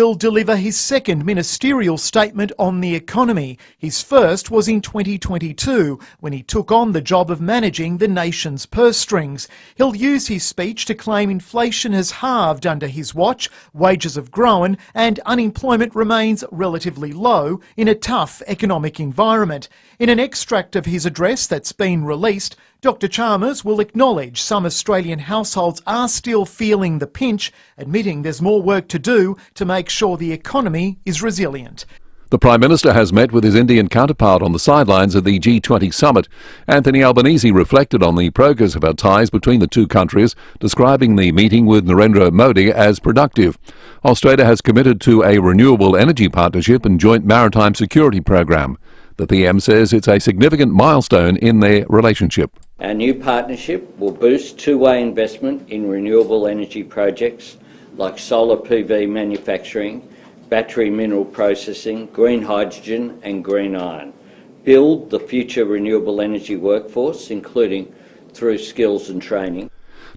Will deliver his second ministerial statement on the economy. His first was in 2022, when he took on the job of managing the nation's purse strings. He'll use his speech to claim inflation has halved under his watch, wages have grown, and unemployment remains relatively low in a tough economic environment. In an extract of his address that's been released, Dr Chalmers will acknowledge some Australian households are still feeling the pinch, admitting there's more work to do to make sure the economy is resilient. The Prime Minister has met with his Indian counterpart on the sidelines of the G20 summit. Anthony Albanese reflected on the progress of our ties between the two countries, describing the meeting with Narendra Modi as productive. Australia has committed to a renewable energy partnership and joint maritime security program. The PM says it's a significant milestone in their relationship. Our new partnership will boost two-way investment in renewable energy projects like solar PV manufacturing, battery mineral processing, green hydrogen and green iron. Build the future renewable energy workforce, including through skills and training.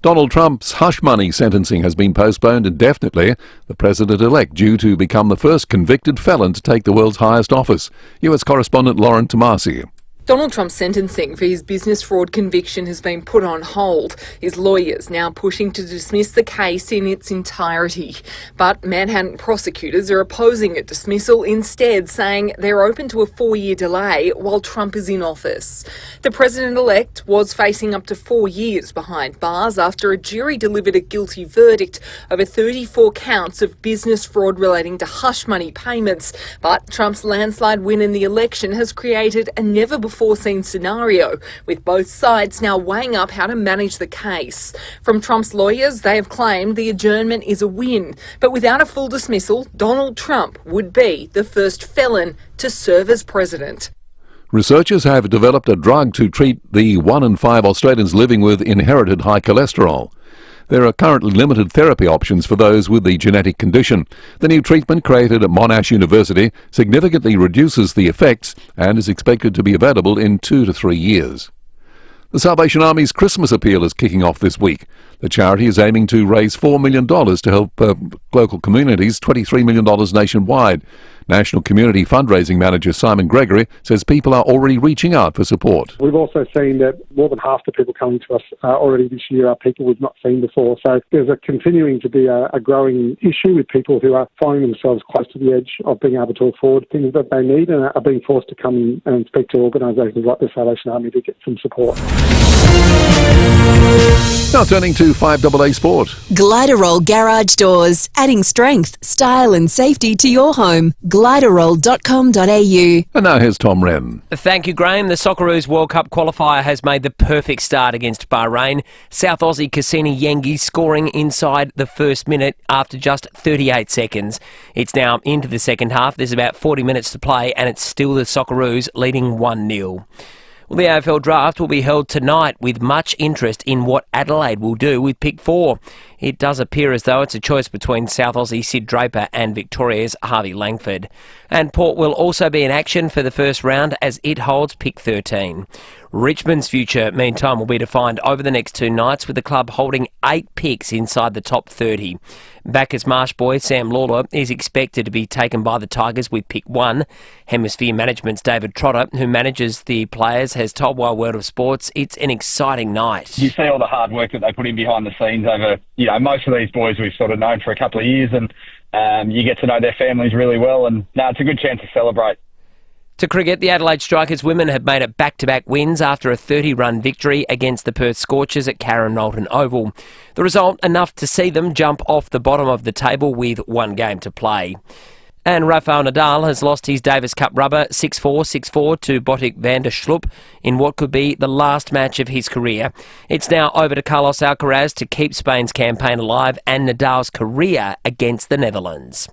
Donald Trump's hush money sentencing has been postponed indefinitely, the president-elect due to become the first convicted felon to take the world's highest office. US correspondent Lauren Tomasi. Donald Trump's sentencing for his business fraud conviction has been put on hold. His lawyers now pushing to dismiss the case in its entirety. But Manhattan prosecutors are opposing a dismissal, instead saying they're open to a 4-year delay while Trump is in office. The president-elect was facing up to 4 years behind bars after a jury delivered a guilty verdict over 34 counts of business fraud relating to hush money payments. But Trump's landslide win in the election has created a never-before-seen scenario, with both sides now weighing up how to manage the case. From Trump's lawyers, they have claimed the adjournment is a win, but without a full dismissal, Donald Trump would be the first felon to serve as president. Researchers have developed a drug to treat the 1 in 5 Australians living with inherited high cholesterol. There are currently limited therapy options for those with the genetic condition. The new treatment, created at Monash University, significantly reduces the effects and is expected to be available in 2 to 3 years. The Salvation Army's Christmas appeal is kicking off this week. The charity is aiming to raise $4 million to help local communities, $23 million nationwide. National Community Fundraising Manager Simon Gregory says people are already reaching out for support. We've also seen that more than half the people coming to us already this year are people we've not seen before. So there's continuing to be a growing issue with people who are finding themselves close to the edge of being able to afford things that they need and are being forced to come and speak to organisations like the Salvation Army to get some support. Now turning to 5AA Sport. Gliderol Garage Doors, adding strength, style and safety to your home. Gliderol.com.au. And now here's Tom Wren. Thank you, Graham. The Socceroos World Cup qualifier has made the perfect start against Bahrain. South Aussie Cassini Yengi scoring inside the first minute after just 38 seconds. It's now into the second half. There's about 40 minutes to play and it's still the Socceroos leading 1-0. Well, the AFL draft will be held tonight with much interest in what Adelaide will do with pick 4. It does appear as though it's a choice between South Aussie Sid Draper and Victoria's Harvey Langford. And Port will also be in action for the first round as it holds pick 13. Richmond's future, meantime, will be defined over the next 2 nights, with the club holding 8 picks inside the top 30. Bacchus Marsh boy Sam Lawler is expected to be taken by the Tigers with pick 1. Hemisphere Management's David Trotter, who manages the players, has told Wide World of Sports it's an exciting night. You see all the hard work that they put in behind the scenes over, most of these boys we've sort of known for a couple of years, and you get to know their families really well, and it's a good chance to celebrate. To cricket, the Adelaide Strikers women have made it back-to-back wins after a 30-run victory against the Perth Scorchers at Karen Knowlton Oval. The result enough to see them jump off the bottom of the table with 1 game to play. And Rafael Nadal has lost his Davis Cup rubber 6-4, 6-4 to Botic van der Sloot in what could be the last match of his career. It's now over to Carlos Alcaraz to keep Spain's campaign alive and Nadal's career against the Netherlands.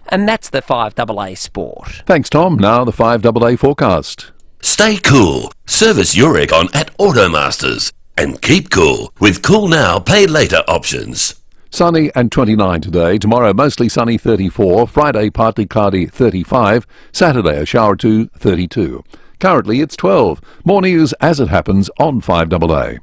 And that's the 5AA Sport. Thanks, Tom. Now the 5AA forecast. Stay cool. Service your aircon at Automasters. And keep cool with Cool Now, Pay Later options. Sunny and 29 today. Tomorrow mostly sunny, 34. Friday partly cloudy, 35. Saturday a shower or 2, 32. Currently it's 12. More news as it happens on 5AA.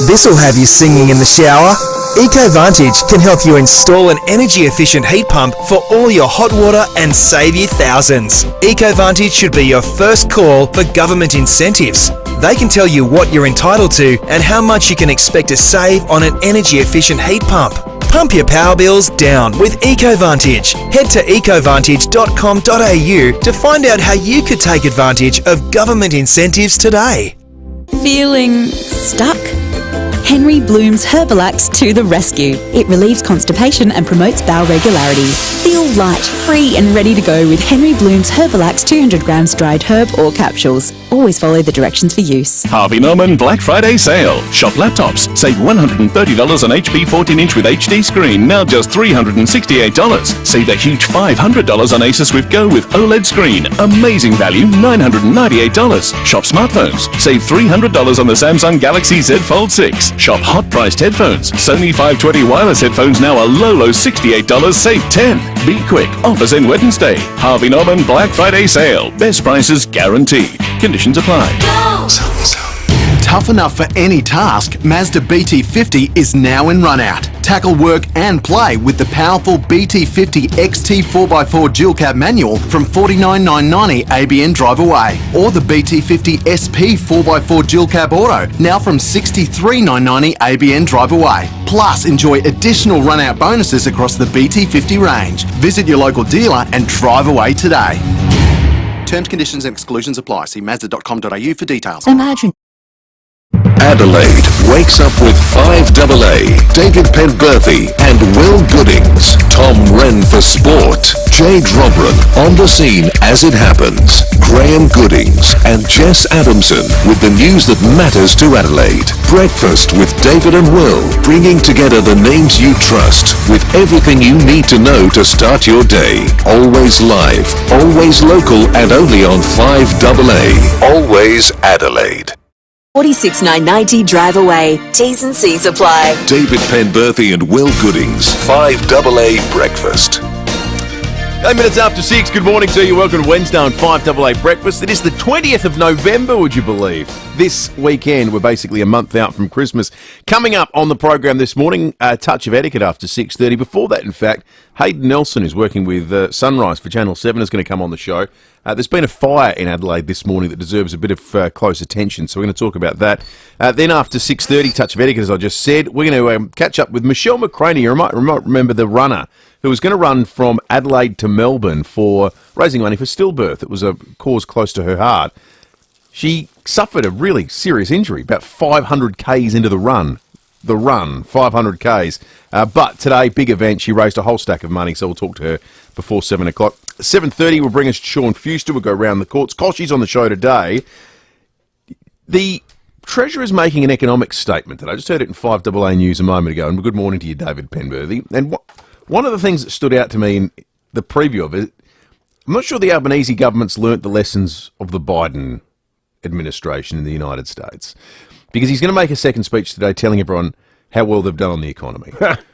This'll have you singing in the shower. EcoVantage can help you install an energy-efficient heat pump for all your hot water and save you thousands. EcoVantage should be your first call for government incentives. They can tell you what you're entitled to and how much you can expect to save on an energy-efficient heat pump. Pump your power bills down with EcoVantage. Head to ecovantage.com.au to find out how you could take advantage of government incentives today. Feeling stuck? Henry Bloom's Herbalax to the rescue. It relieves constipation and promotes bowel regularity. Feel light, free and ready to go with Henry Bloom's Herbalax 200 grams dried herb or capsules. Always follow the directions for use. Harvey Norman Black Friday sale. Shop laptops. Save $130 on HP 14-inch with HD screen. Now just $368. Save a huge $500 on Asus Swift Go with OLED screen. Amazing value, $998. Shop smartphones. Save $300 on the Samsung Galaxy Z Fold 6. Shop hot-priced headphones. Sony 520 wireless headphones now a low $68. Save 10. Be quick. Offers end Wednesday. Harvey Norman Black Friday sale. Best prices guaranteed. Conditions apply. Tough enough for any task, Mazda BT50 is now in run-out. Tackle work and play with the powerful BT50 XT 4x4 dual cab manual from $49,990 ABN Drive Away, or the BT50 SP 4x4 dual cab auto now from $63,990 ABN Drive Away. Plus, enjoy additional run-out bonuses across the BT50 range. Visit your local dealer and drive away today. Terms, conditions and exclusions apply. See Mazda.com.au for details. Imagine. Adelaide wakes up with FIVEAA, David Penberthy and Will Goodings, Tom Wren for sport, Jade Robran on the scene as it happens, Graham Goodings and Jess Adamson with the news that matters to Adelaide. Breakfast with David and Will, bringing together the names you trust with everything you need to know to start your day. Always live, always local and only on FIVEAA. Always Adelaide. 46,990 Drive Away. T's and C's apply. David Penberthy and Will Goodings, FIVEAA Breakfast. 8 minutes after 6, good morning to you. Welcome to Wednesday on FIVEAA Breakfast. It is the 20th of November, would you believe? This weekend, we're basically a month out from Christmas. Coming up on the program this morning, a touch of etiquette after 6:30. Before that, in fact, Hayden Nelson, who's working with Sunrise for Channel 7, is going to come on the show. There's been a fire in Adelaide this morning that deserves a bit of close attention, so we're going to talk about that. Then after 6:30, touch of etiquette, as I just said, we're going to catch up with Michelle McCraney. You might remember the runner who was going to run from Adelaide to Melbourne for raising money for stillbirth. It was a cause close to her heart. She suffered a really serious injury, about 500 Ks into the run. 500 Ks. But today, big event, she raised a whole stack of money, so we'll talk to her before 7 o'clock. 7:30 will bring us Sean Fuster. We'll go round the courts. Koshy's on the show today. The Treasurer's making an economic statement that I just heard it in FIVEAA News a moment ago, and good morning to you, David Penberthy. And one of the things that stood out to me in the preview of it, I'm not sure the Albanese government's learnt the lessons of the Biden administration in the United States, because he's going to make a second speech today telling everyone how well they've done on the economy,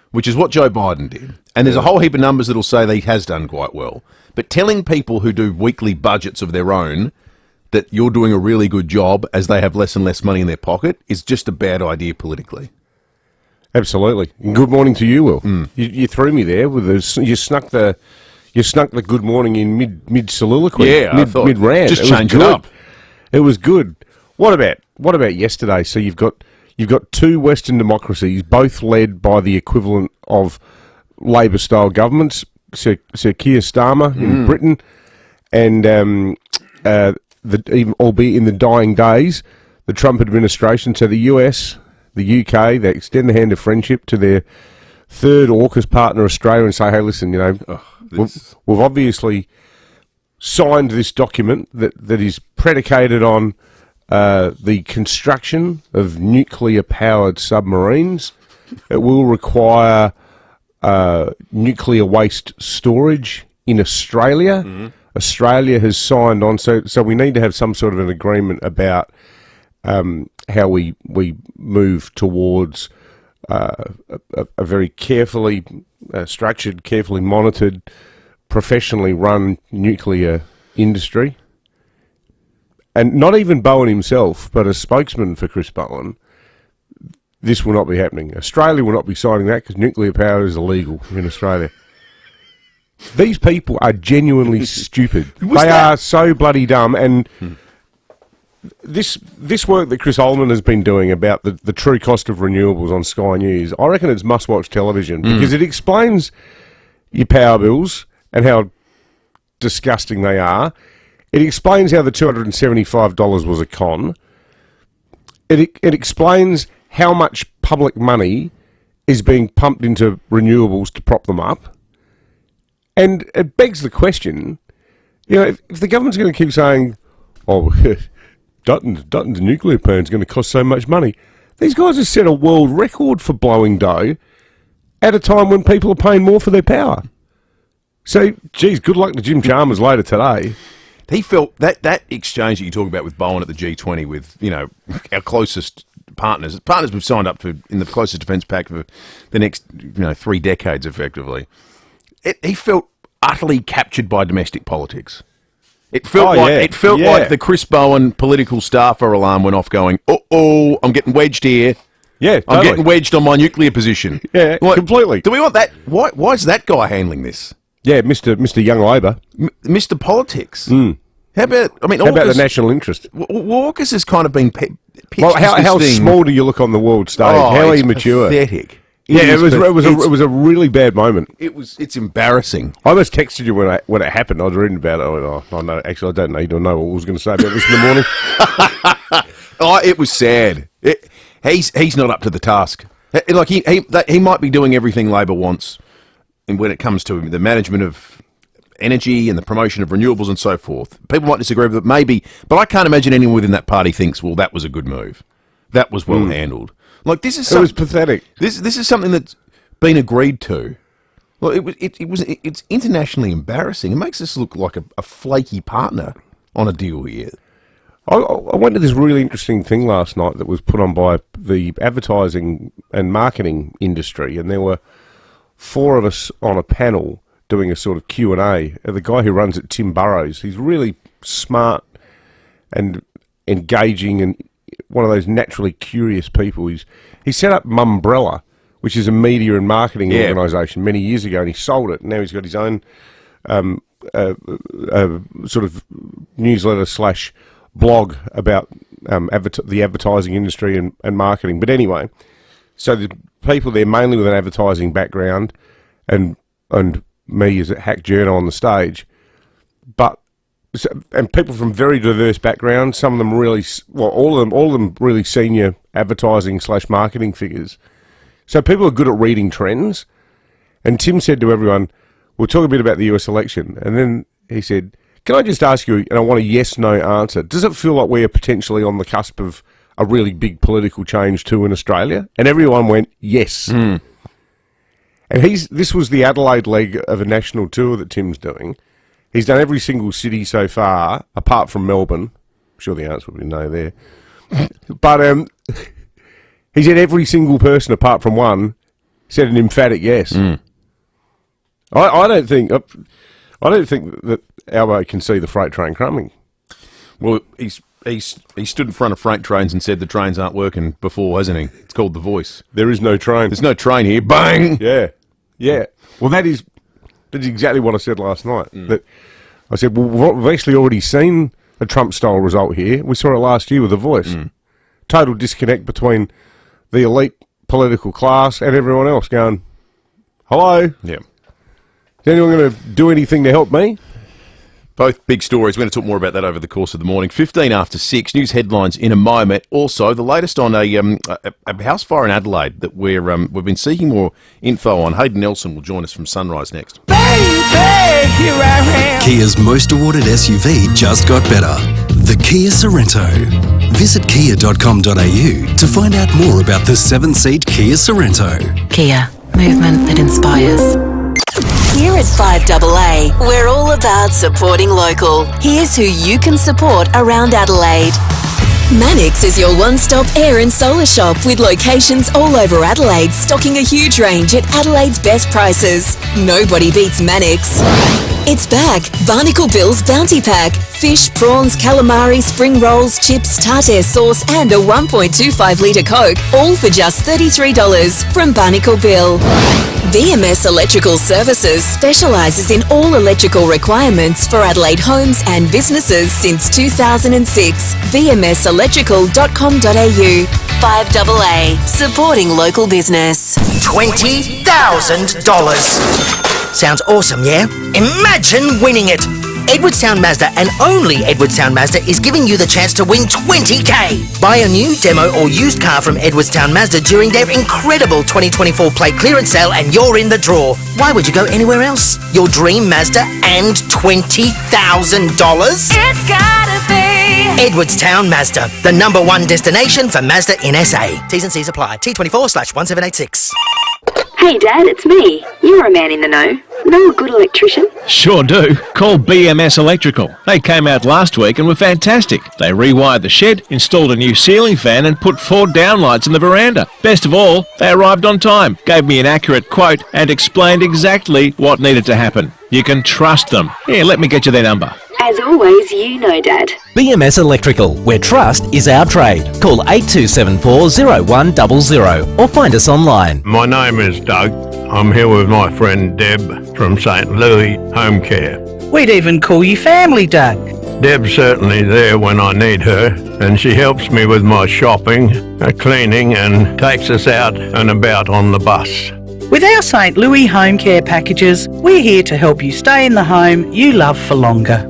which is what Joe Biden did. And there's a whole heap of numbers that'll say that he has done quite well. But telling people who do weekly budgets of their own that you're doing a really good job as they have less and less money in their pocket is just a bad idea politically. Absolutely. And good morning to you, Will. You threw me there with you snuck the good morning in mid soliloquy. Yeah, mid rant. Just change it up. It was good. What about yesterday? So you've got two Western democracies, both led by the equivalent of Labor-style governments, Sir Keir Starmer in Britain, and even albeit in the dying days, the Trump administration. So the US, the UK, they extend the hand of friendship to their third AUKUS partner, Australia, and say, hey, listen, we've obviously signed this document that is predicated on the construction of nuclear-powered submarines. It will require nuclear waste storage in Australia. Australia has signed on, so we need to have some sort of an agreement about how we move towards a very carefully structured, carefully monitored, professionally run nuclear industry. And not even Bowen himself, but a spokesman for Chris Bowen, this will not be happening. Australia will not be signing that because nuclear power is illegal in Australia. These people are genuinely stupid. They are so bloody dumb. And this work that Chris Ullman has been doing about the true cost of renewables on Sky News, I reckon it's must-watch television because it explains your power bills and how disgusting they are. It explains how the $275 was a con. It explains how much public money is being pumped into renewables to prop them up. And it begs the question, if the government's going to keep saying, oh, Dutton's nuclear plant is going to cost so much money, these guys have set a world record for blowing dough at a time when people are paying more for their power. So, geez, good luck to Jim Chalmers later today. He felt that exchange that you talk about with Bowen at the G20 with, our closest partners we've signed up for in the closest defence pact for the next, 3 decades, effectively. He felt utterly captured by domestic politics. It felt like the Chris Bowen political staffer alarm went off going, uh-oh, I'm getting wedged here. Yeah, totally. I'm getting wedged on my nuclear position. Yeah, completely. Do we want that? Why is that guy handling this? Yeah, Mr. Young Labor. Mr. Politics. Mm. How about the national interest? Walker's has kind of been pitched. Well, how small do you look on the world stage? How immature? Pathetic. It was a really bad moment. It's embarrassing. I almost texted you when it happened. I was reading about it. No, actually, I don't know what I was going to say about this in the morning. It was sad. He's not up to the task. Like he might be doing everything Labor wants, and when it comes to the management of energy and the promotion of renewables and so forth. People might disagree with it, maybe, but I can't imagine anyone within that party thinks, well, that was a good move. That was well handled. Like this is it was pathetic. This is something that's been agreed to. Well, it's internationally embarrassing. It makes us look like a flaky partner on a deal here. I went to this really interesting thing last night that was put on by the advertising and marketing industry, and there were 4 of us on a panel doing a sort of Q&A. The guy who runs it, Tim Burrows, he's really smart and engaging and one of those naturally curious people. He set up Mumbrella, which is a media and marketing organisation many years ago, and he sold it. And now he's got his own sort of newsletter / blog about the advertising industry and marketing. But anyway, so the people there mainly with an advertising background and me as a hack journo on the stage, and people from very diverse backgrounds. Some of them really, all of them really senior advertising / marketing figures. So people are good at reading trends. And Tim said to everyone, we'll talk a bit about the US election. And then he said, can I just ask you, and I want a yes/no answer, does it feel like we are potentially on the cusp of a really big political change too in Australia? And everyone went, yes. And this was the Adelaide leg of a national tour that Tim's doing. He's done every single city so far, apart from Melbourne. I'm sure the answer would be no there. But he said every single person apart from one said an emphatic yes. I don't think that Albo can see the freight train coming. Well, he stood in front of freight trains and said the trains aren't working before, hasn't he? It's called The Voice. There is no train. There's no train here. Bang! Yeah. Well, that's exactly what I said last night. That I said, well, we've actually already seen a Trump-style result here. We saw it last year with The Voice. Total disconnect between the elite political class and everyone else going, hello? Yeah. Is anyone going to do anything to help me? Both big stories. We're going to talk more about that over the course of the morning. 15 after 6, news headlines in a moment. Also, the latest on a house fire in Adelaide that we've been seeking more info on. Hayden Nelson will join us from Sunrise next. Kia's most awarded SUV just got better. The Kia Sorrento. Visit kia.com.au to find out more about the 7-seat Kia Sorrento. Kia, movement that inspires. Here at FIVEAA, we're all about supporting local. Here's who you can support around Adelaide. Mannix is your one-stop air and solar shop with locations all over Adelaide, stocking a huge range at Adelaide's best prices. Nobody beats Mannix. It's back. Barnacle Bill's Bounty Pack. Fish, prawns, calamari, spring rolls, chips, tartare sauce and a 1.25 litre Coke, all for just $33 from Barnacle Bill. VMS Electrical Services specialises in all electrical requirements for Adelaide homes and businesses since 2006. vmselectrical.com.au. 5AA, supporting local business. $20,000. Sounds awesome, yeah? Imagine winning it! Edwardstown Mazda and only Edwardstown Mazda is giving you the chance to win $20,000. Buy a new, demo or used car from Edwardstown Mazda during their incredible 2024 plate clearance sale and you're in the draw. Why would you go anywhere else? Your dream Mazda and $20,000? It's gotta be Edwardstown Mazda, the #1 destination for Mazda in SA. T's and C's apply. T24/1786. Hey Dad, it's me. You're a man in the know. Know a good electrician? Sure do. Call BMS Electrical. They came out last week and were fantastic. They rewired the shed, installed a new ceiling fan and put 4 downlights in the veranda. Best of all, they arrived on time, gave me an accurate quote and explained exactly what needed to happen. You can trust them. Here, let me get you their number. As always, you know Dad. BMS Electrical, where trust is our trade. Call 8274 0100 or find us online. My name is Doug. I'm here with my friend Deb from St. Louis Home Care. We'd even call you family, Doug. Deb's certainly there when I need her, and she helps me with my shopping, cleaning, and takes us out and about on the bus. With our St. Louis Home Care packages, we're here to help you stay in the home you love for longer.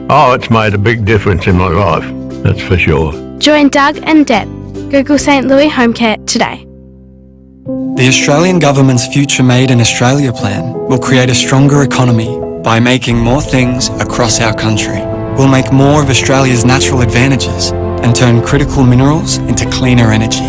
Oh, it's made a big difference in my life, that's for sure. Join Doug and Deb. Google St. Louis Home Care today. The Australian Government's Future Made in Australia plan will create a stronger economy by making more things across our country. We'll make more of Australia's natural advantages and turn critical minerals into cleaner energy.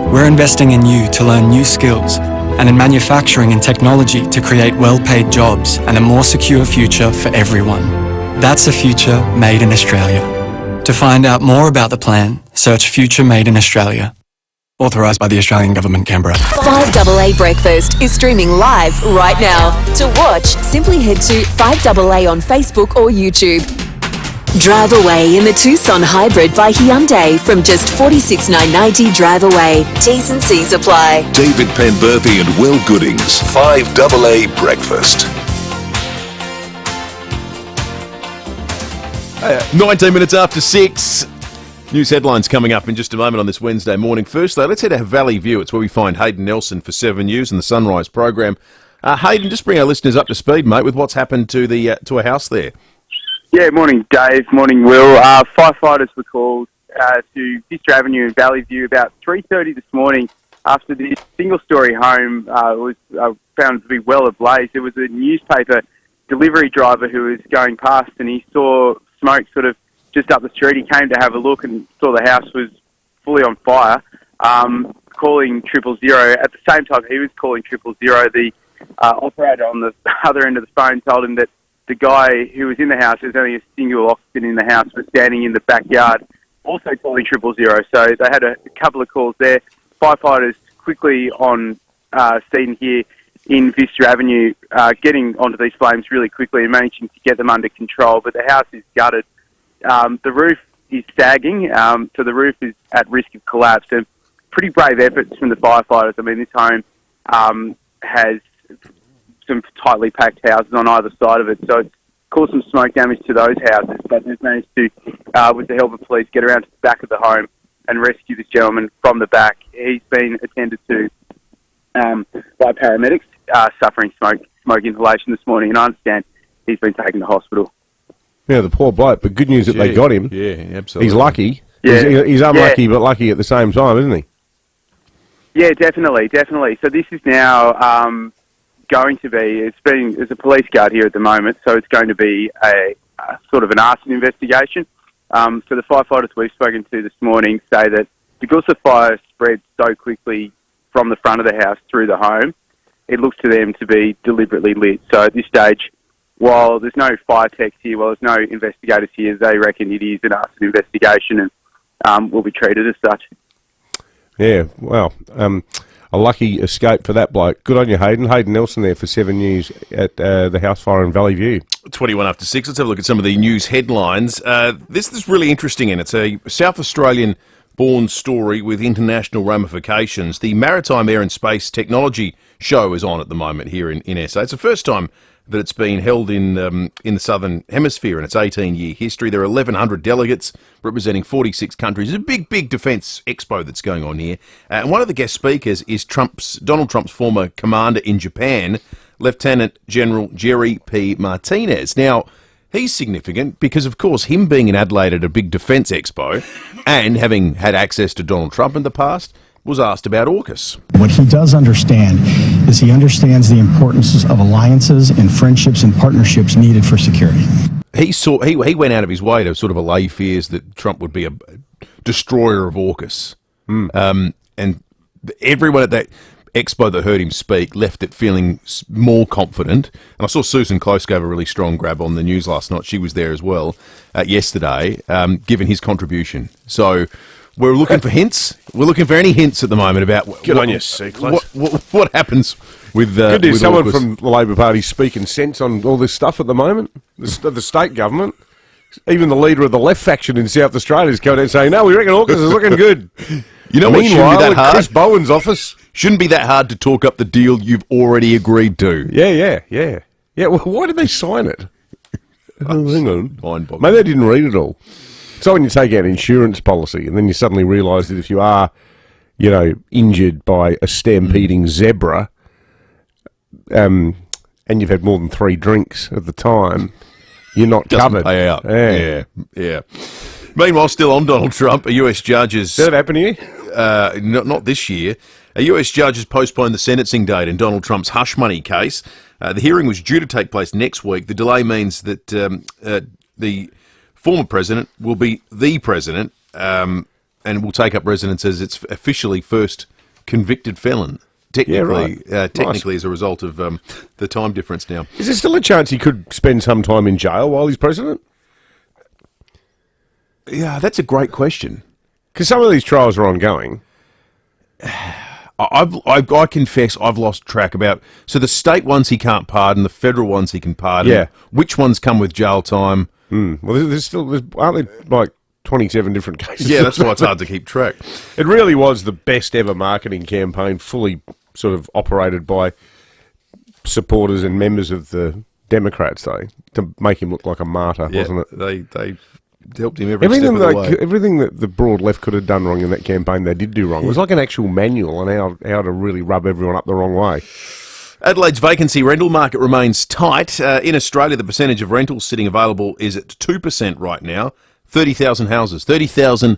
We're investing in you to learn new skills and in manufacturing and technology to create well-paid jobs and a more secure future for everyone. That's a future made in Australia. To find out more about the plan, search Future Made in Australia. Authorised by the Australian Government, Canberra. 5AA Breakfast is streaming live right now. To watch, simply head to 5AA on Facebook or YouTube. Drive away in the Tucson Hybrid by Hyundai from just $46,990 drive away. T's and C's apply. David Penberthy and Will Goodings. 5AA Breakfast. 19 minutes after 6. News headlines coming up in just a moment on this Wednesday morning. First, though, let's head to Valley View. It's where we find Hayden Nelson for 7 News and the Sunrise program. Hayden, just bring our listeners up to speed, mate, with what's happened to the to a house there. Yeah, morning, Dave. Morning, Will. Firefighters were called to Fisher Avenue in Valley View about 3:30 this morning after this single-storey home was found to be well ablaze. There was a newspaper delivery driver who was going past and he saw smoke sort of just up the street. He came to have a look and saw the house was fully on fire, calling 000. At the same time he was calling 000, the operator on the other end of the phone told him that the guy who was in the house, there's only a single occupant in the house, was standing in the backyard, also calling 000. So they had a couple of calls there. Firefighters quickly on scene here in Vista Avenue, getting onto these flames really quickly and managing to get them under control. But the house is gutted. The roof is sagging, so the roof is at risk of collapse. And pretty brave efforts from the firefighters. I mean, this home has some tightly packed houses on either side of it, so it's caused some smoke damage to those houses. But they've managed to, with the help of police, get around to the back of the home and rescue this gentleman from the back. He's been attended to by paramedics, suffering smoke inhalation this morning, and I understand he's been taken to hospital. Yeah, the poor bloke, but good news that they got him. Yeah, absolutely. He's lucky. Yeah. He's unlucky, but lucky at the same time, isn't he? Yeah, definitely. So this is now going to be, there's a police guard here at the moment, so it's going to be a sort of an arson investigation. So the firefighters we've spoken to this morning say that because the fire spread so quickly from the front of the house through the home, it looks to them to be deliberately lit. So at this stage, while there's no fire techs here, while there's no investigators here, they reckon it is an arson investigation and will be treated as such. Yeah, well, a lucky escape for that bloke. Good on you, Hayden. Hayden Nelson there for 7 years at the house fire in Valley View. 21 after 6. Let's have a look at some of the news headlines. This is really interesting, and it's a South Australian-born story with international ramifications. The Maritime Air and Space Technology Show is on at the moment here in SA. It's the first time that it's been held in the Southern Hemisphere in its 18-year history. There are 1,100 delegates representing 46 countries. It's a big defence expo that's going on here. And one of the guest speakers is Donald Trump's former commander in Japan, Lieutenant General Jerry P. Martinez. Now, he's significant because, of course, him being in Adelaide at a big defence expo and having had access to Donald Trump in the past, was asked about AUKUS. What he does understand is he understands the importance of alliances and friendships and partnerships needed for security. He went out of his way to sort of allay fears that Trump would be a destroyer of AUKUS. And everyone at that expo that heard him speak left it feeling more confident. And I saw Susan Close gave a really strong grab on the news last night. She was there as well yesterday, given his contribution. So we're looking for hints. We're looking for any hints at the moment about what happens with Good to hear with someone AUKUS. from the Labor Party speaking sense on all this stuff at the moment. The state government, even the leader of the left faction in South Australia is coming out and saying, no, we reckon AUKUS is looking good. You know what shouldn't be that hard? Chris Bowen's office. Shouldn't be that hard to talk up the deal you've already agreed to. Yeah, well, why did they sign it? Hang on. Mind-boggling. Maybe they didn't read it all. So when you take out an insurance policy and then you suddenly realise that if you are, injured by a stampeding zebra, and you've had more than 3 drinks at the time, you're not Doesn't covered. pay out. Yeah. Meanwhile, still on Donald Trump, a US judge has... Did that happen to you? Not this year. A US judge has postponed the sentencing date in Donald Trump's hush money case. The hearing was due to take place next week. The delay means that the former president will be the president and will take up residence as its officially first convicted felon. Technically, technically as a result of the time difference now. Is there still a chance he could spend some time in jail while he's president? Yeah, that's a great question. Because some of these trials are ongoing. I confess I've lost track about... So the state ones he can't pardon, the federal ones he can pardon. Yeah. Which ones come with jail time? Well, aren't there like 27 different cases? Yeah, that's why it's hard to keep track. It really was the best ever marketing campaign, fully sort of operated by supporters and members of the Democrats, though, to make him look like a martyr, wasn't it? They helped him every step of the way. Everything that the broad left could have done wrong in that campaign, they did do wrong. It was like an actual manual on how to really rub everyone up the wrong way. Adelaide vacancy rental market remains tight. In Australia, the percentage of rentals sitting available is at 2% right now. 30,000 houses, 30,000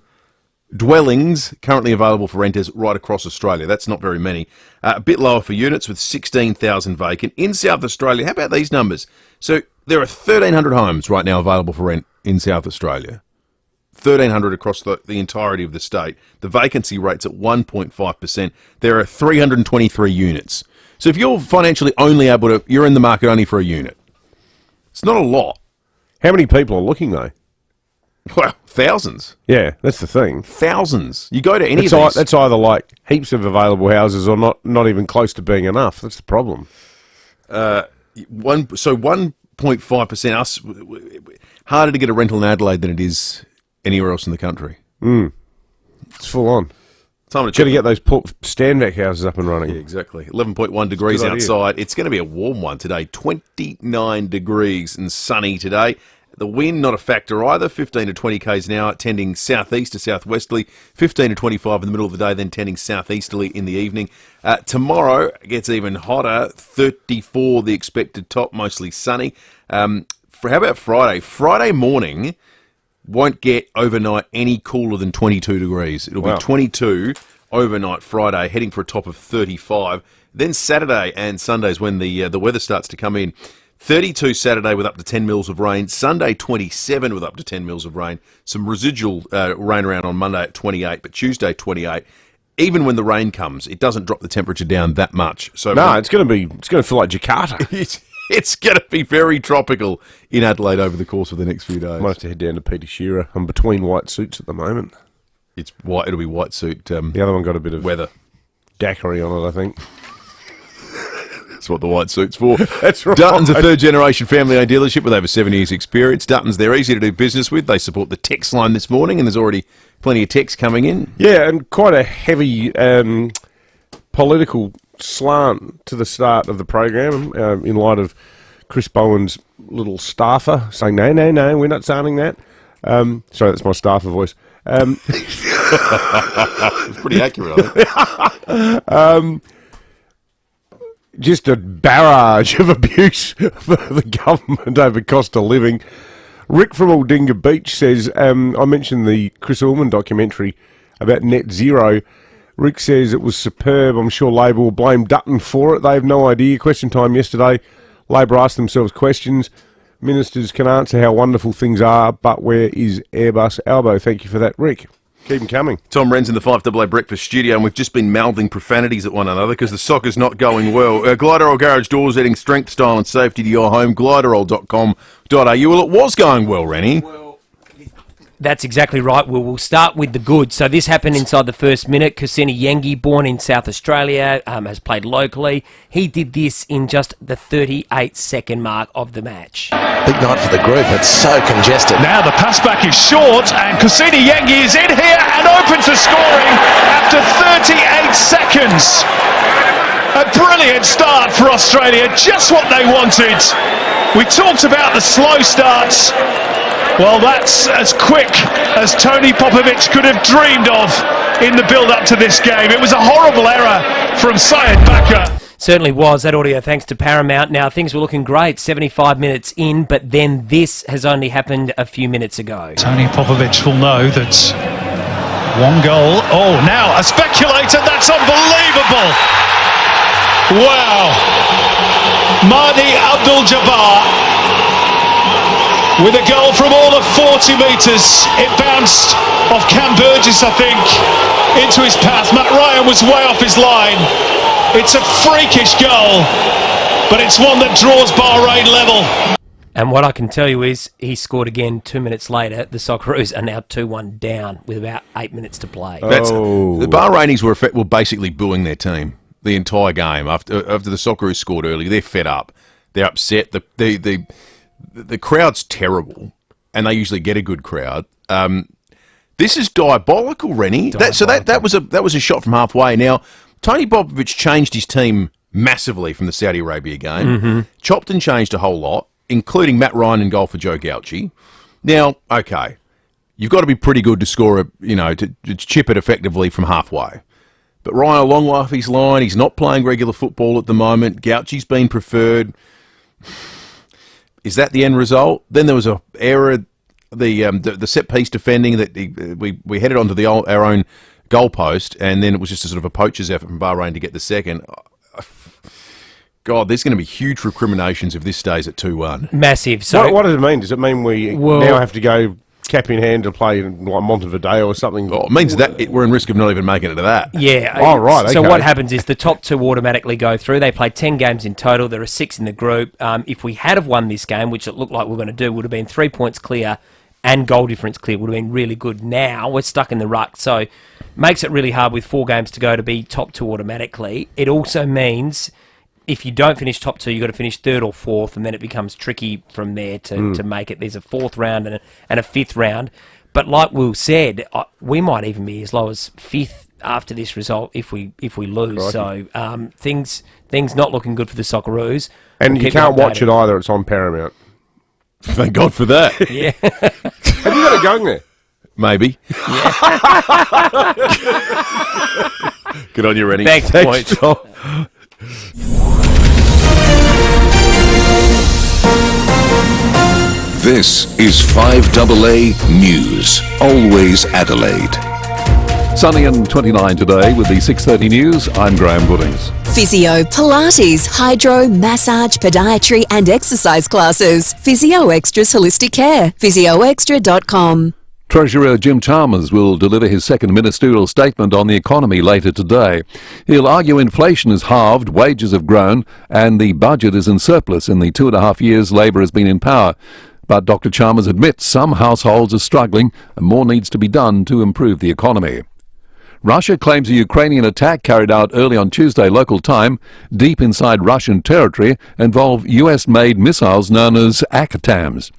dwellings currently available for renters right across Australia. That's not very many. A bit lower for units with 16,000 vacant. In South Australia, how about these numbers? So there are 1,300 homes right now available for rent in South Australia. 1,300 across the entirety of the state. The vacancy rate's at 1.5%. There are 323 units. So if you're financially only able to, you're in the market only for a unit. It's not a lot. How many people are looking, though? Well, thousands. Yeah, that's the thing. Thousands. You go to any of these. That's either like heaps of available houses or not even close to being enough. That's the problem. 1.5%. Us harder to get a rental in Adelaide than it is anywhere else in the country. It's full on. Time to get those Stanvac houses up and running. Yeah, exactly. 11.1 degrees outside. It's going to be a warm one today. 29 degrees and sunny today. The wind, not a factor either. 15 to 20 k's an hour, tending southeast to southwesterly. 15 to 25 in the middle of the day, then tending southeasterly in the evening. Tomorrow gets even hotter. 34 the expected top, mostly sunny. How about Friday? Friday morning won't get overnight any cooler than 22 degrees. It'll be 22 overnight Friday, heading for a top of 35. Then Saturday and Sundays when the weather starts to come in. 32 Saturday with up to 10 mils of rain. Sunday 27 with up to 10 mils of rain. Some residual rain around on Monday at 28, but Tuesday 28. Even when the rain comes, it doesn't drop the temperature down that much. So it's going to feel like Jakarta. It's going to be very tropical in Adelaide over the course of the next few days. Might have to head down to Peter Shearer. I'm between white suits at the moment. It's white. It'll be white suit. The other one got a bit of weather. daiquiri on it, I think. That's what the white suit's for. That's right. Dutton's a third-generation family-owned dealership with over 7 years' experience. Dutton's, they're easy to do business with. They support the text line this morning, and there's already plenty of texts coming in. Yeah, and quite a heavy political slant to the start of the program in light of Chris Bowen's little staffer saying, no, we're not signing that. Sorry, that's my staffer voice. It's pretty accurate, I think. Just a barrage of abuse for the government over cost of living. Rick from Aldinga Beach says, I mentioned the Chris Ullman documentary about net zero. Rick says it was superb. I'm sure Labor will blame Dutton for it. They have no idea. Question time yesterday. Labor asked themselves questions. Ministers can answer how wonderful things are, but where is Airbus Albo? Thank you for that, Rick. Keep them coming. Tom Wren's in the 5AA Breakfast studio, and we've just been mouthing profanities at one another because the soccer's not going well. Gliderol Garage Doors adding strength, style and safety to your home. Gliderol.com.au. Well, it was going well, Rennie. That's exactly right. We'll start with the good. So this happened inside the first minute. Kusini Yengi, born in South Australia, has played locally. He did this in just the 38-second mark of the match. Big night for the group. It's so congested. Now the pass back is short, and Kusini Yengi is in here and open to scoring after 38 seconds. A brilliant start for Australia, just what they wanted. We talked about the slow starts. Well, that's as quick as Tony Popovic could have dreamed of in the build-up to this game. It was a horrible error from Syed Bakar. Certainly was. That audio thanks to Paramount. Now, things were looking great, 75 minutes in, but then this has only happened a few minutes ago. Tony Popovic will know that one goal. Oh, now a speculator. That's unbelievable. Wow. Mahdi Abdul-Jabbar with a goal from all of 40 metres. It bounced off Cam Burgess, I think, into his path. Matt Ryan was way off his line. It's a freakish goal, but it's one that draws Bahrain level. And what I can tell you is he scored again 2 minutes later. The Socceroos are now 2-1 down with about 8 minutes to play. The Bahrainis were basically booing their team the entire game. After the Socceroos scored early, they're fed up. They're upset. The crowd's terrible, and they usually get a good crowd. This is diabolical, Rennie. That was a shot from halfway. Now, Tony Popovic changed his team massively from the Saudi Arabia game. Mm-hmm. Chopped and changed a whole lot, including Matt Ryan in goal for Joe Gauci. Now, okay, you've got to be pretty good to score to chip it effectively from halfway. But Ryan, a long way off his line. He's not playing regular football at the moment. Gauci's been preferred. Is that the end result? Then there was a error, the set piece defending that we headed onto our own goalpost, and then it was just a sort of a poacher's effort from Bahrain to get the second. God, there's going to be huge recriminations if this stays at 2-1. Massive. So what does it mean? Does it mean we now have to go cap in hand to play in like Montevideo or something? Well, it means that we're in risk of not even making it to that. Yeah. Oh, right. Okay. So what happens is the top two automatically go through. They play 10 games in total. There are 6 in the group. If we had have won this game, which it looked like we were going to do, would have been 3 points clear and goal difference clear. Would have been really good. Now we're stuck in the ruck. So makes it really hard with 4 games to go to be top 2 automatically. It also means if you don't finish top 2, you've got to finish 3rd or 4th, and then it becomes tricky from there to make it. There's a 4th round and a 5th round. But like Will said, we might even be as low as 5th after this result if we lose. Crikey. So things not looking good for the Socceroos. And you can't watch it either. It's on Paramount. Thank God for that. Yeah. Have you got a gung there? Maybe. Good on you, Rennie. Thanks Tom. This is 5AA News. Always Adelaide. Sunny and 29 today with the 6:30 news. I'm Graham Goodings. Physio, Pilates, hydro, massage, podiatry and exercise classes. Physio Extra's Holistic Care. PhysioExtra.com. Treasurer Jim Chalmers will deliver his second ministerial statement on the economy later today. He'll argue inflation has halved, wages have grown, and the budget is in surplus in the 2.5 years Labor has been in power. But Dr. Chalmers admits some households are struggling and more needs to be done to improve the economy. Russia claims a Ukrainian attack carried out early on Tuesday local time, deep inside Russian territory, involved US-made missiles known as ATACMS.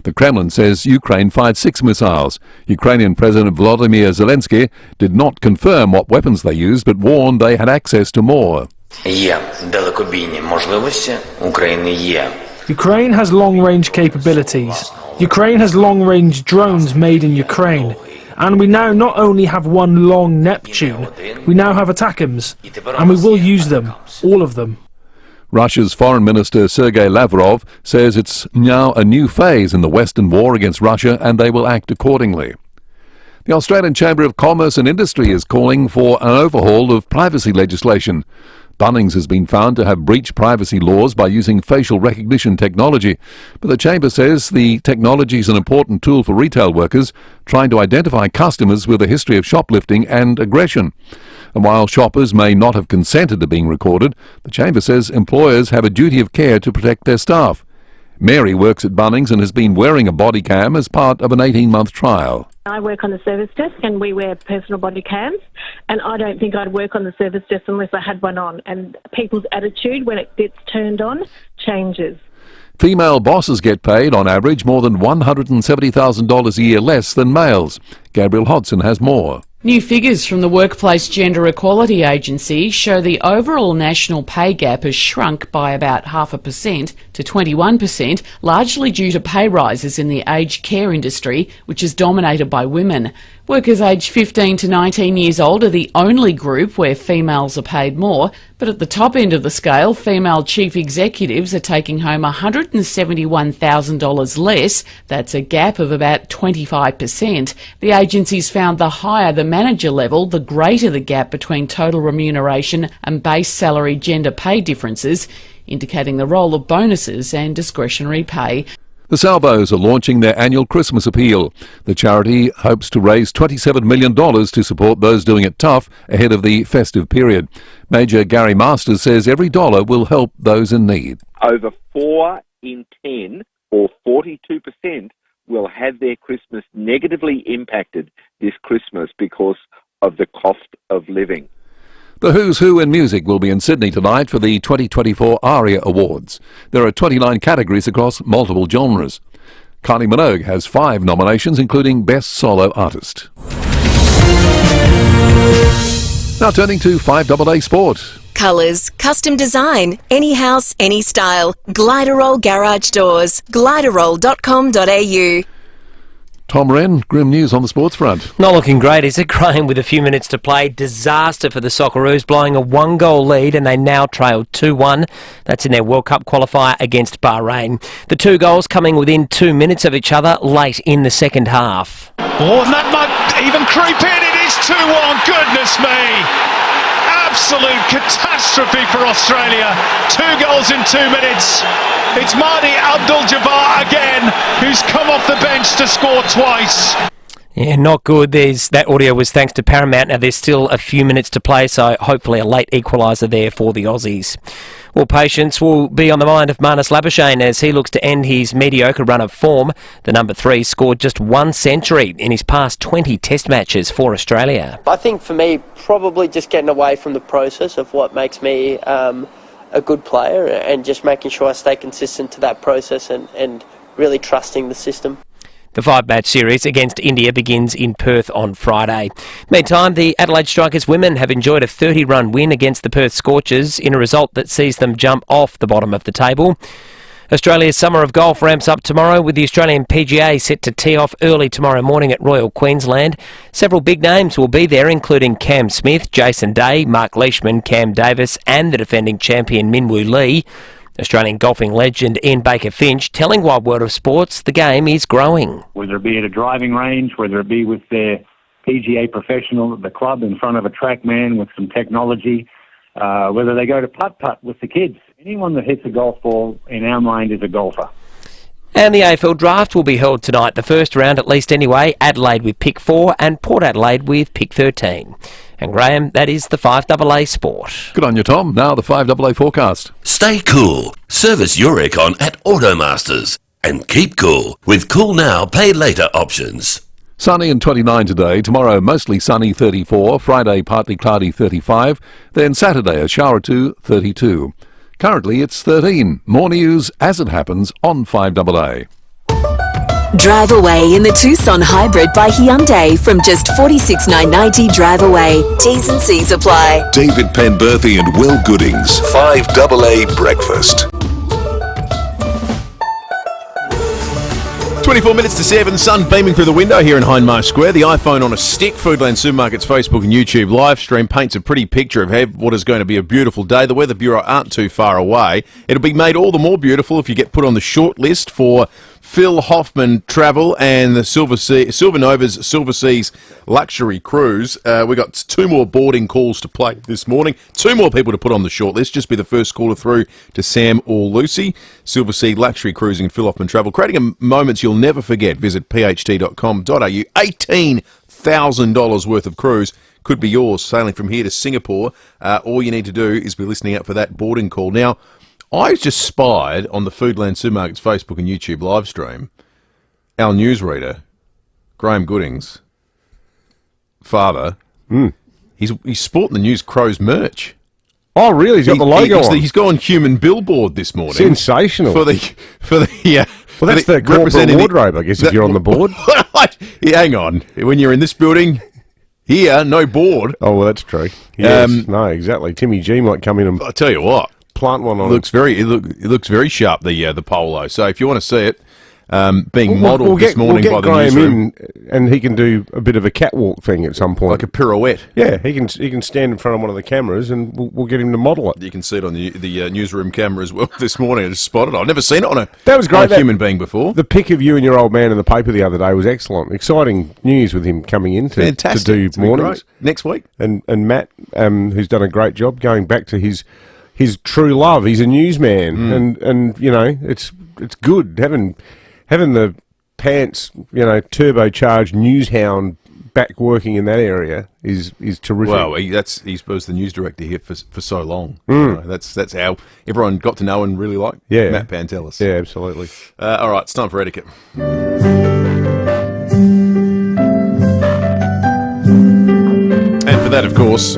The Kremlin says Ukraine fired 6 missiles. Ukrainian President Volodymyr Zelensky did not confirm what weapons they used, but warned they had access to more. Ukraine has long-range capabilities. Ukraine has long-range drones made in Ukraine. And we now not only have one long Neptune, we now have ATACMS, and we will use them, all of them. Russia's Foreign Minister Sergei Lavrov says it's now a new phase in the Western war against Russia and they will act accordingly. The Australian Chamber of Commerce and Industry is calling for an overhaul of privacy legislation. Bunnings has been found to have breached privacy laws by using facial recognition technology, but the Chamber says the technology is an important tool for retail workers trying to identify customers with a history of shoplifting and aggression. And while shoppers may not have consented to being recorded, the Chamber says employers have a duty of care to protect their staff. Mary works at Bunnings and has been wearing a body cam as part of an 18-month trial. I work on the service desk and we wear personal body cams, and I don't think I'd work on the service desk unless I had one on, and people's attitude when it gets turned on changes. Female bosses get paid, on average, more than $170,000 a year less than males. Gabriel Hodson has more. New figures from the Workplace Gender Equality Agency show the overall national pay gap has shrunk by about 0.5% to 21%, largely due to pay rises in the aged care industry, which is dominated by women. Workers aged 15 to 19 years old are the only group where females are paid more, but at the top end of the scale, female chief executives are taking home $171,000 less. That's a gap of about 25%. The agency's found the higher the manager level, the greater the gap between total remuneration and base salary gender pay differences, indicating the role of bonuses and discretionary pay. The Salvos are launching their annual Christmas appeal. The charity hopes to raise $27 million to support those doing it tough ahead of the festive period. Major Gary Masters says every dollar will help those in need. Over 4 in 10, or 42%, will have their Christmas negatively impacted this Christmas because of the cost of living. The Who's Who in music will be in Sydney tonight for the 2024 ARIA Awards. There are 29 categories across multiple genres. Kylie Minogue has 5 nominations, including Best Solo Artist. Now turning to 5AA Sport. Colours, custom design, any house, any style. Gliderol Garage Doors. Gliderol.com.au. Tom Wren, grim news on the sports front. Not looking great, is it? Graham with a few minutes to play. Disaster for the Socceroos, blowing a 1-goal lead, and they now trail 2-1. That's in their World Cup qualifier against Bahrain. The 2 goals coming within 2 minutes of each other late in the second half. Oh, and that might even creep in. It is 2-1. Goodness me. Absolute catastrophe for Australia. 2 goals in 2 minutes. It's Mahdi Abdul-Jabbar again, who's come off the bench to score twice. Yeah, not good. That audio was thanks to Paramount. Now there's still a few minutes to play, so hopefully a late equaliser there for the Aussies. Well, patience will be on the mind of Marnus Labuschagne as he looks to end his mediocre run of form. The number 3 scored just 1 century in his past 20 test matches for Australia. I think for me, probably just getting away from the process of what makes me a good player and just making sure I stay consistent to that process and really trusting the system. The 5-match series against India begins in Perth on Friday. Meantime, the Adelaide Strikers women have enjoyed a 30-run win against the Perth Scorchers in a result that sees them jump off the bottom of the table. Australia's Summer of Golf ramps up tomorrow with the Australian PGA set to tee off early tomorrow morning at Royal Queensland. Several big names will be there, including Cam Smith, Jason Day, Mark Leishman, Cam Davis and the defending champion Minwoo Lee. Australian golfing legend Ian Baker-Finch telling Wide World of Sports the game is growing. Whether it be at a driving range, whether it be with their PGA professional at the club in front of a TrackMan with some technology, whether they go to putt-putt with the kids. Anyone that hits a golf ball, in our mind, is a golfer. And the AFL draft will be held tonight, the first round at least anyway, Adelaide with pick 4 and Port Adelaide with pick 13. And Graham, that is the 5AA Sport. Good on you, Tom. Now the 5AA forecast. Stay cool. Service your aircon at Automasters. And keep cool with Cool Now, Pay Later options. Sunny and 29 today. Tomorrow, mostly sunny, 34. Friday, partly cloudy, 35. Then Saturday, a shower or two, 32. Currently, it's 13. More news as it happens on 5AA. Drive away in the Tucson Hybrid by Hyundai from just $46,990 drive away. T's and C's apply. David Penberthy and Will Goodings. 5AA Breakfast. 24 minutes to 7, sun beaming through the window here in Hindmarsh Square. The iPhone on a stick. Foodland Supermarkets Facebook and YouTube live stream paints a pretty picture of what is going to be a beautiful day. The Weather Bureau aren't too far away. It'll be made all the more beautiful if you get put on the short list for Phil Hoffman Travel and the Silver Nova's Silver Seas Luxury Cruise. We got 2 more boarding calls to play this morning. 2 more people to put on the short list. Just be the first caller through to Sam or Lucy. Silver Sea Luxury Cruising and Phil Hoffman Travel. Creating moments you'll never forget. Visit pht.com.au. $18,000 worth of cruise could be yours, sailing from here to Singapore. All you need to do is be listening out for that boarding call. Now, I just spied on the Foodland Supermarkets Facebook and YouTube live stream our newsreader, Graham Goodings' father. He's sporting the News Crows merch. Oh, really? He's got the logo on. He's gone human billboard this morning. Sensational. For the well, that's the corporate wardrobe, I guess, if you're on the board. Hang on. When you're in this building, here, no board. Oh, well, that's true. Yes, no, exactly. Timmy G might come in and I'll tell you what. Plant one on. It looks very sharp, the polo. So if you want to see it, being modelled this morning by the Graham newsroom, and he can do a bit of a catwalk thing at some point, like a pirouette. Yeah, he can stand in front of one of the cameras, and we'll get him to model it. You can see it on the newsroom camera as well this morning. I just spotted it. I've never seen it on a human being before. The pic of you and your old man in the paper the other day was excellent. Exciting news with him coming in to do mornings next week, and Matt, who's done a great job going back to his true love. He's a newsman, and you know it's good having the pants, you know, turbocharged news hound back working in that area is terrific. Well, he was the news director here for so long. You know, that's how everyone got to know and really like Matt Pantelis. Yeah, absolutely. All right, it's time for etiquette. And for that, of course,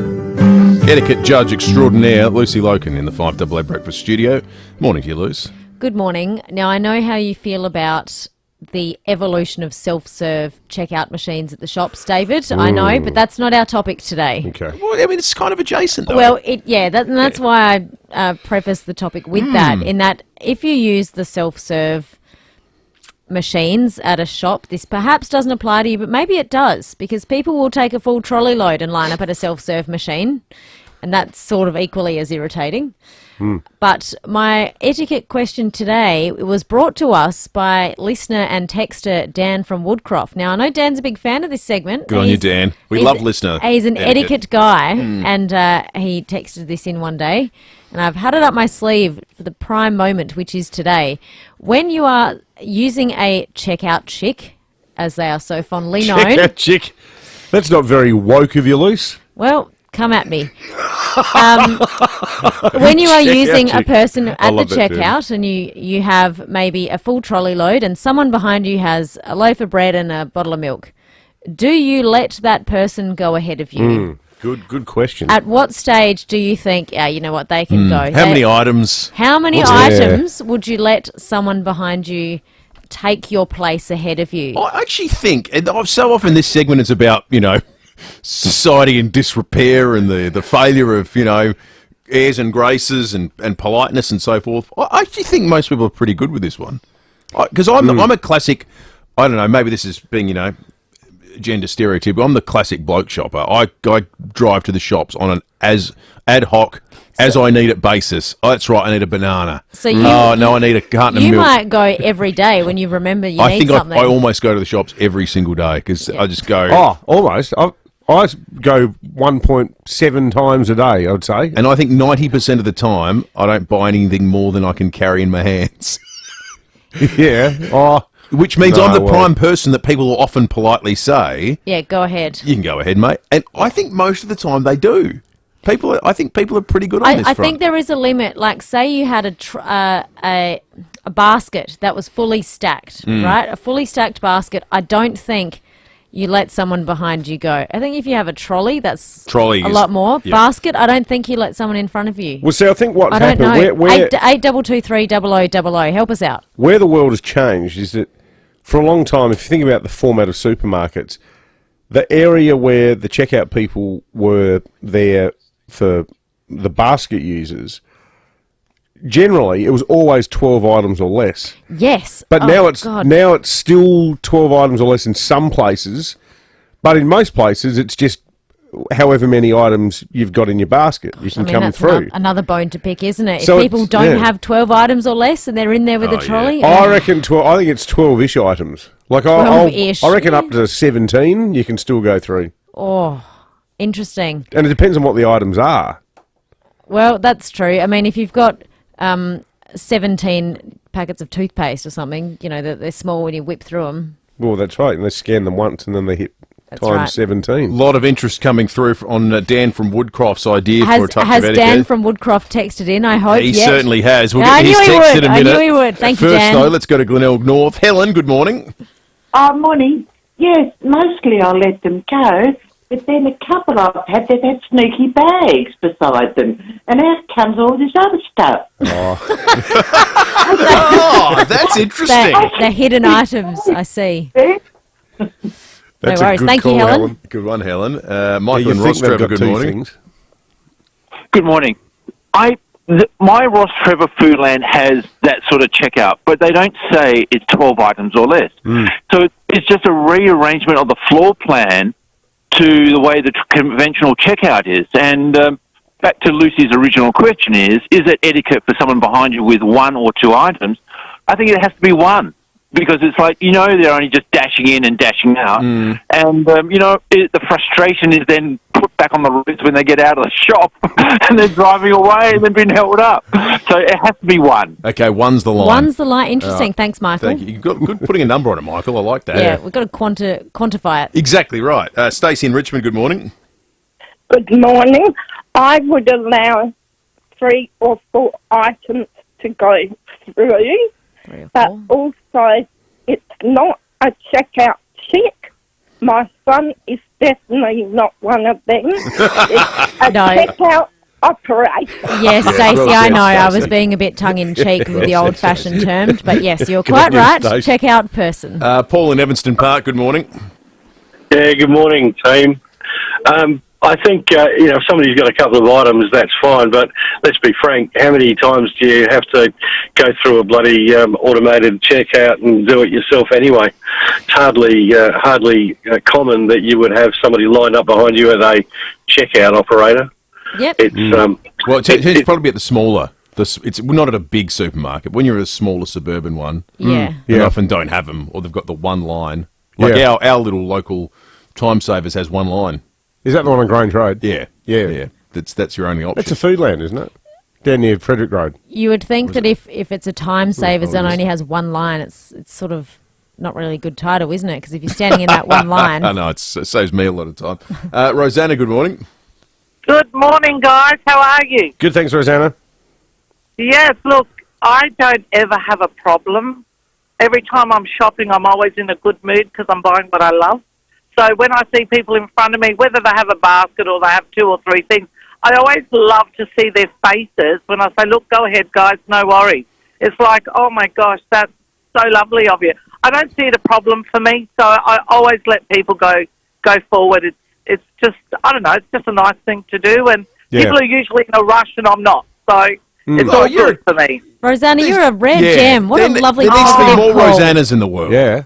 etiquette judge extraordinaire Lucy Loken in the 5AA Breakfast studio. Morning to you, Luce. Good morning. Now, I know how you feel about the evolution of self-serve checkout machines at the shops, David. I know, but that's not our topic today. Okay. Well, I mean, it's kind of adjacent, though. Well, that's why I prefaced the topic with that, in that if you use the self-serve machines at a shop, this perhaps doesn't apply to you, but maybe it does, because people will take a full trolley load and line up at a self-serve machine, and that's sort of equally as irritating. But my etiquette question today was brought to us by listener and texter Dan from Woodcroft. Now, I know Dan's a big fan of this segment. Good on you, Dan. We love listener. He's an etiquette guy, and he texted this in one day, and I've had it up my sleeve for the prime moment, which is today. When you are using a checkout chick, as they are so fondly known. Checkout chick? That's not very woke of you, Luce. Well, come at me. When you are using a person at the checkout and you have maybe a full trolley load and someone behind you has a loaf of bread and a bottle of milk, do you let that person go ahead of you? Good question. At what stage do you think, you know what, they can go? How many items? How many items would you let someone behind you take your place ahead of you? I actually think, and so often this segment is about, you know, society in disrepair and the failure of, you know, airs and graces and politeness and so forth. I actually think most people are pretty good with this one. Because I'm a classic, I don't know, maybe this is being, you know, gender stereotype, but I'm the classic bloke shopper. I drive to the shops on an as ad hoc, as I need it basis. Oh, that's right, I need a banana. So you, I need a carton of milk. You might go every day when you remember you need something. I almost go to the shops every single day because I just go... Oh, almost. I go 1.7 times a day, I would say. And I think 90% of the time, I don't buy anything more than I can carry in my hands. Yeah. Oh, which means I'm the prime person that people will often politely say... Yeah, go ahead. You can go ahead, mate. And I think most of the time they do. I think people are pretty good on this front. I think there is a limit. Like, say you had a basket that was fully stacked, right? A fully stacked basket. I don't think you let someone behind you go. I think if you have a trolley, that's Trolley a is- lot more. yeah. Basket, I don't think you let someone in front of you. Well, see, I think what's I don't happened, know. where 8223000. Help us out. where the world has changed is that for a long time, if you think about the format of supermarkets, the area where the checkout people were there for the basket users, generally it was always 12 items or less. Yes. But Oh, God. now it's still 12 items or less in some places, but in most places it's just however many items you've got in your basket. You can come that's through. another bone to pick, isn't it? So If people it's- don't yeah. have 12 items or less and they're in there with a trolley. I reckon. I think it's 12-ish items. Like 12-ish. I reckon up to 17 you can still go through, Oh, interesting. and it depends on what the items are. Well, that's true. I mean, if you've got 17 packets of toothpaste or something, you know, they're small when you whip through them. Well, that's right. And they scan them once, and then they hit That's times right. 17. A lot of interest coming through on Dan from Woodcroft's idea for a touch Has of Dan etiquette. from Woodcroft texted in, I hope? He yet? certainly has. We'll I get his knew he text would. in a minute. I knew he would. Thank you, First, Dan. though, let's go to Glenelg North. Helen, good morning. Morning. Yes, mostly I let them go, but then a couple I've had that had sneaky bags beside them, and out comes all this other stuff. Oh, that's interesting. The hidden items, I see. That's No a worries. good Thank you, call, Helen. Good one, Helen. Yeah, Michael you and think Ross they've Trevor, got good two morning. things. Good morning. My Ross Trevor Foodland has that sort of checkout, but they don't say it's 12 items or less. So it's just a rearrangement of the floor plan to the way the conventional checkout is. And back to Lucy's original question is it etiquette for someone behind you with one or two items? I think it has to be one. Because it's like, they're only just dashing in and dashing out. And, the frustration is then put back on the roads when they get out of the shop and they're driving away and they've been held up. So it has to be one. Okay, one's the line. One's the line. Interesting. All right. Thanks, Michael. Thank you. You've got good putting a number on it, Michael. I like that. Yeah, we've got to quantify it. Exactly right. Stacey in Richmond, good morning. Good morning. I would allow 3 or 4 items to go through, but also it's not a checkout check. My son is definitely not one of them. It's a checkout operator. Yes, Stacey, I know. I was being a bit tongue-in-cheek with the old-fashioned terms, but yes, you're Good quite on you, right. Stace. Checkout person. Paul in Evanston Park, good morning. Yeah, good morning, team. I think, if somebody's got a couple of items, that's fine, but let's be frank, how many times do you have to go through a bloody automated checkout and do it yourself anyway? It's hardly common that you would have somebody lined up behind you as a checkout operator. Yep. It's, Well, it's probably at the smaller. It's not at a big supermarket. When you're at a smaller suburban one, Yeah. they often don't have them, or they've got the one line. Like Yeah. our little local Time Savers has one line. Is that the one on Grange Road? Yeah. Yeah. That's your only option. That's a Foodland, isn't it? Down near Frederick Road. You would think that if it's a time savers and is it? only has one line, it's sort of not really a good title, isn't it? Because if you're standing in that one line. I know, it saves me a lot of time. Rosanna, good morning. Good morning, guys. How are you? Good, thanks, Rosanna. Yes, look, I don't ever have a problem. Every time I'm shopping, I'm always in a good mood because I'm buying what I love. So when I see people in front of me, whether they have a basket or they have 2 or 3 things, I always love to see their faces when I say, look, go ahead, guys, no worries. It's like, oh, my gosh, that's so lovely of you. I don't see it a problem for me, so I always let people go forward. It's just, I don't know, it's just a nice thing to do, and people are usually in a rush and I'm not, so it's all good for me. Rosanna, you're a rare gem. What a lovely There needs to be positive more call. Rosannas in the world. Yeah.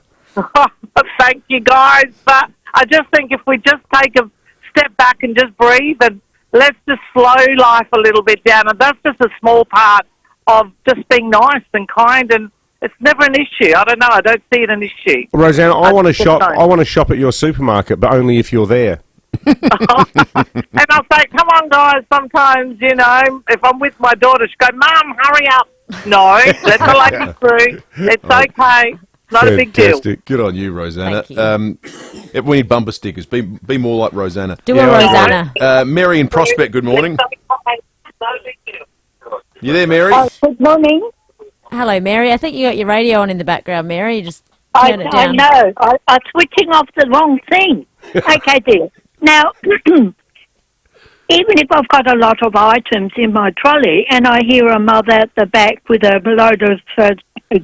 Thank you, guys. But I just think if we just take a step back and just breathe and let's just slow life a little bit down. And that's just a small part of just being nice and kind. And it's never an issue. I don't know. I don't see it an issue. Rosanna, I want to just shop. don't. I want to shop at your supermarket, but only if you're there. And I'll say, come on, guys. Sometimes, if I'm with my daughter, she go, Mum, hurry up. No, let the lady through. It's okay. Not a big deal. Fantastic. Good on you, Rosanna. We need bumper stickers. Be more like Rosanna. Do a Rosanna. Mary in Prospect, good morning. You there, Mary? Good morning. Hello, Mary. I think you got your radio on in the background, Mary. Just turn it down. I know. I'm switching off the wrong thing. Okay, dear. Now, even if I've got a lot of items in my trolley and I hear a mother at the back with a load of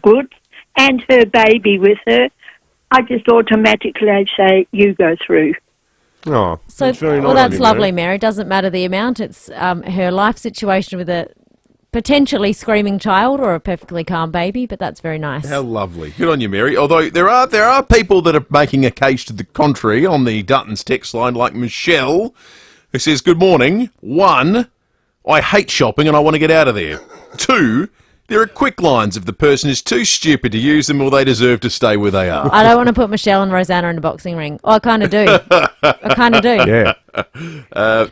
goods and her baby with her, I just automatically say, you go through. Oh, So, that's very well, nice that's of you, lovely, Mary. It doesn't matter the amount. It's her life situation with a potentially screaming child or a perfectly calm baby, but that's very nice. How lovely. Good on you, Mary. Although there are people that are making a case to the contrary on the Dutton's text line, like Michelle, who says, good morning. 1, I hate shopping and I want to get out of there. 2, there are quick lines if the person is too stupid to use them or they deserve to stay where they are. I don't want to put Michelle and Rosanna in a boxing ring. Oh, I kind of do. I kind of do. Yeah.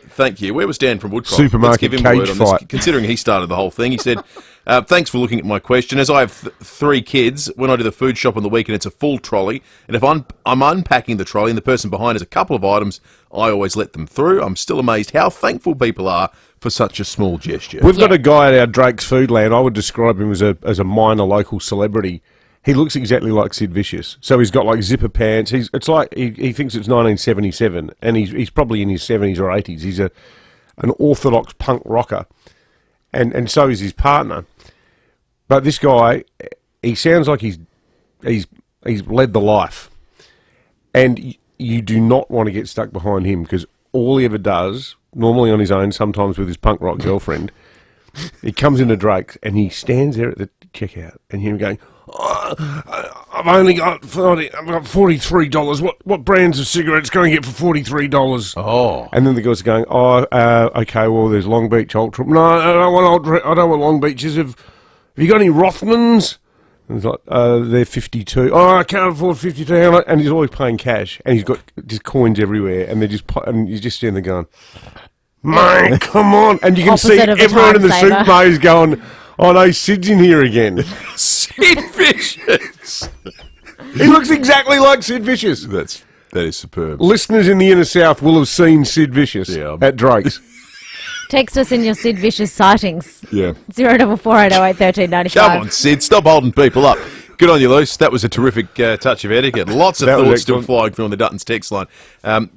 Thank you. Where was Dan from Woodcroft? Supermarket Let's give him a word cage on this, fight. considering he started the whole thing. He said, thanks for looking at my question. As I have 3 kids, when I do the food shop on the weekend, it's a full trolley. And if I'm unpacking the trolley and the person behind has a couple of items, I always let them through. I'm still amazed how thankful people are for such a small gesture. We've got a guy at our Drake's Foodland. I would describe him as a minor local celebrity. He looks exactly like Sid Vicious. So he's got like zipper pants. It's like he thinks it's 1977, and he's probably in his 70s or 80s. He's an orthodox punk rocker, and so is his partner. But this guy, he sounds like he's led the life, and you do not want to get stuck behind him because all he ever does, normally on his own, sometimes with his punk rock girlfriend, he comes into Drake's and he stands there at the checkout and hear him going, I've only got $43. What brands of cigarettes can I get for $43? Oh. And then the guys are going, okay, well, there's Long Beach Ultra. No, I don't want Long Beaches. Have you got any Rothmans? And he's like, they're 52. Oh, I can't afford 52. And he's always paying cash. And he's got just coins everywhere. And and you're just standing there going, mate, come on. And you can see everyone in the supermarket is going, oh no, Sid's in here again. Sid Vicious. He looks exactly like Sid Vicious. That is superb. Listeners in the inner south will have seen Sid Vicious at Drake's. Text us in your Sid Vicious sightings. Yeah. 0448081395. Come on, Sid, stop holding people up. Good on you, Luce. That was a terrific touch of etiquette. Lots of thoughts still flying through on the Dutton's text line.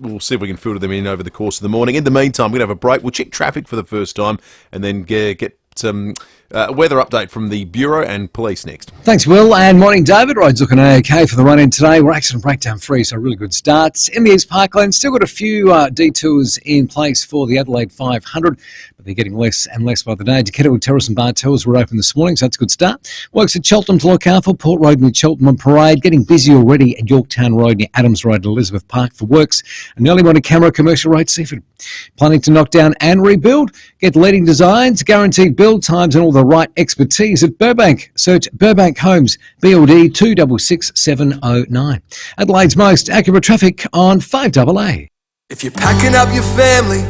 We'll see if we can filter them in over the course of the morning. In the meantime, we're going to have a break. We'll check traffic for the first time and then get some weather update from the Bureau and police next. Thanks, Will, and morning, David. Roads looking okay for the run-in today. We're accident breakdown free, so a really good start. In the East Parkland, still got a few detours in place for the Adelaide 500, but they're getting less and less by the day. Decatur Terrace and Bartels were open this morning, so that's a good start. Works at Cheltenham to look out for, Port Road near Cheltenham and Parade, getting busy already at Yorktown Road near Adams Road and Elizabeth Park for works, and early morning Camera Commercial Road, Seaford. Planning to knock down and rebuild? Get leading designs, guaranteed build times and all the right expertise at Burbank. Search Burbank Homes, BLD 266709. Adelaide's most accurate traffic on 5AA. If you're packing up your family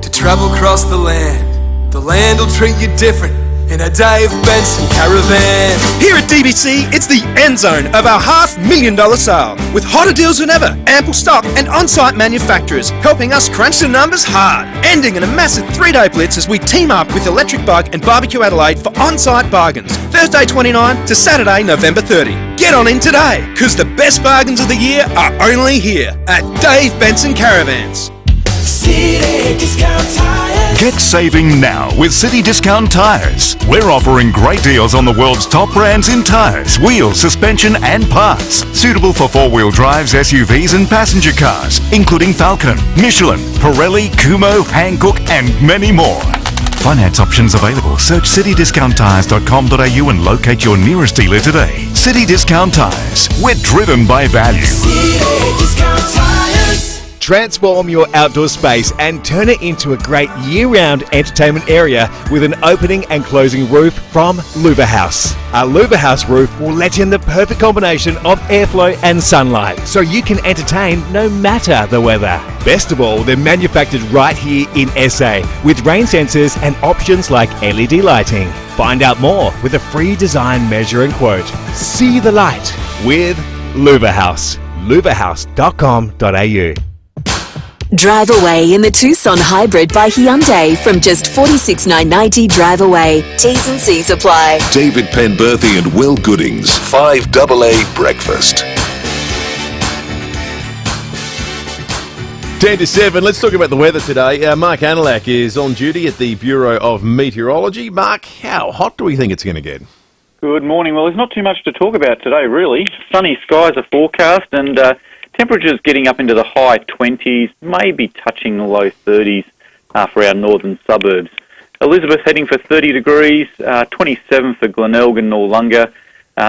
to travel across the land will treat you different in a Dave Benson caravan. Here at DBC, it's the end zone of our $500,000 sale. With hotter deals than ever, ample stock and on-site manufacturers helping us crunch the numbers hard. Ending in a massive 3-day blitz as we team up with Electric Bug and Barbecue Adelaide for on-site bargains. Thursday 29 to Saturday November 30. Get on in today, because the best bargains of the year are only here at Dave Benson Caravans. City Discount Tires. Get saving now with City Discount Tires. We're offering great deals on the world's top brands in tires, wheels, suspension and parts. Suitable for 4-wheel drives, SUVs and passenger cars, including Falcon, Michelin, Pirelli, Kumho, Hankook and many more. Finance options available. Search citydiscounttires.com.au and locate your nearest dealer today. City Discount Tires. We're driven by value. City Discount Tires. Transform your outdoor space and turn it into a great year-round entertainment area with an opening and closing roof from Louver House. Our Louver House roof will let in the perfect combination of airflow and sunlight, so you can entertain no matter the weather. Best of all, they're manufactured right here in SA with rain sensors and options like LED lighting. Find out more with a free design measure and quote. See the light with Louver House. louverhouse.com.au. Drive away in the Tucson Hybrid by Hyundai from just $46,990 drive away. T's and C's apply. David Penberthy and Will Goodings, 5AA Breakfast. 10 to 7. Let's talk about the weather today. Mark Anilak is on duty at the Bureau of Meteorology. Mark, how hot do we think it's going to get? Good morning. Well, there's not too much to talk about today, really. Sunny skies are forecast and temperatures getting up into the high 20s, maybe touching the low 30s for our northern suburbs. Elizabeth heading for 30 degrees, 27 for Glenelg and Noarlunga.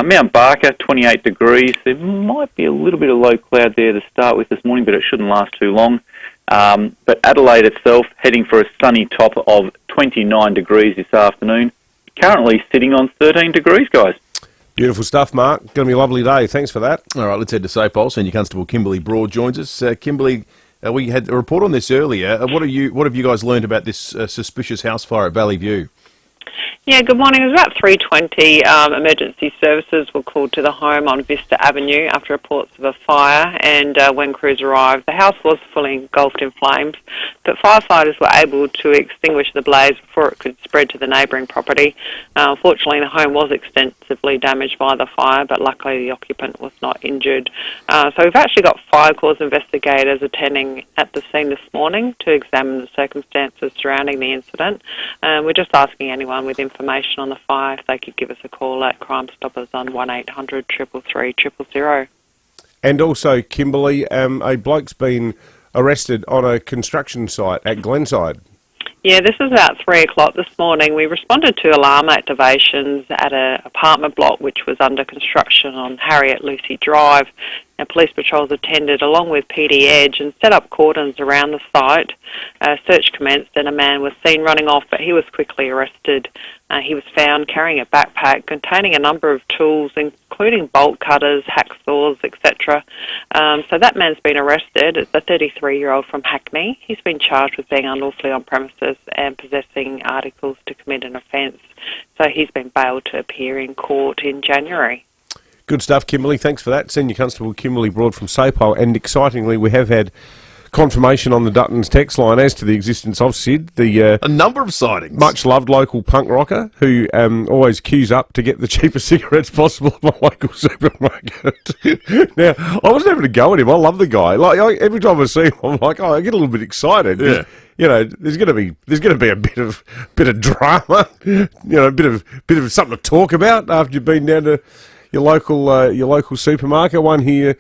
Mount Barker, 28 degrees. There might be a little bit of low cloud there to start with this morning, but it shouldn't last too long. But Adelaide itself heading for a sunny top of 29 degrees this afternoon. Currently sitting on 13 degrees, guys. Beautiful stuff, Mark. Going to be a lovely day. Thanks for that. All right, let's head to SAPOL. Senior Constable Kimberly Broad joins us. Kimberly, we had a report on this earlier. What have you guys learned about this suspicious house fire at Valley View? Yeah, good morning. It was about 3:20. Emergency services were called to the home on Vista Avenue after reports of a fire, and when crews arrived, the house was fully engulfed in flames, but firefighters were able to extinguish the blaze before it could spread to the neighbouring property. Unfortunately, the home was extensively damaged by the fire, but luckily the occupant was not injured. So we've actually got fire cause investigators attending at the scene this morning to examine the circumstances surrounding the incident. We're just asking anyone with information on the fire if they could give us a call at Crime Stoppers on 1800 333 000. And also, Kimberly, a bloke's been arrested on a construction site at Glenside. Yeah, this was about 3 o'clock this morning. We responded to alarm activations at an apartment block which was under construction on Harriet Lucy Drive. Now, police patrols attended along with PD Edge and set up cordons around the site. Search commenced and a man was seen running off, but he was quickly arrested. He was found carrying a backpack containing a number of tools, including bolt cutters, hacksaws, etc. So that man's been arrested. It's a 33-year-old from Hackney. He's been charged with being unlawfully on premises and possessing articles to commit an offence. So he's been bailed to appear in court in January. Good stuff, Kimberly. Thanks for that. Senior Constable Kimberly Broad from SAPOL. And excitingly, we have had confirmation on the Duttons text line as to the existence of Sid, a number of sightings. Much loved local punk rocker who always queues up to get the cheapest cigarettes possible at my local supermarket. Now, I wasn't having to go at him. I love the guy. Every time I see him, I'm like, I get a little bit excited. Yeah. You know, there's going to be a bit of drama. A bit of something to talk about after you've been down to your local supermarket. One here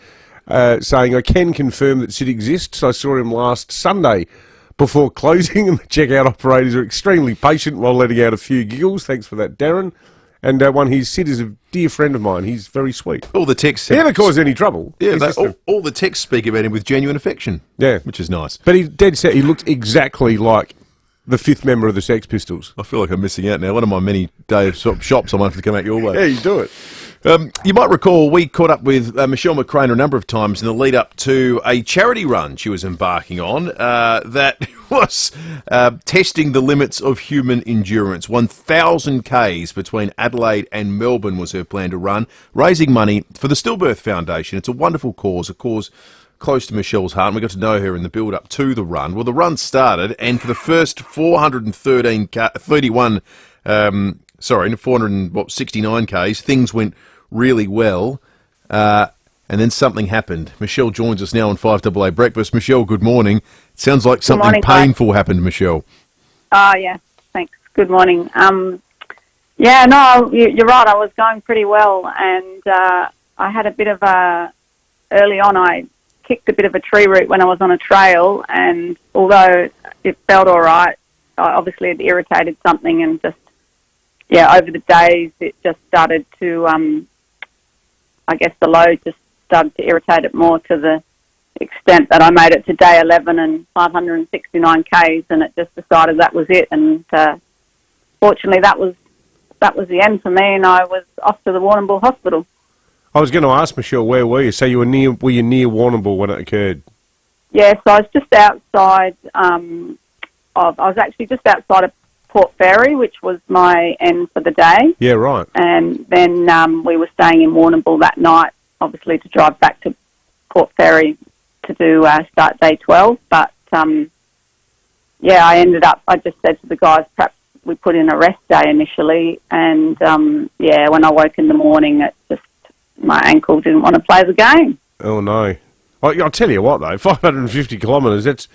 saying, I can confirm that Sid exists. I saw him last Sunday before closing, and the checkout operators are extremely patient while letting out a few giggles. Thanks for that, Darren. And one here, Sid is a dear friend of mine. He's very sweet. All the texts... He never caused any trouble. Yeah, all the texts speak about him with genuine affection. Yeah. Which is nice. But he dead set. He looked exactly like the fifth member of the Sex Pistols. I feel like I'm missing out now. One of my many day of shops, I might have to come out your way. Yeah, you do it. You might recall we caught up with Michelle McCraner a number of times in the lead up to a charity run she was embarking on that was testing the limits of human endurance. 1,000 Ks between Adelaide and Melbourne was her plan to run, raising money for the Stillbirth Foundation. It's a wonderful cause, a cause close to Michelle's heart, and we got to know her in the build-up to the run. Well, the run started, and for the first 469 Ks, things went really well, and then something happened. Michelle joins us now on 5AA Breakfast. Michelle, good morning. It sounds like something morning, painful happened, Michelle. Oh, yeah, thanks. Good morning. Yeah, no, you're right. I was going pretty well, and I had a bit of early on, I kicked a bit of a tree root when I was on a trail, and although it felt all right, obviously it irritated something, and just, over the days it just started to, I guess the load just started to irritate it more to the extent that I made it to day 11 and 569 Ks, and it just decided that was it, and fortunately that was the end for me, and I was off to the Warrnambool Hospital. I was going to ask Michelle, where were you? So were you near Warrnambool when it occurred? Yeah, so I was just outside I was actually just outside of Port Fairy, which was my end for the day. Yeah, right. And then we were staying in Warrnambool that night, obviously to drive back to Port Fairy to do start day 12. But, I just said to the guys, perhaps we put in a rest day initially. And, when I woke in the morning, my ankle didn't want to play the game. Oh, no. I'll tell you what, though, 550 kilometres, that's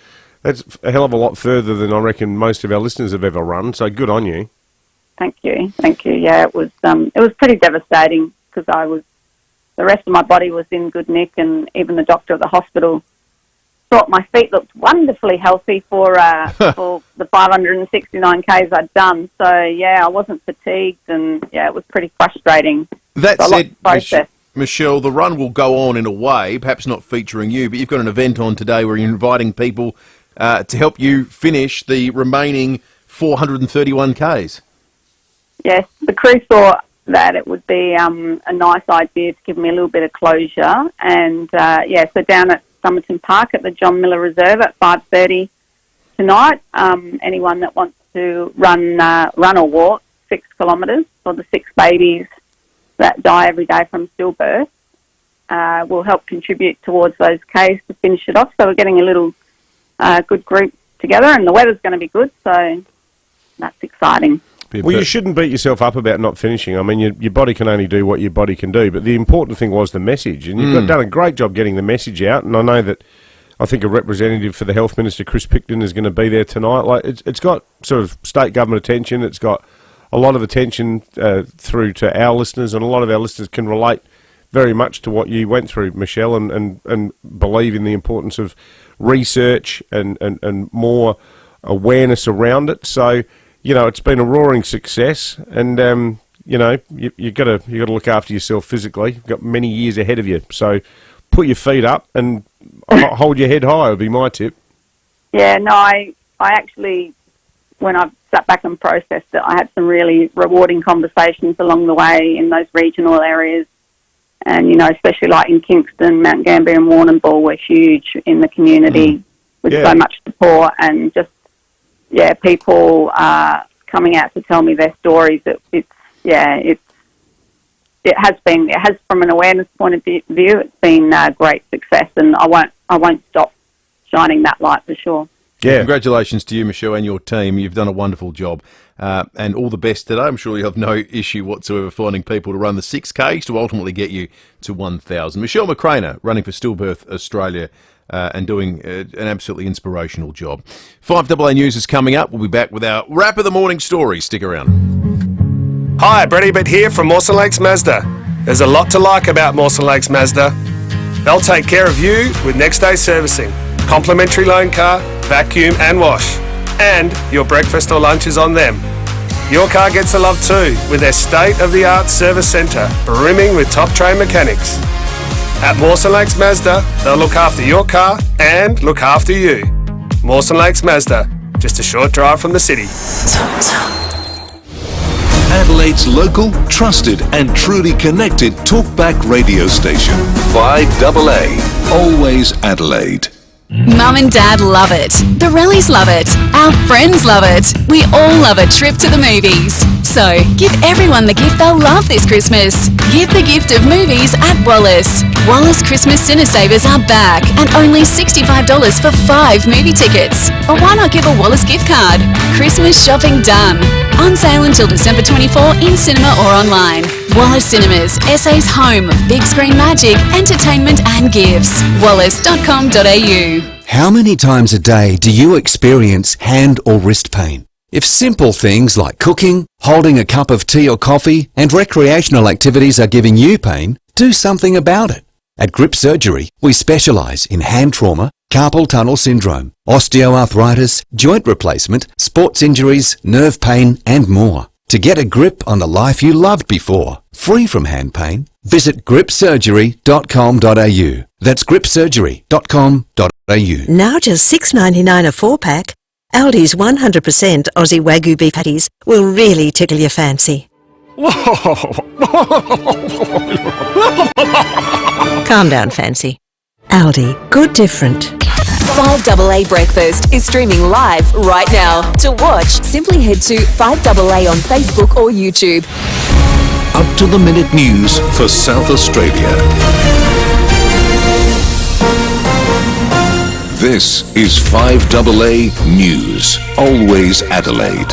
a hell of a lot further than I reckon most of our listeners have ever run, so good on you. Thank you. Yeah, it was pretty devastating because the rest of my body was in good nick, and even the doctor at the hospital thought my feet looked wonderfully healthy for the 569 Ks I'd done. So, yeah, I wasn't fatigued, and, yeah, it was pretty frustrating. That said, Michelle, the run will go on in a way, perhaps not featuring you, but you've got an event on today where you're inviting people to help you finish the remaining 431 Ks. Yes, the crew thought that it would be a nice idea to give me a little bit of closure. And, so down at Somerton Park at the John Miller Reserve at 5:30 tonight, anyone that wants to run or walk 6 kilometres for the 6 babies that die every day from stillbirth will help contribute towards those Ks to finish it off. So we're getting a little good group together, and the weather's going to be good, so that's exciting. Well, you shouldn't beat yourself up about not finishing. I mean, your body can only do what your body can do, but the important thing was the message, and you've done a great job getting the message out, and I know that I think a representative for the Health Minister, Chris Picton, is going to be there tonight. Like, it's got sort of state government attention, it's got a lot of attention through to our listeners, and a lot of our listeners can relate very much to what you went through, Michelle, and believe in the importance of research and more awareness around it. So, you know, it's been a roaring success, and you know, you got to look after yourself physically. You've got many years ahead of you, so put your feet up and hold your head high would be my tip. Yeah, no, I actually, when I sat back and processed it, I had some really rewarding conversations along the way in those regional areas, and you know, especially like in Kingston, Mount Gambier and Warrnambool were huge in the community with so much support, and just people coming out to tell me their stories. It has from an awareness point of view, it's been a great success, and I won't stop shining that light for sure. Yeah, congratulations to you, Michelle, and your team. You've done a wonderful job, and all the best today. I'm sure you have no issue whatsoever finding people to run the 6Ks to ultimately get you to 1,000. Michelle McCrainer, running for Stillbirth Australia, and doing an absolutely inspirational job. 5AA News is coming up. We'll be back with our wrap of the morning story. Stick around. Hi, Brady Bitt here from Mawson Lakes Mazda. There's a lot to like about Mawson Lakes Mazda. They'll take care of you with next day servicing, complimentary loan car, vacuum and wash, and your breakfast or lunch is on them. Your car gets a love too with their state-of-the-art service centre brimming with top-trained mechanics. At Mawson Lakes Mazda, they'll look after your car and look after you. Mawson Lakes Mazda, just a short drive from the city. Adelaide's local, trusted and truly connected talkback radio station. 5AA, always Adelaide. Mum and Dad love it. The Rellies love it. Our friends love it. We all love a trip to the movies. So, give everyone the gift they'll love this Christmas. Give the gift of movies at Wallace. Wallace Christmas Cinema Savers are back and only $65 for 5 movie tickets. Or why not give a Wallace gift card? Christmas shopping done. On sale until December 24 in cinema or online. Wallace Cinemas, SA's home of big screen magic, entertainment and gifts. wallace.com.au. How many times a day do you experience hand or wrist pain? If simple things like cooking, holding a cup of tea or coffee, and recreational activities are giving you pain, do something about it. At Grip Surgery, we specialise in hand trauma, carpal tunnel syndrome, osteoarthritis, joint replacement, sports injuries, nerve pain, and more. To get a grip on the life you loved before, free from hand pain, visit gripsurgery.com.au. That's gripsurgery.com.au. Now just $6.99 a 4-pack, Aldi's 100% Aussie Wagyu beef patties will really tickle your fancy. Calm down, fancy. Aldi, good different. 5AA Breakfast is streaming live right now. To watch, simply head to 5AA on Facebook or YouTube. Up to the minute news for South Australia. This is 5AA News, always Adelaide.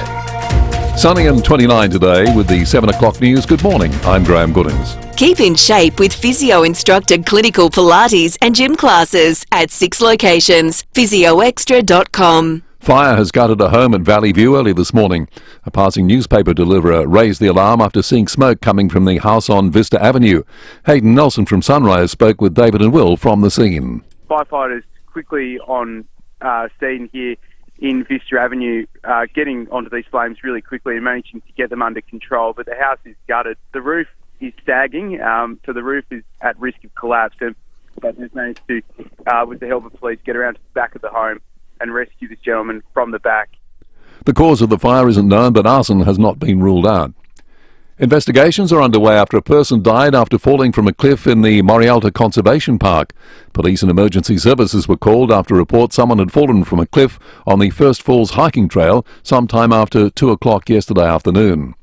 Sunny and 29 today with the 7 o'clock news. Good morning, I'm Graham Goodings. Keep in shape with physio-instructed clinical Pilates and gym classes at 6 locations. physioextra.com. Fire has gutted a home at Valley View early this morning. A passing newspaper deliverer raised the alarm after seeing smoke coming from the house on Vista Avenue. Hayden Nelson from Sunrise spoke with David and Will from the scene. Firefighters quickly on scene here in Vista Avenue, getting onto these flames really quickly and managing to get them under control. But the house is gutted. The roof is sagging, so the roof is at risk of collapse. But they've managed to, with the help of police, get around to the back of the home and rescue this gentleman from the back. The cause of the fire isn't known, but arson has not been ruled out. Investigations are underway after a person died after falling from a cliff in the Morialta Conservation Park. Police and emergency services were called after reports someone had fallen from a cliff on the First Falls hiking trail sometime after 2 o'clock yesterday afternoon.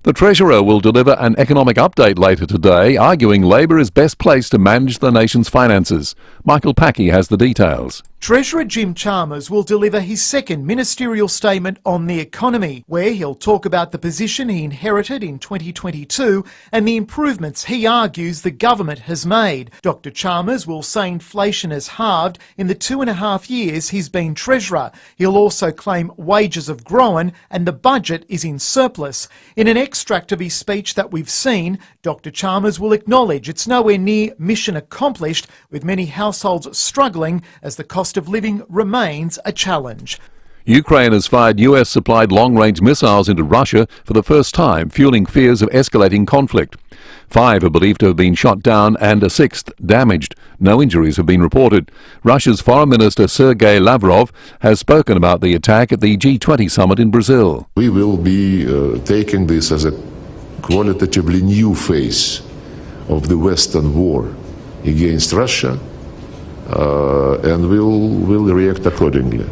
The Treasurer will deliver an economic update later today, arguing Labor is best placed to manage the nation's finances. Michael Packey has the details. Treasurer Jim Chalmers will deliver his second ministerial statement on the economy, where he'll talk about the position he inherited in 2022 and the improvements he argues the government has made. Dr Chalmers will say inflation has halved in the 2.5 years he's been Treasurer. He'll also claim wages have grown and the budget is in surplus. In an extract of his speech that we've seen, Dr Chalmers will acknowledge it's nowhere near mission accomplished, with many households struggling as the cost of living remains a challenge. Ukraine has fired US-supplied long-range missiles into Russia for the first time, fueling fears of escalating conflict. 5 are believed to have been shot down and a 6th damaged. No injuries have been reported. Russia's Foreign Minister Sergei Lavrov has spoken about the attack at the G20 summit in Brazil. We will be taking this as a qualitatively new phase of the Western war against Russia, and we'll react accordingly.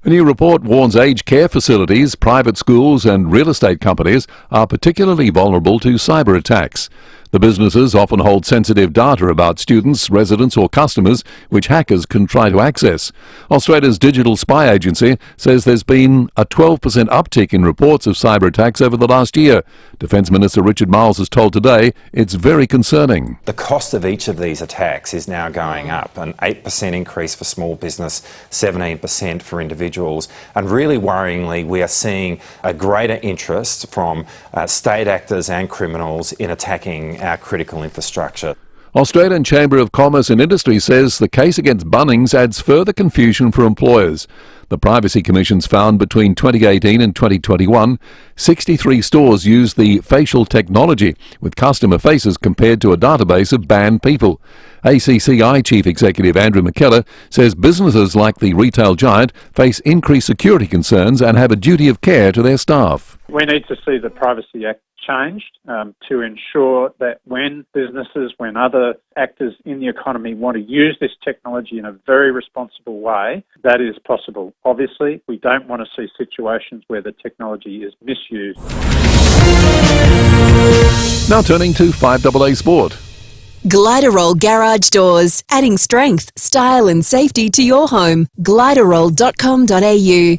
A new report warns aged care facilities, private schools and real estate companies are particularly vulnerable to cyber attacks. The businesses often hold sensitive data about students, residents or customers which hackers can try to access. Australia's digital spy agency says there's been a 12% uptick in reports of cyber attacks over the last year. Defence Minister Richard Marles has told Today it's very concerning. The cost of each of these attacks is now going up, an 8% increase for small business, 17% for individuals, and really worryingly we are seeing a greater interest from state actors and criminals in attacking our critical infrastructure. Australian Chamber of Commerce and Industry says the case against Bunnings adds further confusion for employers. The Privacy Commission's found between 2018 and 2021, 63 stores used the facial technology with customer faces compared to a database of banned people. ACCI Chief Executive Andrew McKellar says businesses like the retail giant face increased security concerns and have a duty of care to their staff. We need to see the Privacy Act changed to ensure that when businesses, when other actors in the economy want to use this technology in a very responsible way, that is possible. Obviously, we don't want to see situations where the technology is misused. Now turning to 5AA Sport. Gliderol Garage Doors, adding strength, style and safety to your home. Gliderol.com.au.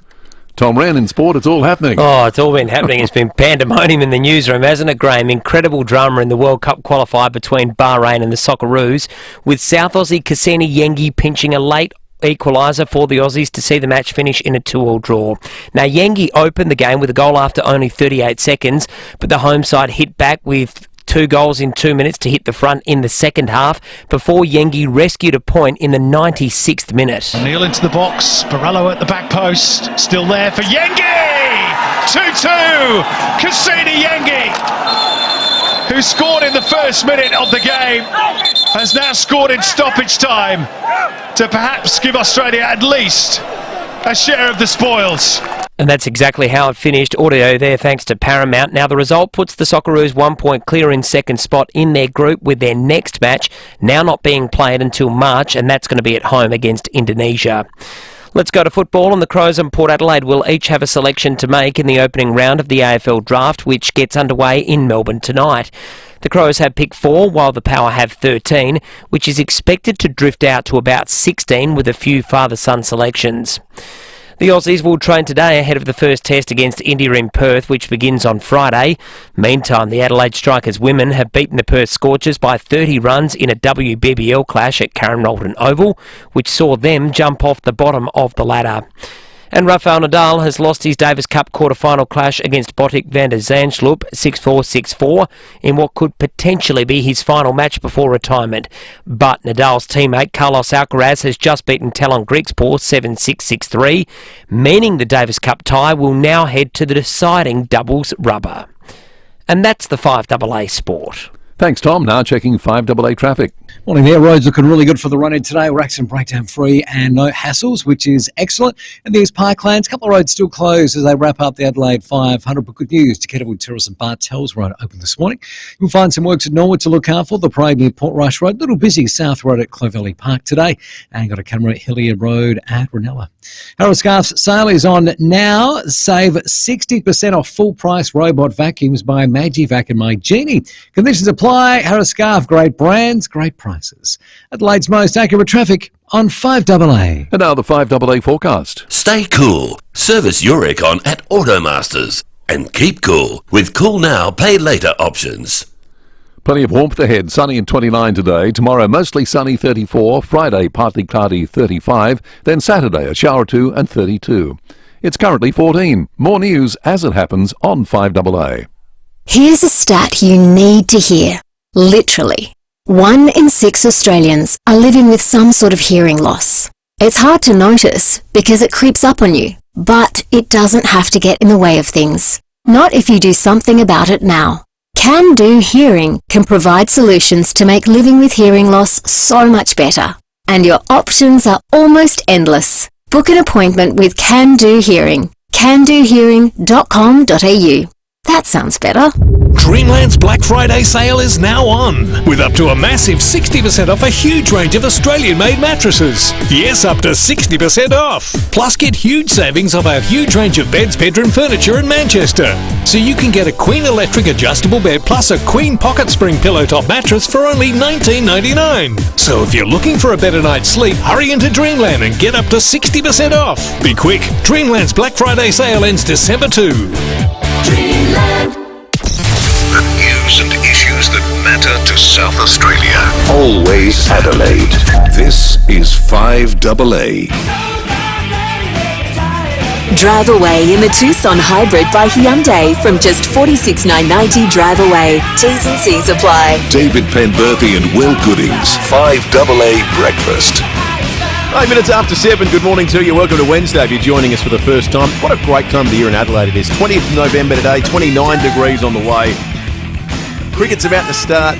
Tom Wren in sport, it's all happening. Oh, it's all been happening. It's been pandemonium in the newsroom, hasn't it, Graham? Incredible drama in the World Cup qualifier between Bahrain and the Socceroos, with South Aussie Cassini Yengi pinching a late equaliser for the Aussies to see the match finish in a 2-2 draw. Now, Yengi opened the game with a goal after only 38 seconds, but the home side hit back with 2 goals in 2 minutes to hit the front in the second half before Yengi rescued a point in the 96th minute. O'Neill into the box, Barello at the back post, still there for Yengi! 2-2! Cassini Yengi, who scored in the first minute of the game, has now scored in stoppage time to perhaps give Australia at least a share of the spoils. And that's exactly how it finished. Audio there thanks to Paramount. Now the result puts the Socceroos 1 point clear in second spot in their group, with their next match now not being played until March, and that's going to be at home against Indonesia. Let's go to football, and the Crows and Port Adelaide will each have a selection to make in the opening round of the AFL draft, which gets underway in Melbourne tonight. The Crows have pick 4, while the Power have 13, which is expected to drift out to about 16 with a few father-son selections. The Aussies will train today ahead of the first test against India in Perth, which begins on Friday. Meantime, the Adelaide Strikers women have beaten the Perth Scorchers by 30 runs in a WBBL clash at Karen Rolton Oval, which saw them jump off the bottom of the ladder. And Rafael Nadal has lost his Davis Cup quarter-final clash against Botic van der Zandschulp 6-4, 6-4 in what could potentially be his final match before retirement. But Nadal's teammate Carlos Alcaraz has just beaten Talon Griekspoor 7-6, 6-3, meaning the Davis Cup tie will now head to the deciding doubles rubber. And that's the 5AA Sport. Thanks, Tom. Now checking 5AA traffic. Morning there. Roads looking really good for the run-in today. We're accident breakdown free and no hassles, which is excellent. And there's Parklands. A couple of roads still closed as they wrap up the Adelaide 500. But good news, Decatterwood Terrace and Bartels Road open this morning. You'll find some works at Norwood to look out for. The parade near Port Rush Road. A little busy South Road at Clovelly Park today. And got a camera at Hillier Road at Ranella. Harrow Scarf's sale is on now. Save 60% off full-price robot vacuums by Magivac and My Genie. Conditions apply. Harrow Scarf, great brands, great prices. Adelaide's most accurate traffic on 5AA. And now the 5AA forecast. Stay cool. Service your aircon at Automasters. And keep cool with Cool Now, Pay Later options. Plenty of warmth ahead. Sunny and 29 today. Tomorrow mostly sunny 34. Friday partly cloudy 35. Then Saturday a shower or two and 32. It's currently 14. More news as it happens on 5AA. Here's a stat you need to hear. Literally, 1 in 6 Australians are living with some sort of hearing loss. It's hard to notice because it creeps up on you, but it doesn't have to get in the way of things. Not if you do something about it now. Can Do Hearing can provide solutions to make living with hearing loss so much better. And your options are almost endless. Book an appointment with Can Do Hearing. candohearing.com.au. That sounds better. Dreamland's Black Friday sale is now on, with up to a massive 60% off a huge range of Australian-made mattresses. Yes, up to 60% off. Plus get huge savings off our huge range of beds, bedroom furniture in Manchester. So you can get a Queen electric adjustable bed plus a Queen pocket spring pillow top mattress for only $19.99. So if you're looking for a better night's sleep, hurry into Dreamland and get up to 60% off. Be quick, Dreamland's Black Friday sale ends December 2. Dreamland. The news and issues that matter to South Australia. Always Adelaide. This is 5AA. Drive away in the Tucson Hybrid by Hyundai from just $46,990 drive away. T's and C's apply. David Penberthy and Will Goodings. 5AA Breakfast. 8 minutes after 7, good morning to you. Welcome to Wednesday if you're joining us for the first time. What a great time of the year in Adelaide it is. 20th of November today, 29 degrees on the way. Cricket's about to start.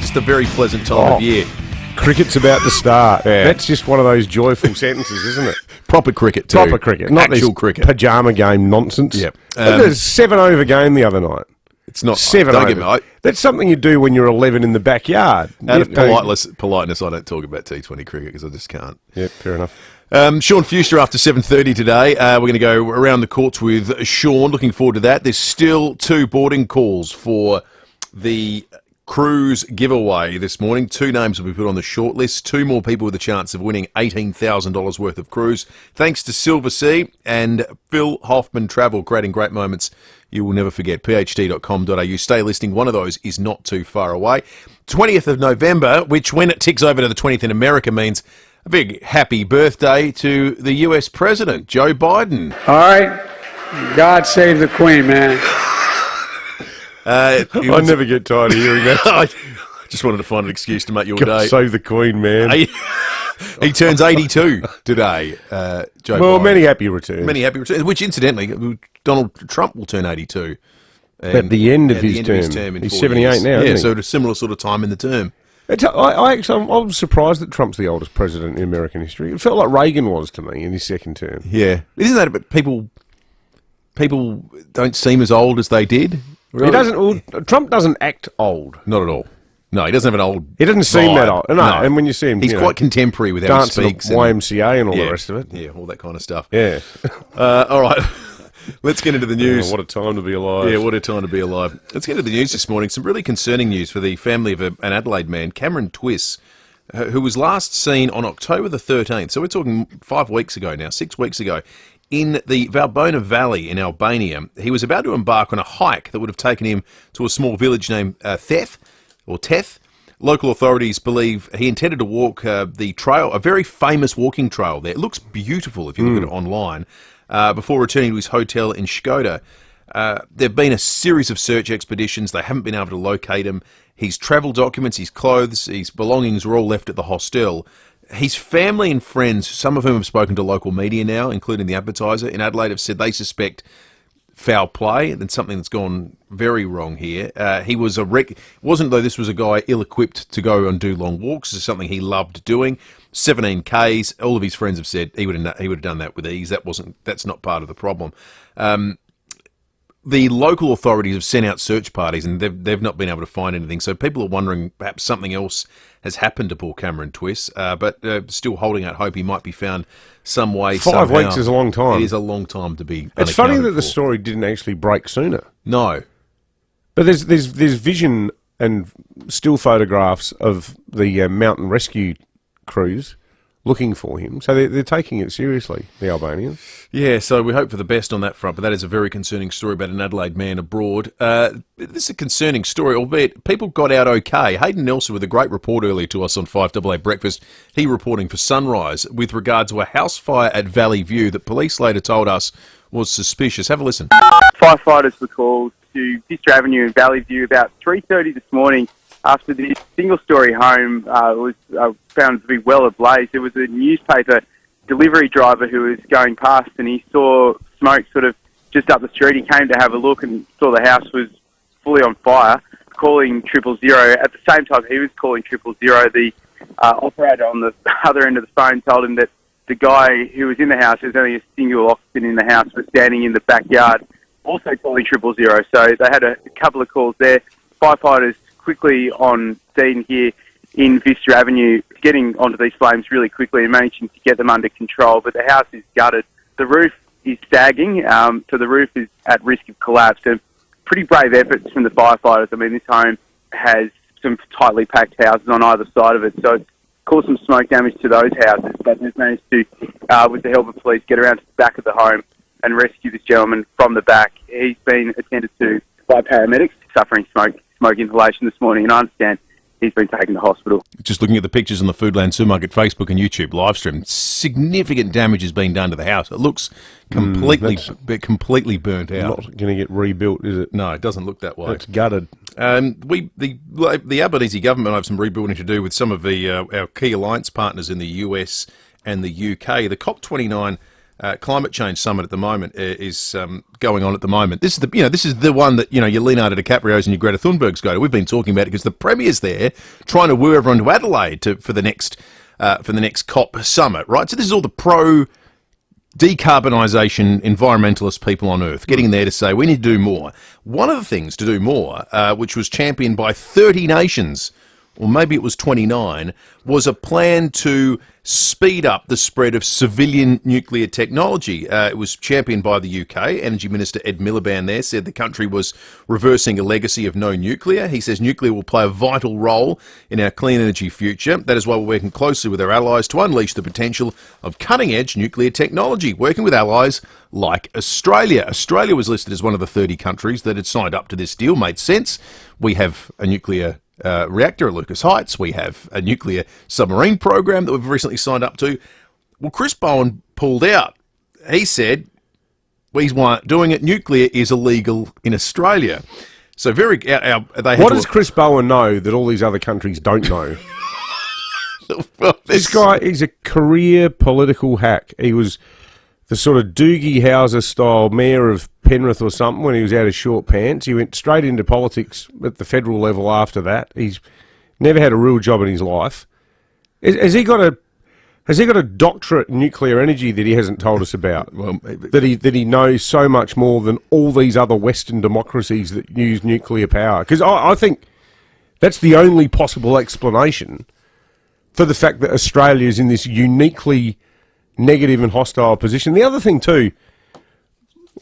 Just a very pleasant time of year. Cricket's about to start. Yeah. That's just one of those joyful sentences, isn't it? Proper cricket too. Proper cricket. Not actual this cricket. Pajama game nonsense. Yep. There's a 7 over game the other night. It's not 7 don't over. get me, That's something you do when you're 11 in the backyard. Out of politeness, I don't talk about T20 cricket because I just can't. Yep, fair enough. Sean Fuster after 7:30 today. We're going to go around the courts with Sean. Looking forward to that. There's still 2 boarding calls for the cruise giveaway this morning. 2 names will be put on the shortlist. 2 more people with a chance of winning $18,000 worth of cruise. Thanks to Silver Sea and Phil Hoffman Travel, creating great moments you will never forget. phd.com.au. Stay listening. One of those is not too far away. 20th of November, which when it ticks over to the 20th in America means a big happy birthday to the US President, Joe Biden. All right. God save the Queen, man. I never get tired of hearing that. I just wanted to find an excuse to make your God day. save the Queen, man. He turns 82 today, Joe Well, Biden. many happy returns. Many happy returns, which incidentally, Donald Trump will turn 82. At the end of his term. In He's 4 78 years. now, Yeah, isn't he? so at a similar sort of time in the term. I was surprised that Trump's the oldest president in American history. It felt like Reagan was to me in his second term. Yeah. Isn't that a bit, people don't seem as old as they did? Really? He doesn't. Well, Trump doesn't act old. Not at all. No, he doesn't have an old. He doesn't seem vibe. that old. No, and when you see him, he's quite contemporary with how he dancing speaks. at YMCA and all the rest of it. Yeah, all that kind of stuff. Yeah. All right. Let's get into the news. Oh, what a time to be alive. Yeah, what a time to be alive. Let's get into the news this morning. Some really concerning news for the family of an Adelaide man, Cameron Twiss, who was last seen on October the 13th. So we're talking 5 weeks ago now, 6 weeks ago, in the Valbona Valley in Albania. He was about to embark on a hike that would have taken him to a small village named Teth. Local authorities believe he intended to walk the trail, a very famous walking trail there. It looks beautiful if you look at it online, before returning to his hotel in Skoda. There have been a series of search expeditions. They haven't been able to locate him. His travel documents, his clothes, his belongings were all left at the hostel. His family and friends, some of whom have spoken to local media now, including the Advertiser in Adelaide, have said they suspect foul play and something that's gone very wrong here. He was wasn't though this was a guy ill-equipped to go and do long walks. This is something he loved doing. 17 Ks. All of his friends have said he would have done that with ease. That's not part of the problem. The local authorities have sent out search parties and they've not been able to find anything. So people are wondering perhaps something else has happened to Paul Cameron Twiss, but still holding out hope he might be found some way. 5 weeks is a long time. It is a long time to be. It's funny that the story didn't actually break sooner. No, but there's vision and still photographs of the mountain rescue crews looking for him, so they're taking it seriously, the Albanians. Yeah, so we hope for the best on that front, but that is a very concerning story about an Adelaide man abroad. This is a concerning story, albeit people got out okay. Hayden Nelson with a great report earlier to us on 5AA Breakfast. He reporting for Sunrise with regard to a house fire at Valley View that police later told us was suspicious. Have a listen. Firefighters were called to Vista Avenue in Valley View about 3:30 this morning after the single-storey home was found to be well ablaze. There was a newspaper delivery driver who was going past and he saw smoke sort of just up the street. He came to have a look and saw the house was fully on fire, calling 000. At the same time he was calling 000, the operator on the other end of the phone told him that the guy who was in the house, there's only a single occupant in the house, was standing in the backyard also calling 000. So they had a couple of calls there. Firefighters quickly on scene here in Vista Avenue, getting onto these flames really quickly and managing to get them under control. But the house is gutted. The roof is sagging, so the roof is at risk of collapse. And pretty brave efforts from the firefighters. I mean, this home has some tightly packed houses on either side of it, so it's caused some smoke damage to those houses. But they've managed to, with the help of police, get around to the back of the home and rescue this gentleman from the back. He's been attended to by paramedics, suffering smoke inhalation this morning, and I understand he's been taken to hospital. Just looking at the pictures on the Foodland Supermarket Facebook and YouTube live stream, significant damage has been done to the house. It looks completely burnt out. Not going to get rebuilt, is it? No, it doesn't look that way. It's gutted. The Albanese government have some rebuilding to do with some of our key alliance partners in the US and the UK. The COP29 climate change summit at the moment is going on at the moment. This is the one that your Leonardo DiCaprio's and your Greta Thunberg's go to. We've been talking about it because the Premier's there trying to woo everyone to Adelaide for the next COP summit, right? So this is all the pro decarbonisation environmentalist people on Earth getting there to say we need to do more. One of the things to do more, which was championed by 30 nations, or maybe it was 29, was a plan to speed up the spread of civilian nuclear technology. It was championed by the UK. Energy Minister Ed Miliband there said the country was reversing a legacy of no nuclear. He says nuclear will play a vital role in our clean energy future. That is why we're working closely with our allies to unleash the potential of cutting-edge nuclear technology, working with allies like Australia. Australia was listed as one of the 30 countries that had signed up to this deal. Made sense. We have a nuclear reactor at Lucas Heights. We have a nuclear submarine program that we've recently signed up to. Well, Chris Bowen pulled out. He said, we weren't doing it. Nuclear is illegal in Australia. So what does Chris Bowen know that all these other countries don't know? Well, this guy, he's a career political hack. He was the sort of Doogie Howser style mayor of Penrith or something when he was out of short pants. He went straight into politics at the federal level after that. He's never had a real job in his life. Has he got a doctorate in nuclear energy that he hasn't told us about? Well, that he knows so much more than all these other Western democracies that use nuclear power? Because I think that's the only possible explanation for the fact that Australia is in this uniquely negative and hostile position. The other thing too,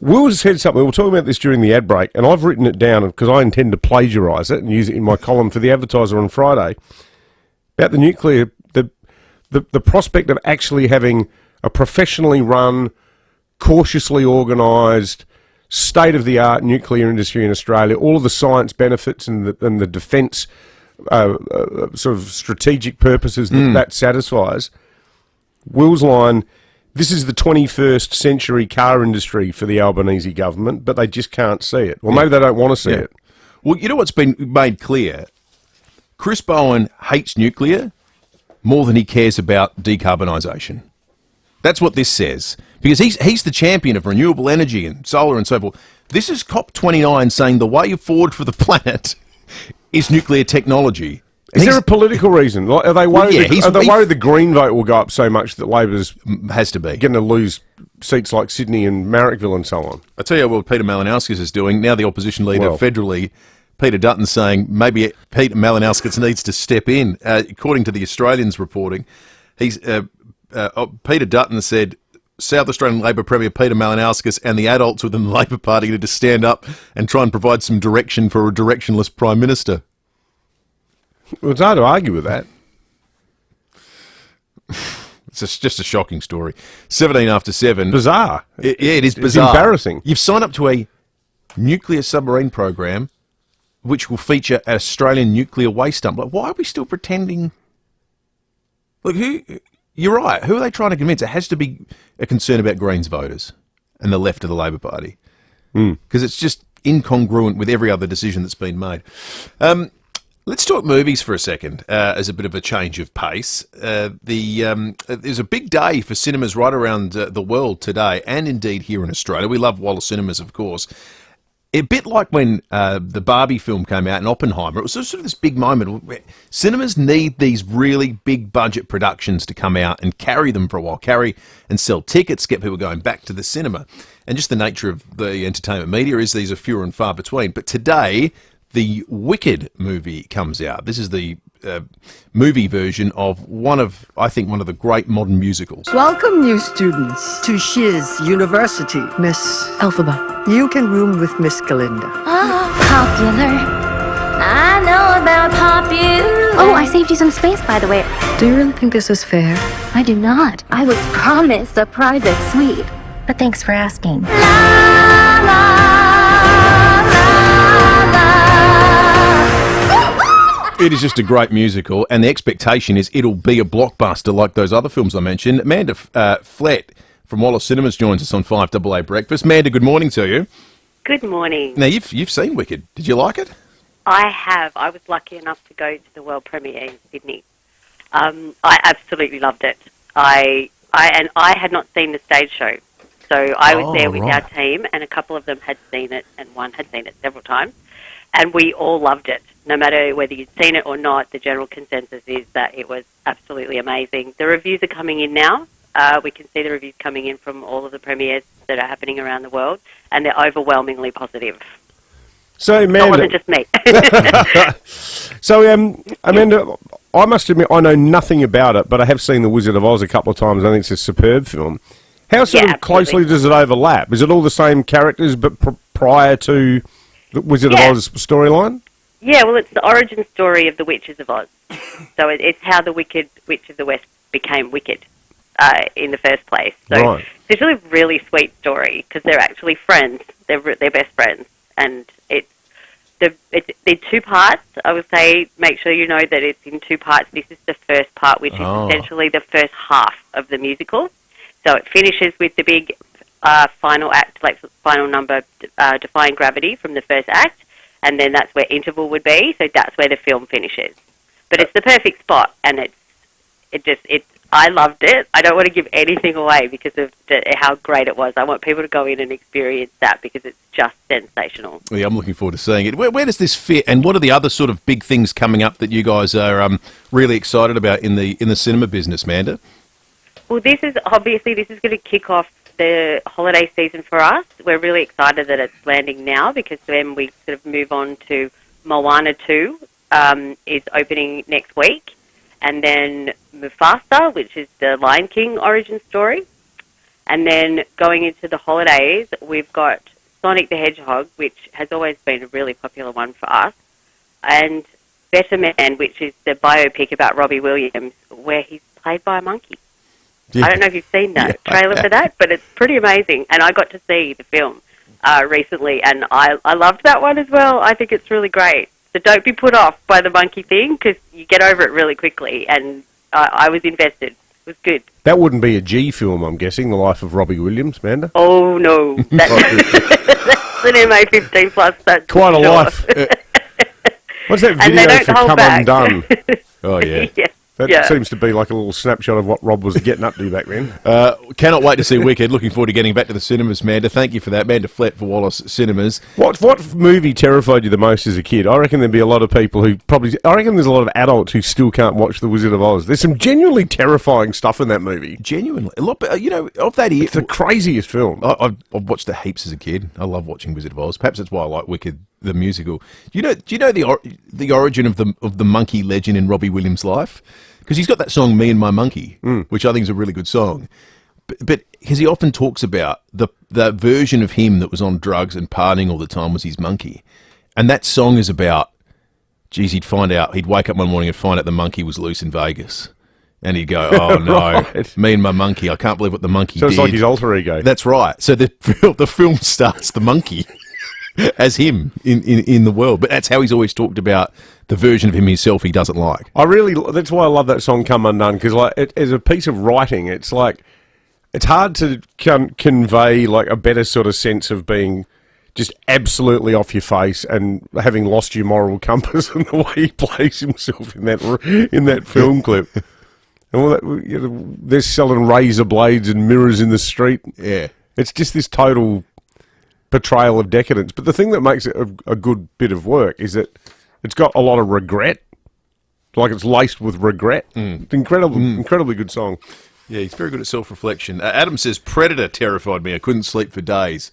Will said something, we were talking about this during the ad break, and I've written it down because I intend to plagiarise it and use it in my column for the Advertiser on Friday, about the nuclear, the prospect of actually having a professionally run cautiously organised, state-of-the-art nuclear industry in Australia, all of the science benefits and the defence sort of strategic purposes that satisfies. Will's line, this is the 21st century car industry for the Albanese government, but they just can't see it. Or maybe they don't want to see it. Well, you know what's been made clear? Chris Bowen hates nuclear more than he cares about decarbonisation. That's what this says. Because he's the champion of renewable energy and solar and so forth. This is COP29 saying the way forward for the planet is nuclear technology. Is there a political reason? Like, are they worried? Worried the Green vote will go up so much that Labor's has to be going to lose seats like Sydney and Marrickville and so on? I tell you what Peter Malinauskas is doing now. The opposition leader federally, Peter Dutton, saying maybe Peter Malinauskas needs to step in. According to the Australians reporting, Peter Dutton said South Australian Labor Premier Peter Malinauskas and the adults within the Labor Party need to stand up and try and provide some direction for a directionless Prime Minister. Well, it's hard to argue with that. It's just a shocking story. 17 after 7. Bizarre. It is bizarre. It's embarrassing. You've signed up to a nuclear submarine program which will feature an Australian nuclear waste dump. Like, why are we still pretending? Look, you're right. Who are they trying to convince? It has to be a concern about Greens voters and the left of the Labor Party. Because it's just incongruent with every other decision that's been made. Let's talk movies for a second, as a bit of a change of pace. There's a big day for cinemas right around the world today, and indeed here in Australia. We love Wallace Cinemas, of course. A bit like when the Barbie film came out and Oppenheimer, it was sort of this big moment where cinemas need these really big budget productions to come out and carry them for a while, carry and sell tickets, get people going back to the cinema. And just the nature of the entertainment media is these are fewer and far between. But today, the Wicked movie comes out. This is the movie version of I think one of the great modern musicals. Welcome, new students, to Shiz University. Miss Elphaba, you can room with Miss Galinda. Popular. I know about popular. Oh, I saved you some space, by the way. Do you really think this is fair? I do not. I was promised a private suite. But thanks for asking. It is just a great musical, and the expectation is it'll be a blockbuster like those other films I mentioned. Amanda Flett from Wallace Cinemas joins us on 5AA Breakfast. Amanda, good morning to you. Good morning. Now, you've seen Wicked. Did you like it? I have. I was lucky enough to go to the world premiere in Sydney. I absolutely loved it. I had not seen the stage show, so I was there with our team, and a couple of them had seen it, and one had seen it several times, and we all loved it. No matter whether you'd seen it or not, the general consensus is that it was absolutely amazing. The reviews are coming in now. We can see the reviews coming in from all of the premieres that are happening around the world, and they're overwhelmingly positive. So, Amanda... It wasn't just me. So, Amanda, I must admit I know nothing about it, but I have seen The Wizard of Oz a couple of times. I think it's a superb film. How sort of closely does it overlap? Is it all the same characters, but prior to the Wizard of Oz storyline? Yeah, well, it's the origin story of the Witches of Oz. So it's how the Wicked Witch of the West became wicked in the first place. So it's a really sweet story because they're actually friends. They're best friends. And they're two parts. I would say make sure you know that it's in two parts. This is the first part, which is essentially the first half of the musical. So it finishes with the big final act, like final number, Defying Gravity from the first act. And then that's where interval would be, so that's where the film finishes. But it's the perfect spot, and I loved it. I don't want to give anything away because of how great it was. I want people to go in and experience that because it's just sensational. Yeah, I'm looking forward to seeing it. Where does this fit, and what are the other sort of big things coming up that you guys are really excited about in the cinema business, Amanda? Well, this is going to kick off the holiday season for us. We're really excited that it's landing now because then we sort of move on to Moana 2 is opening next week, and then Mufasa, which is the Lion King origin story. And then going into the holidays, we've got Sonic the Hedgehog, which has always been a really popular one for us, and Better Man, which is the biopic about Robbie Williams, where he's played by a monkey. Yeah. I don't know if you've seen that trailer for that, but it's pretty amazing. And I got to see the film recently, and I loved that one as well. I think it's really great. So don't be put off by the monkey thing, because you get over it really quickly, and I was invested. It was good. That wouldn't be a G film, I'm guessing, The Life of Robbie Williams, Amanda? Oh, no. That's an MA-15 plus. That's quite a sure. life. What's that And they video don't for hold Come back. Undone? Oh, yeah. That seems to be like a little snapshot of what Rob was getting up to back then. Cannot wait to see Wicked. Looking forward to getting back to the cinemas, Amanda. Thank you for that. Amanda Flett for Wallace Cinemas. What movie terrified you the most as a kid? I reckon there'd be a lot of people who I reckon there's a lot of adults who still can't watch The Wizard of Oz. There's some genuinely terrifying stuff in that movie. Genuinely. A lot, of that It's the craziest film. I've watched it heaps as a kid. I love watching Wizard of Oz. Perhaps that's why I like Wicked, the musical. Do you know the origin of the monkey legend in Robbie Williams' life? Because he's got that song "Me and My Monkey," which I think is a really good song. But because he often talks about the version of him that was on drugs and partying all the time was his monkey, and that song is about, geez, he'd wake up one morning and find out the monkey was loose in Vegas. And he'd go, oh, no, Right. Me and my monkey. I can't believe what the monkey So did. it's like his alter ego. That's right. So the film starts the monkey as him in the world. But that's how he's always talked about the version of him himself he doesn't like. That's why I love that song "Come Undone," because as a piece of writing, it's like it's hard to convey like a better sort of sense of being just absolutely off your face and having lost your moral compass and the way he plays himself in that film clip. And all that, they're selling razor blades and mirrors in the street. Yeah, it's just this total portrayal of decadence. But the thing that makes it a good bit of work is that it's got a lot of regret. Like it's laced with regret. It's incredibly good song. Yeah, he's very good at self-reflection. Adam says, Predator terrified me. I couldn't sleep for days.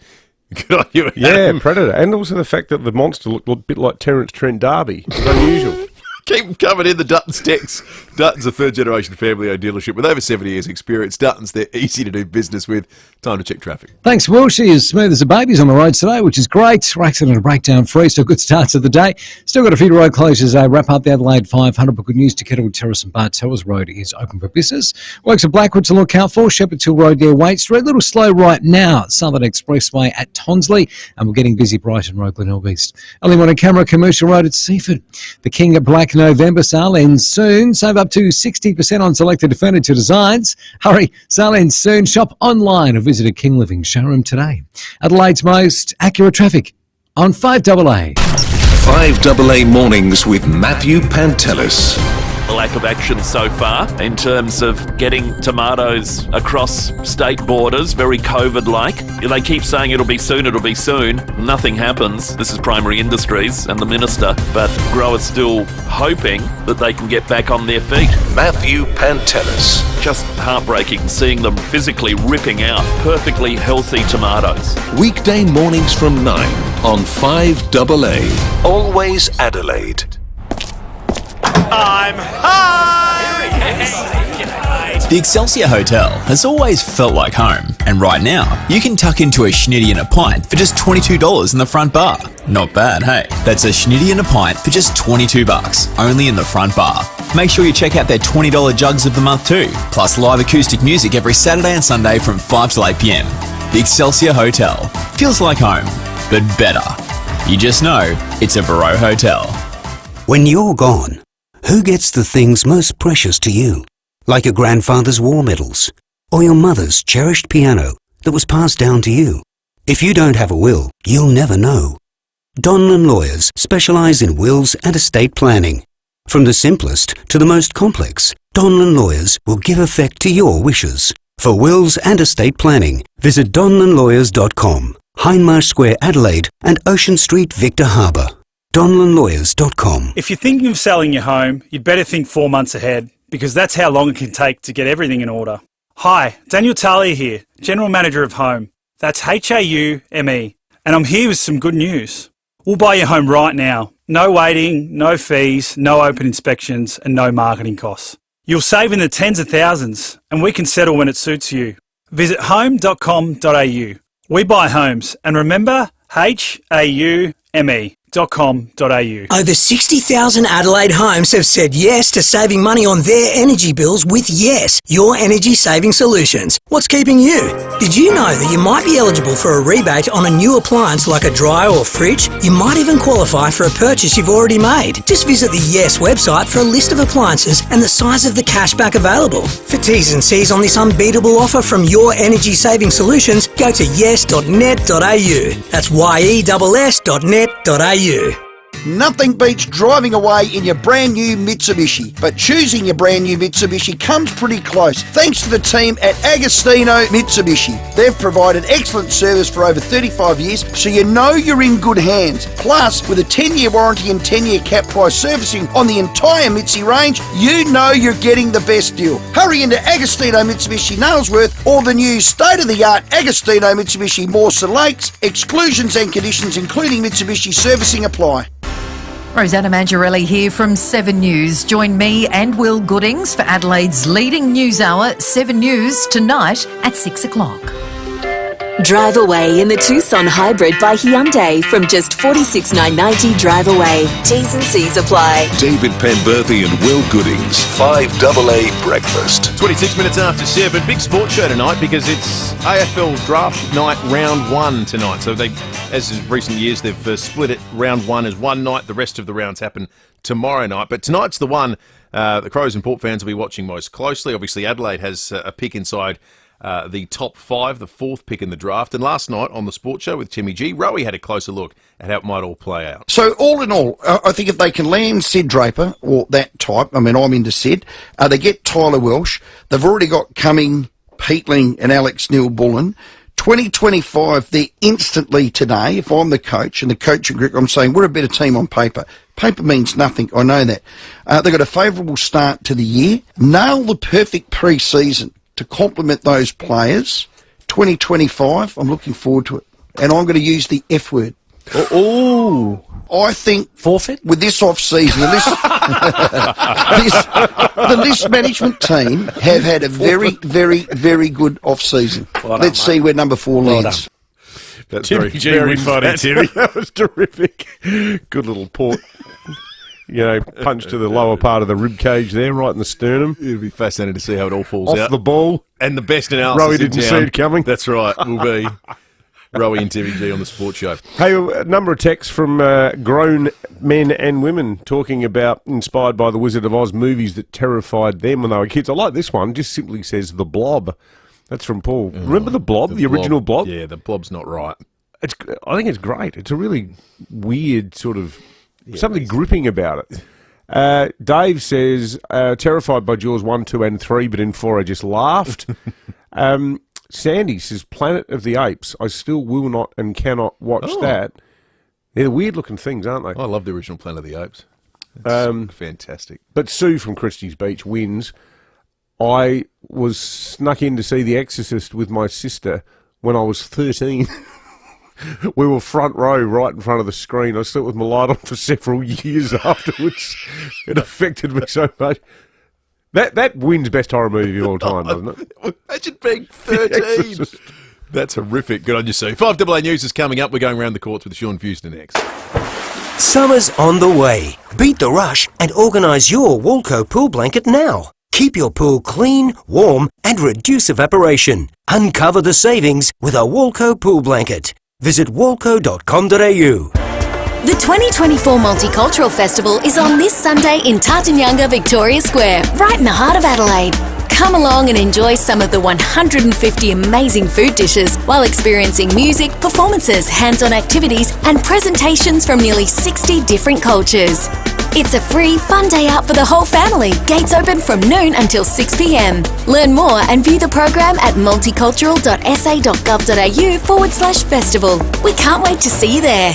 Good on you, Adam. Yeah, Predator. And also the fact that the monster looked a bit like Terence Trent D'Arby. It's unusual. Keep coming in the Dutton's text. Dutton's a third-generation family-owned dealership with over 70 years' experience. Dutton's, they're easy to do business with. Time to check traffic. Thanks, Will. She is smooth as a baby's on the roads today, which is great. We're accident and breakdown free, so good starts of the day. Still got a few road closures. Wrap up the Adelaide 500, but good news to Kettlewood Terrace and Bartels Road is open for business. Works at Blackwood to look out for. Shepherd Hill Road near Waite Street. A little slow right now at Southern Expressway at Tonsley, and we're getting busy Brighton Road, Glenelg East. Early morning camera, Commercial Road at Seaford. The King at Black November sale ends soon. Save up to 60% on selected furniture designs. Hurry, sale ends soon. Shop online or visit a King Living showroom today. Adelaide's most accurate traffic on 5AA. 5AA Mornings with Matthew Pantelis. The lack of action so far in terms of getting tomatoes across state borders, very COVID-like. They keep saying it'll be soon. Nothing happens. This is Primary Industries and the Minister, but growers still hoping that they can get back on their feet. Matthew Pantelis. Just heartbreaking seeing them physically ripping out perfectly healthy tomatoes. Weekday mornings from 9 on 5AA. Always Adelaide. I'm high! The Excelsior Hotel has always felt like home, and right now, you can tuck into a schnitty and a pint for just $22 in the front bar. Not bad, hey? That's a schnitty and a pint for just $22, only in the front bar. Make sure you check out their $20 jugs of the month too, plus live acoustic music every Saturday and Sunday from 5 till 8 p.m. The Excelsior Hotel. Feels like home, but better. You just know it's a Barreau Hotel. When you're gone, who gets the things most precious to you? Like your grandfather's war medals, or your mother's cherished piano that was passed down to you? If you don't have a will, you'll never know. Donlan Lawyers specialise in wills and estate planning. From the simplest to the most complex, Donlan Lawyers will give effect to your wishes. For wills and estate planning, visit donlanlawyers.com, Hindmarsh Square, Adelaide, and Ocean Street, Victor Harbour. donlanlawyers.com. If you're thinking of selling your home, you'd better think 4 months ahead, because that's how long it can take to get everything in order. Hi, Daniel Talia here, General Manager of Home. That's HAUME, and I'm here with some good news. We'll buy your home right now. No waiting, no fees, no open inspections, and no marketing costs. You'll save in the tens of thousands, and we can settle when it suits you. Visit home.com.au. We buy homes, and remember, HAUME. adelaide.com.au. Over 60,000 Adelaide homes have said yes to saving money on their energy bills with Yes, your energy saving solutions. What's keeping you? Did you know that you might be eligible for a rebate on a new appliance like a dryer or fridge? You might even qualify for a purchase you've already made. Just visit the Yes website for a list of appliances and the size of the cashback available. For T's and C's on this unbeatable offer from your energy saving solutions, go to yes.net.au. That's yes.net.au. Nothing beats driving away in your brand new Mitsubishi, but choosing your brand new Mitsubishi comes pretty close thanks to the team at Agostino Mitsubishi. They've provided excellent service for over 35 years, so you know you're in good hands. Plus, with a 10-year warranty and 10-year cap price servicing on the entire Mitsi range, you know you're getting the best deal. Hurry into Agostino Mitsubishi Nailsworth or the new state-of-the-art Agostino Mitsubishi Mawson Lakes. Exclusions and conditions, including Mitsubishi servicing, apply. Rosanna Mangiarelli here from 7 News. Join me and Will Goodings for Adelaide's leading news hour, 7 News, tonight at 6 o'clock. Drive away in the Tucson Hybrid by Hyundai from just $46,990 drive away. T's and C's apply. David Penberthy and Will Goodings, 5AA Breakfast. 26 minutes after 7. Big sports show tonight because it's AFL Draft Night Round 1 tonight. So they, as in recent years, they've split it. Round 1 is one night. The rest of the rounds happen tomorrow night. But tonight's the one the Crows and Port fans will be watching most closely. Obviously, Adelaide has a pick inside the top 5, the 4th pick in the draft. And last night on the Sports Show with Timmy G, Rowie had a closer look at how it might all play out. So all in all, I think if they can land Sid Draper, or that type, I mean, I'm into Sid, they get Tyler Welsh, they've already got Cumming, Peatling and Alex Neil-Bullen. 2025, they're instantly today, if I'm the coach and the coaching group, I'm saying we're a better team on paper. Paper means nothing, I know that. They've got a favourable start to the year. Nail the perfect pre-season to complement those players. 2025, I'm looking forward to it. And I'm going to use the F word. Oh, I think forfeit with this off-season, the list management team have had a very, very, very good off-season. Well Let's see where number 4 lands. That's Timmy very, G very wins funny, that. Timmy. That was terrific. Good little port. Punch to the lower part of the rib cage there, right in the sternum. It'll be fascinating to see how it all falls off out. The ball. And the best analysis Rowie didn't see it coming. That's right. Will be Rowie and Timmy G on the Sports Show. Hey, a number of texts from grown men and women talking about, inspired by the Wizard of Oz movies that terrified them when they were kids. I like this one. Just simply says The Blob. That's from Paul. Remember The Blob, the original Blob? Yeah, The Blob's not right. I think it's great. It's a really weird sort of something gripping about it. Dave says, terrified by Jaws 1, 2 and 3, but in 4 I just laughed. Sandy says, Planet of the Apes. I still will not and cannot watch that. They're weird-looking things, aren't they? I love the original Planet of the Apes. It's fantastic. But Sue from Christie's Beach wins. I was snuck in to see The Exorcist with my sister when I was 13. We were front row right in front of the screen. I slept with my light on for several years afterwards. It affected me so much. That wins best horror movie of all time, doesn't it? Imagine being 13. That's horrific. Good on you, Sue. 5AA News is coming up. We're going around the courts with Sean Fuston next. Summer's on the way. Beat the rush and organise your Walco pool blanket now. Keep your pool clean, warm and reduce evaporation. Uncover the savings with a Walco pool blanket. Visit walco.com.au. The 2024 Multicultural Festival is on this Sunday in Tartanyanga, Victoria Square, right in the heart of Adelaide. Come along and enjoy some of the 150 amazing food dishes while experiencing music, performances, hands-on activities and presentations from nearly 60 different cultures. It's a free, fun day out for the whole family. Gates open from noon until 6 p.m. Learn more and view the program at multicultural.sa.gov.au/festival. We can't wait to see you there.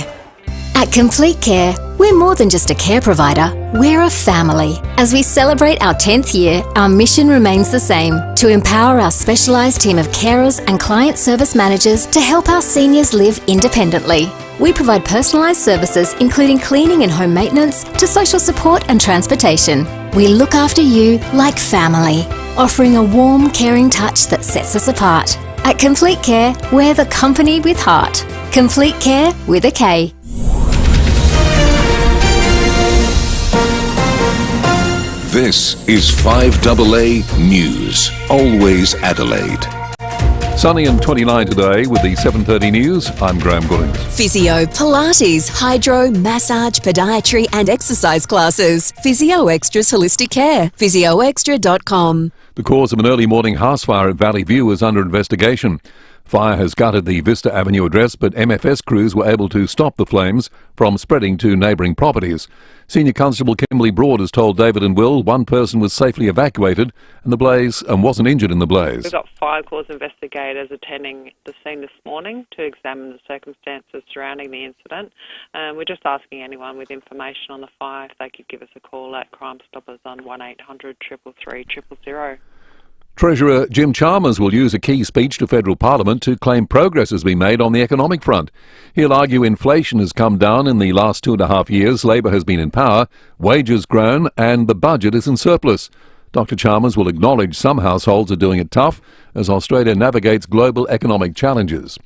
At Complete Care, we're more than just a care provider, we're a family. As we celebrate our 10th year, our mission remains the same, to empower our specialised team of carers and client service managers to help our seniors live independently. We provide personalised services including cleaning and home maintenance to social support and transportation. We look after you like family, offering a warm, caring touch that sets us apart. At Complete Care, we're the company with heart. Complete Care with a K. This is 5AA News. Always Adelaide. Sunny and 29 today with the 7:30 news. I'm Graham Goodings. Physio, Pilates, hydro, massage, podiatry and exercise classes. Physio Extra's Holistic Care. PhysioExtra.com. The cause of an early morning house fire at Valley View is under investigation. Fire has gutted the Vista Avenue address, but MFS crews were able to stop the flames from spreading to neighbouring properties. Senior Constable Kimberly Broad has told David and Will one person was safely evacuated and wasn't injured in the blaze. We've got fire cause investigators attending the scene this morning to examine the circumstances surrounding the incident. We're just asking anyone with information on the fire if they could give us a call at Crime Stoppers on 1800 333 000. Treasurer Jim Chalmers will use a key speech to federal parliament to claim progress has been made on the economic front. He'll argue inflation has come down in the last 2.5 years, Labor has been in power, wages grown and the budget is in surplus. Dr Chalmers will acknowledge some households are doing it tough as Australia navigates global economic challenges.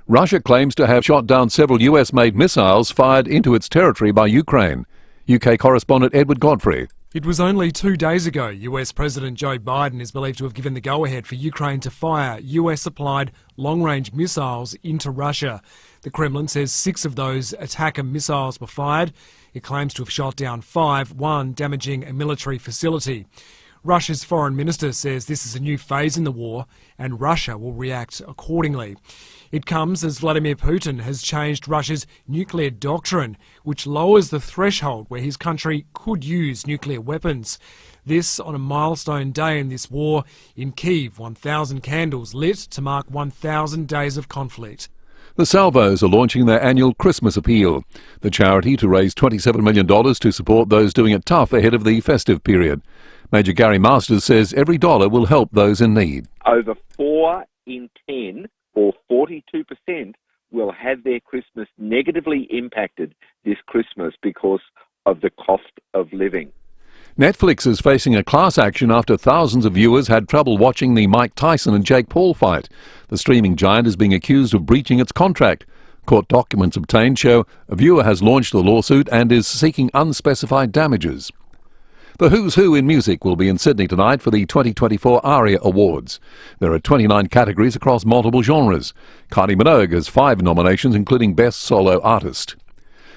Russia claims to have shot down several US-made missiles fired into its territory by Ukraine. UK correspondent Edward Godfrey. It was only 2 days ago US President Joe Biden is believed to have given the go-ahead for Ukraine to fire US-supplied long-range missiles into Russia. The Kremlin says 6 of those attacker missiles were fired. It claims to have shot down 5, one damaging a military facility. Russia's foreign minister says this is a new phase in the war and Russia will react accordingly. It comes as Vladimir Putin has changed Russia's nuclear doctrine, which lowers the threshold where his country could use nuclear weapons. This on a milestone day in this war. In Kyiv, 1,000 candles lit to mark 1,000 days of conflict. The Salvos are launching their annual Christmas appeal, the charity to raise $27 million to support those doing it tough ahead of the festive period. Major Gary Masters says every dollar will help those in need. Over 4 in 10, or 42%, will have their Christmas negatively impacted this Christmas because of the cost of living. Netflix is facing a class action after thousands of viewers had trouble watching the Mike Tyson and Jake Paul fight. The streaming giant is being accused of breaching its contract. Court documents obtained show a viewer has launched the lawsuit and is seeking unspecified damages. The Who's Who in music will be in Sydney tonight for the 2024 ARIA Awards. There are 29 categories across multiple genres. Kylie Minogue has 5 nominations, including Best Solo Artist.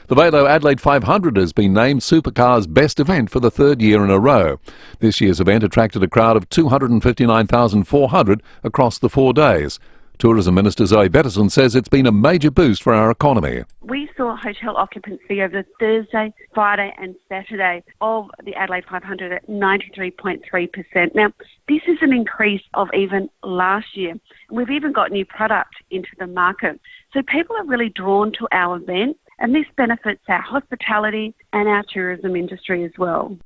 The Velo Adelaide 500 has been named Supercar's best event for the 3rd year in a row. This year's event attracted a crowd of 259,400 across the 4 days. Tourism Minister Zoe Bettison says it's been a major boost for our economy. We saw hotel occupancy over the Thursday, Friday and Saturday of the Adelaide 500 at 93.3%. Now, this is an increase of even last year. We've even got new product into the market. So people are really drawn to our event, and this benefits our hospitality and our tourism industry as well.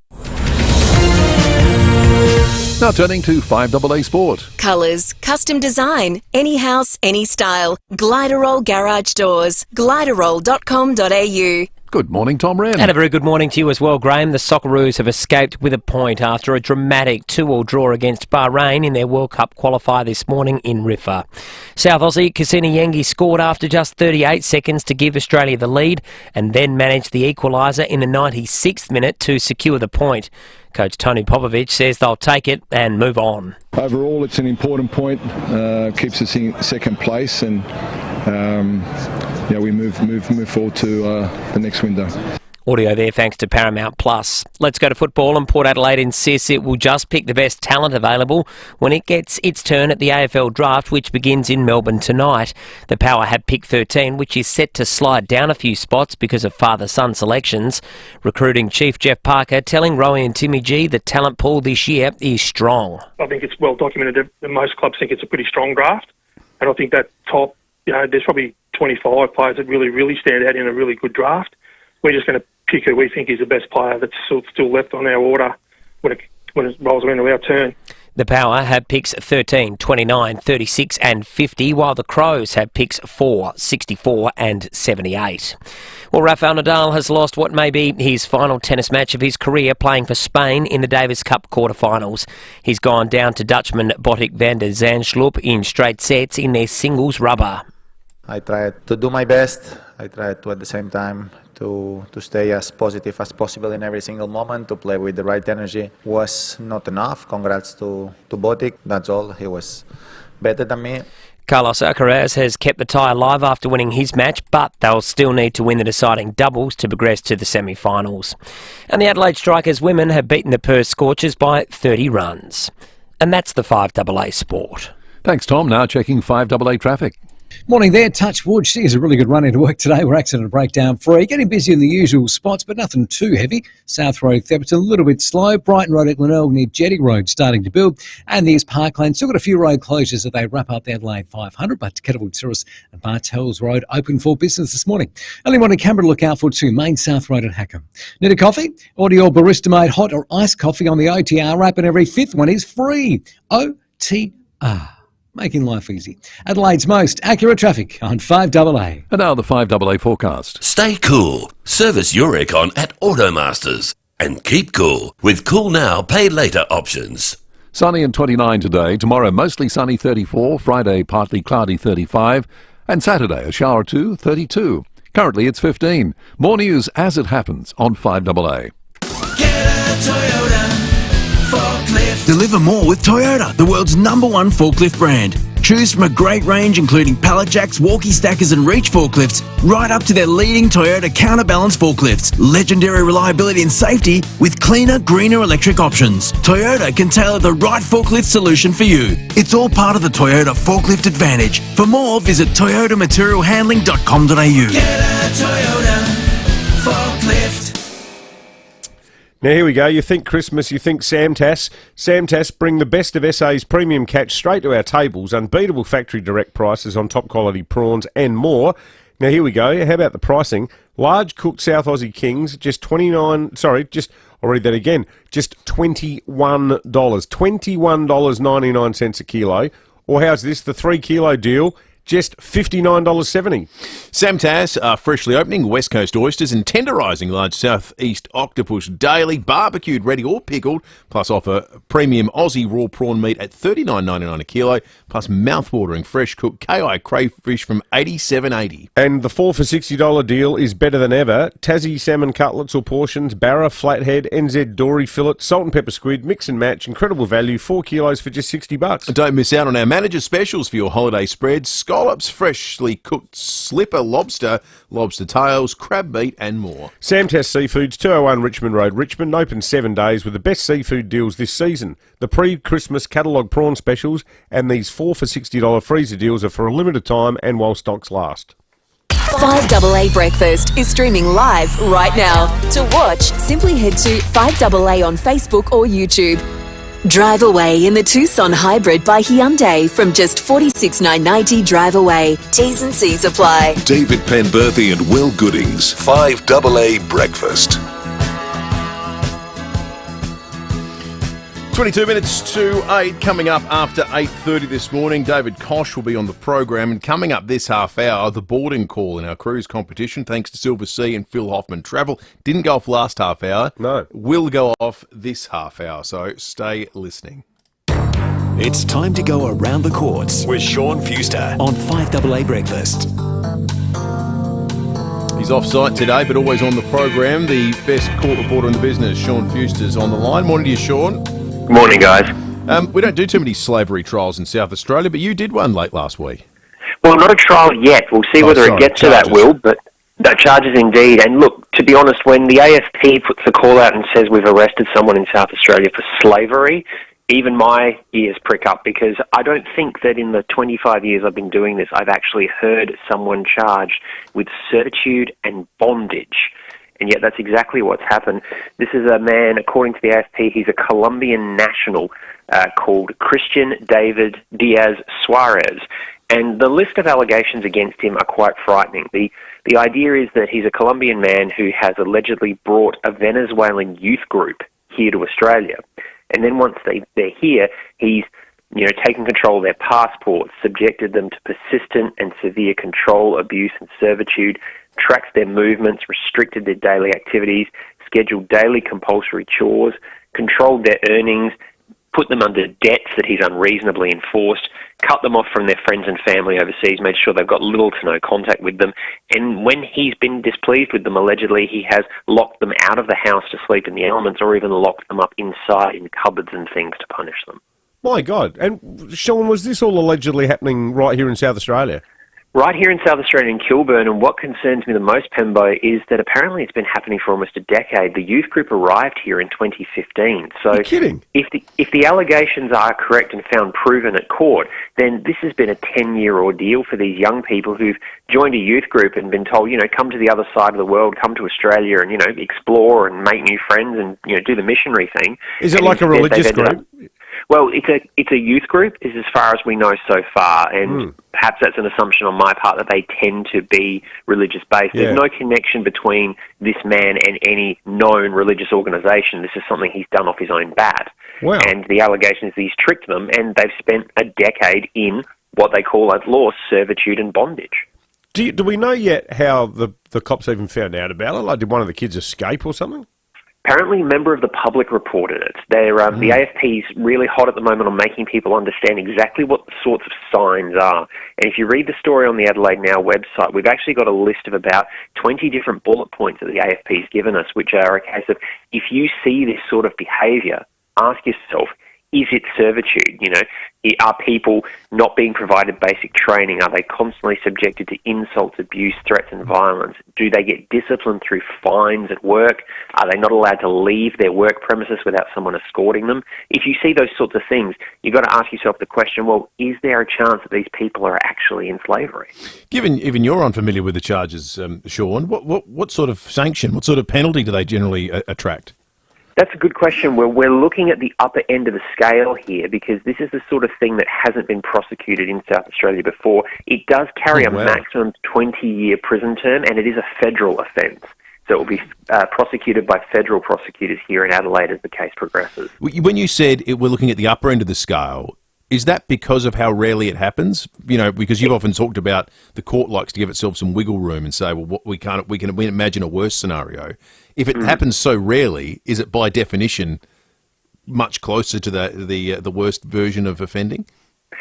Now turning to 5AA Sport. Colours, custom design, any house, any style. Gliderol Garage Doors. Gliderol.com.au. Good morning, Tom Wren. And a very good morning to you as well, Graham. The Socceroos have escaped with a point after a dramatic 2-2 draw against Bahrain in their World Cup qualifier this morning in Rifa. South Aussie Cassini Yengi scored after just 38 seconds to give Australia the lead and then managed the equaliser in the 96th minute to secure the point. Coach Tony Popovich says they'll take it and move on. Overall, it's an important point. Keeps us in second place, and we move forward to the next window. Audio there thanks to Paramount Plus. Let's go to football, and Port Adelaide insists it will just pick the best talent available when it gets its turn at the AFL draft, which begins in Melbourne tonight. The Power have pick 13, which is set to slide down a few spots because of father-son selections. Recruiting chief Jeff Parker telling Rowie and Timmy G the talent pool this year is strong. I think it's well documented that most clubs think it's a pretty strong draft, and I think that top, there's probably 25 players that really stand out in a really good draft. We're just going to pick who we think is the best player that's still left on our order when it rolls around to our turn. The Power have picks 13, 29, 36 and 50, while the Crows have picks 4, 64 and 78. Well, Rafael Nadal has lost what may be his final tennis match of his career, playing for Spain in the Davis Cup quarterfinals. He's gone down to Dutchman Botic van der Zandschulp in straight sets in their singles rubber. I tried to do my best. I tried to, at the same time, to stay as positive as possible in every single moment, to play with the right energy. Was not enough. Congrats to Botic. That's all. He was better than me. Carlos Alcaraz has kept the tie alive after winning his match, but they'll still need to win the deciding doubles to progress to the semi-finals. And the Adelaide Strikers women have beaten the Perth Scorchers by 30 runs. And that's the 5AA Sport. Thanks, Tom. Now checking 5AA traffic. Morning there, touch wood. Seems a really good run into work today. We're accident breakdown free. Getting busy in the usual spots, but nothing too heavy. South Road, Thepperton, a little bit slow. Brighton Road at Glenelg near Jetty Road starting to build. And there's Parkland. Still got a few road closures as they wrap up the Adelaide 500, but Kettleville Terrace and Bartels Road open for business this morning. Early morning Canberra to look out for too. Main South Road at Hackham. Need a coffee? Order your barista made hot or iced coffee on the OTR app, and every fifth one is free. OTR. Making life easy. Adelaide's most accurate traffic on 5AA. And now the 5AA forecast. Stay cool. Service your aircon at Automasters. And keep cool with Cool Now, Pay Later options. Sunny and 29 today. Tomorrow mostly sunny 34. Friday partly cloudy 35. And Saturday a shower or two 32. Currently it's 15. More news as it happens on 5AA. Get a Toyota forklift. Deliver more with Toyota, the world's #1 forklift brand. Choose from a great range including pallet jacks, walkie stackers and reach forklifts, right up to their leading Toyota counterbalance forklifts. Legendary reliability and safety with cleaner, greener electric options. Toyota can tailor the right forklift solution for you. It's all part of the Toyota Forklift Advantage. For more, visit toyotamaterialhandling.com.au. Get a Toyota forklift. Now here we go. You think Christmas, you think Samtas. Samtas bring the best of SA's premium catch straight to our tables. Unbeatable factory direct prices on top quality prawns and more. Now here we go. How about the pricing? Large cooked South Aussie Kings, just I'll read that again. Just $21. $21.99 a kilo. Or how's this? The 3 kilo deal, just $59.70. Samtas are freshly opening West Coast oysters and tenderising large southeast octopus daily, barbecued, ready or pickled, plus offer premium Aussie raw prawn meat at $39.99 a kilo, plus mouth-watering fresh cooked KI crayfish from $87.80. And the 4 for $60 deal is better than ever. Tassie salmon cutlets or portions, Barra, flathead, NZ dory fillet, salt and pepper squid, mix and match, incredible value, 4 kilos for just $60. Don't miss out on our manager specials for your holiday spreads. Scallops, freshly cooked slipper lobster, lobster tails, crab meat and more. Samtas Seafoods, 201 Richmond Road, Richmond, open 7 days with the best seafood deals this season. The pre-Christmas catalogue prawn specials and these 4 for $60 freezer deals are for a limited time and while stocks last. 5AA Breakfast is streaming live right now. To watch, simply head to 5AA on Facebook or YouTube. Drive away in the Tucson Hybrid by Hyundai from just $46,990 drive away. T's and C's apply. David Penberthy and Will Goodings, 5AA Breakfast. 22 minutes to 8, coming up after 8:30 this morning. David Kosh will be on the program, and coming up this half hour, the boarding call in our cruise competition, thanks to Silver Sea and Phil Hoffman Travel. Didn't go off last half hour. No. Will go off this half hour, so stay listening. It's time to go around the courts with Sean Fuster on 5AA Breakfast. He's off site today, but always on the program. The best court reporter in the business, Sean Fuster's on the line. Morning to you, Sean. Good morning, guys. We don't do too many slavery trials in South Australia, but you did one late last week. Well, not a trial yet. We'll see whether it gets to that, Will, but no, charges indeed. And look, to be honest, when the AFP puts the call out and says we've arrested someone in South Australia for slavery, even my ears prick up, because I don't think that in the 25 years I've been doing this, I've actually heard someone charged with servitude and bondage. And yet that's exactly what's happened. This is a man, according to the AFP, he's a Colombian national called Christian David Diaz Suarez. And the list of allegations against him are quite frightening. The idea is that he's a Colombian man who has allegedly brought a Venezuelan youth group here to Australia. And then once they're here, he's taken control of their passports, subjected them to persistent and severe control, abuse and servitude, tracked their movements, restricted their daily activities, scheduled daily compulsory chores, controlled their earnings, put them under debts that he's unreasonably enforced, cut them off from their friends and family overseas, made sure they've got little to no contact with them. And when he's been displeased with them, allegedly, he has locked them out of the house to sleep in the elements, or even locked them up inside in cupboards and things to punish them. My God. And, Sean, was this all allegedly happening right here in South Australia? Right here in South Australia in Kilburn, and what concerns me the most, Pembo, is that apparently it's been happening for almost a decade. The youth group arrived here in 2015. So You're kidding? If the allegations are correct and found proven at court, then this has been a 10-year ordeal for these young people who've joined a youth group and been told, come to the other side of the world, come to Australia and, explore and make new friends and, do the missionary thing. Is it like a religious group? Well, it's a youth group, is as far as we know so far, and perhaps that's an assumption on my part that they tend to be religious-based. Yeah. There's no connection between this man and any known religious organisation. This is something he's done off his own bat. Wow. And the allegation is that he's tricked them, and they've spent a decade in what they call at law servitude and bondage. Do we know yet how the cops even found out about it? Like, did one of the kids escape or something? Apparently, a member of the public reported it. The AFP's really hot at the moment on making people understand exactly what the sorts of signs are. And if you read the story on the Adelaide Now website, we've actually got a list of about 20 different bullet points that the AFP's given us, which are a case of, if you see this sort of behaviour, ask yourself, is it servitude? Are people not being provided basic training? Are they constantly subjected to insults, abuse, threats and violence? Do they get disciplined through fines at work? Are they not allowed to leave their work premises without someone escorting them? If you see those sorts of things, you've got to ask yourself the question, well, is there a chance that these people are actually in slavery? Given even you're unfamiliar with the charges, Sean, what sort of sanction, what sort of penalty do they generally attract? That's a good question. We're looking at the upper end of the scale here, because this is the sort of thing that hasn't been prosecuted in South Australia before. It does carry a maximum 20-year prison term, and it is a federal offence. So it will be prosecuted by federal prosecutors here in Adelaide as the case progresses. When you said we're looking at the upper end of the scale, is that because of how rarely it happens? Because you've often talked about the court likes to give itself some wiggle room and say, well, we can imagine a worse scenario. If it happens so rarely, is it by definition much closer to the worst version of offending?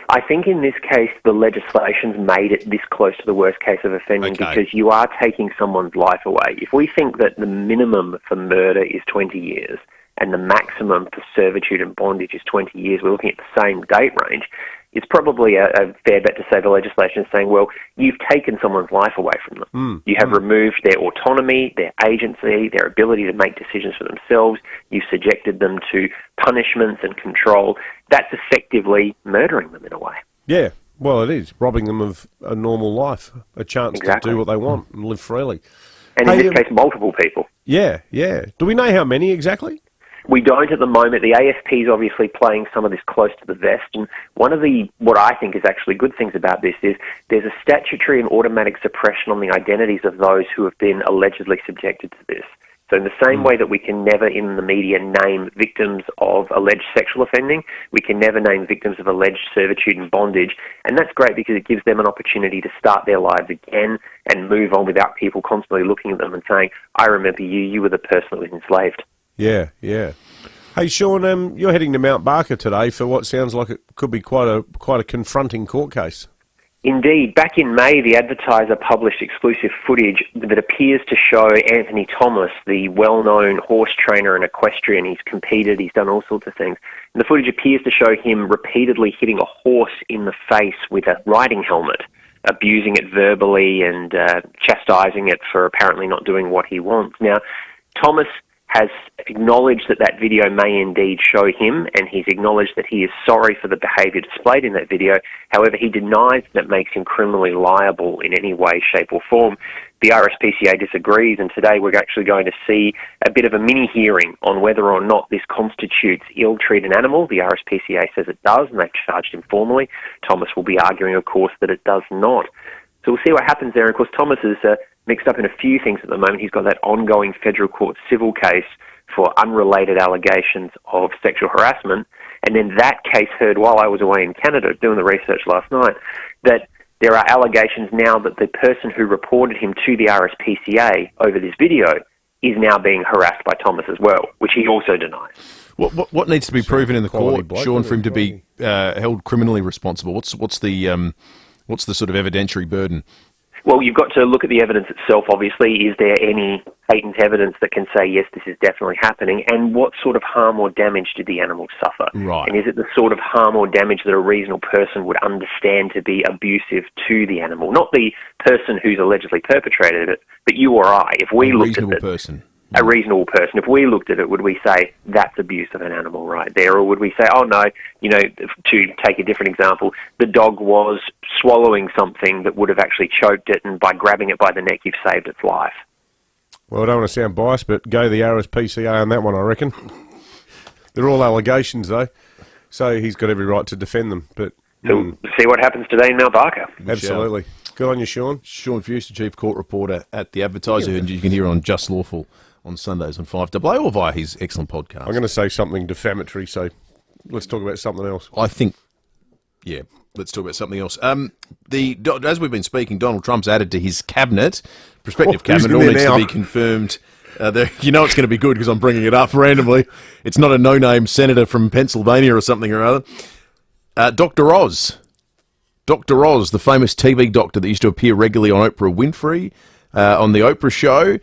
I think in this case, the legislation's made it this close to the worst case of offending because you are taking someone's life away. If we think that the minimum for murder is 20 years and the maximum for servitude and bondage is 20 years, we're looking at the same date range. It's probably a fair bet to say the legislation is saying, well, you've taken someone's life away from them. You have removed their autonomy, their agency, their ability to make decisions for themselves. You've subjected them to punishments and control. That's effectively murdering them in a way. Yeah, well, it is. Robbing them of a normal life, a chance to do what they want and live freely. And in this case, multiple people. Yeah, yeah. Do we know how many exactly? We don't at the moment. The AFP is obviously playing some of this close to the vest, and one of what I think is actually good things about this is there's a statutory and automatic suppression on the identities of those who have been allegedly subjected to this. So in the same way that we can never in the media name victims of alleged sexual offending, we can never name victims of alleged servitude and bondage, and that's great because it gives them an opportunity to start their lives again and move on without people constantly looking at them and saying, I remember you were the person that was enslaved. Yeah, yeah. Hey, Sean, you're heading to Mount Barker today for what sounds like it could be quite a confronting court case. Indeed. Back in May, the Advertiser published exclusive footage that appears to show Anthony Thomas, the well-known horse trainer and equestrian. He's competed, he's done all sorts of things. And the footage appears to show him repeatedly hitting a horse in the face with a riding helmet, abusing it verbally and chastising it for apparently not doing what he wants. Now, Thomas has acknowledged that video may indeed show him, and he's acknowledged that he is sorry for the behaviour displayed in that video. However, he denies that it makes him criminally liable in any way, shape or form. The RSPCA disagrees, and today we're actually going to see a bit of a mini-hearing on whether or not this constitutes ill-treat an animal. The RSPCA says it does, and they've charged him formally. Thomas will be arguing, of course, that it does not. So we'll see what happens there. Of course, Thomas is mixed up in a few things at the moment. He's got that ongoing federal court civil case for unrelated allegations of sexual harassment, and then that case heard while I was away in Canada doing the research last night, that there are allegations now that the person who reported him to the RSPCA over this video is now being harassed by Thomas as well, which he also denies. What needs to be proven in the Quality court, bloke, Sean, isn't for him he? to be held criminally responsible? What's the sort of evidentiary burden? Well, you've got to look at the evidence itself, obviously. Is there any patent evidence that can say, yes, this is definitely happening? And what sort of harm or damage did the animal suffer? Right. And is it the sort of harm or damage that a reasonable person would understand to be abusive to the animal? Not the person who's allegedly perpetrated it, but you or I. If we looked at it, person. a reasonable person, if we looked at it, would we say that's abuse of an animal right there? Or would we say, oh no, to take a different example, the dog was swallowing something that would have actually choked it, and by grabbing it by the neck, you've saved its life? Well, I don't want to sound biased, but go the RSPCA on that one, I reckon. They're all allegations, though, so he's got every right to defend them. But So see what happens today in Mount Barker. Absolutely. Good on you, Sean. Sean Fuster, Chief Court Reporter at The Advertiser, and you can hear on Just Lawful on Sundays on 5AA or via his excellent podcast. I'm going to say something defamatory, so let's talk about something else. I think, yeah, let's talk about something else. As we've been speaking, Donald Trump's added to his cabinet, prospective cabinet, all needs to be confirmed. You know it's going to be good because I'm bringing it up randomly. It's not a no-name senator from Pennsylvania or something or other. Dr. Oz. Dr. Oz, the famous TV doctor that used to appear regularly on Oprah Winfrey, on the Oprah show,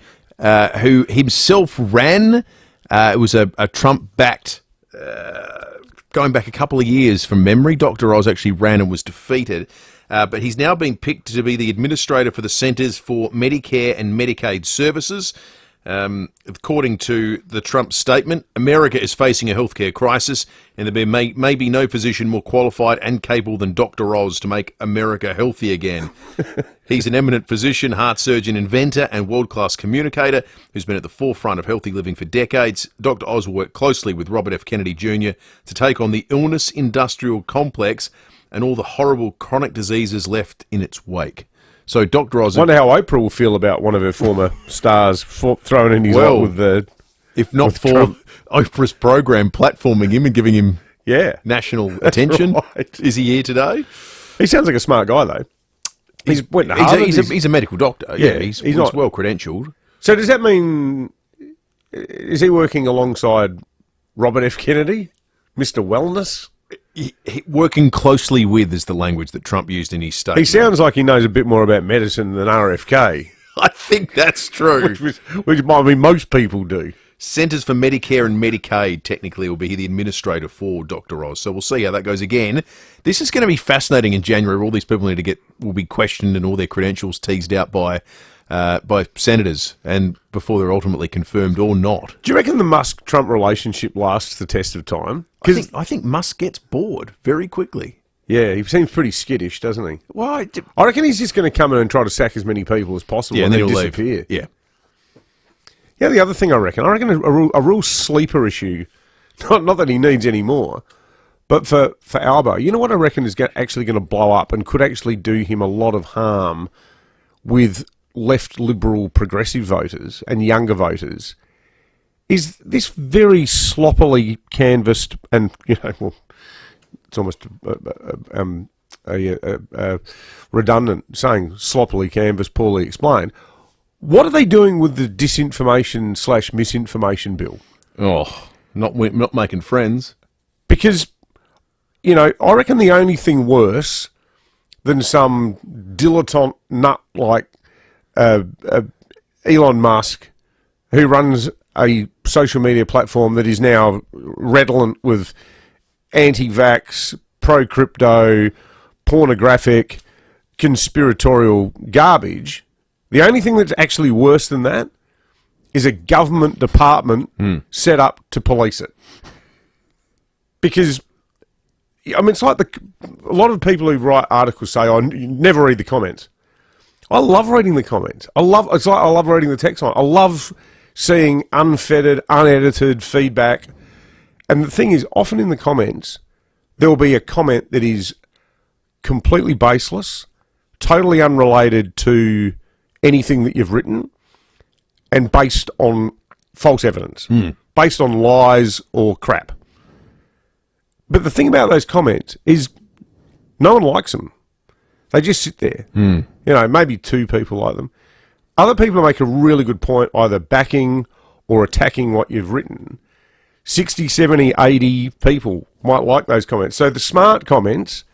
who himself ran. It was a Trump-backed, going back a couple of years from memory. Dr. Oz actually ran and was defeated. But he's now been picked to be the administrator for the Centers for Medicare and Medicaid Services. According to the Trump statement, America is facing a healthcare crisis, and there may be no physician more qualified and capable than Dr. Oz to make America healthy again. He's an eminent physician, heart surgeon, inventor, and world-class communicator who's been at the forefront of healthy living for decades. Dr. Oz will work closely with Robert F. Kennedy Jr. to take on the illness industrial complex and all the horrible chronic diseases left in its wake. So Dr. Oz... I wonder how Oprah will feel about one of her former stars thrown in his lot with the... If not for Trump. Oprah's program platforming him and giving him national attention. Right. Is he here today? He sounds like a smart guy, though. He's went to Harvard. He's a medical doctor. Yeah, he's not well credentialed. So does that mean... Is he working alongside Robert F. Kennedy? Mr. Wellness? Working closely with is the language that Trump used in his statement. He sounds like he knows a bit more about medicine than RFK. I think that's true. which might mean most people do. Centers for Medicare and Medicaid technically will be the administrator for Dr. Oz. So we'll see how that goes again. This is going to be fascinating in January. All these people will be questioned and all their credentials teased out by senators and before they're ultimately confirmed or not. Do you reckon the Musk-Trump relationship lasts the test of time? I think Musk gets bored very quickly. Yeah, he seems pretty skittish, doesn't he? Well, I reckon he's just going to come in and try to sack as many people as possible and then he'll disappear. Leave. Yeah. Yeah, the other thing I reckon a real sleeper issue, not that he needs any more, but for Albo, you know what I reckon is actually going to blow up and could actually do him a lot of harm with left liberal progressive voters and younger voters, is this very sloppily canvassed and, it's almost redundant saying sloppily canvassed, poorly explained. What are they doing with the disinformation/misinformation bill? Oh, not making friends. Because, I reckon the only thing worse than some dilettante nut like Elon Musk, who runs a social media platform that is now redolent with anti-vax, pro-crypto, pornographic, conspiratorial garbage. The only thing that's actually worse than that is a government department set up to police it. Because, it's like a lot of people who write articles say, you never read the comments. I love reading the comments. I love reading the text line. I love seeing unfettered, unedited feedback. And the thing is, often in the comments, there will be a comment that is completely baseless, totally unrelated to anything that you've written, and based on false evidence, based on lies or crap. But the thing about those comments is no one likes them. They just sit there. Maybe two people like them. Other people make a really good point, either backing or attacking what you've written. 60, 70, 80 people might like those comments. So the smart comments,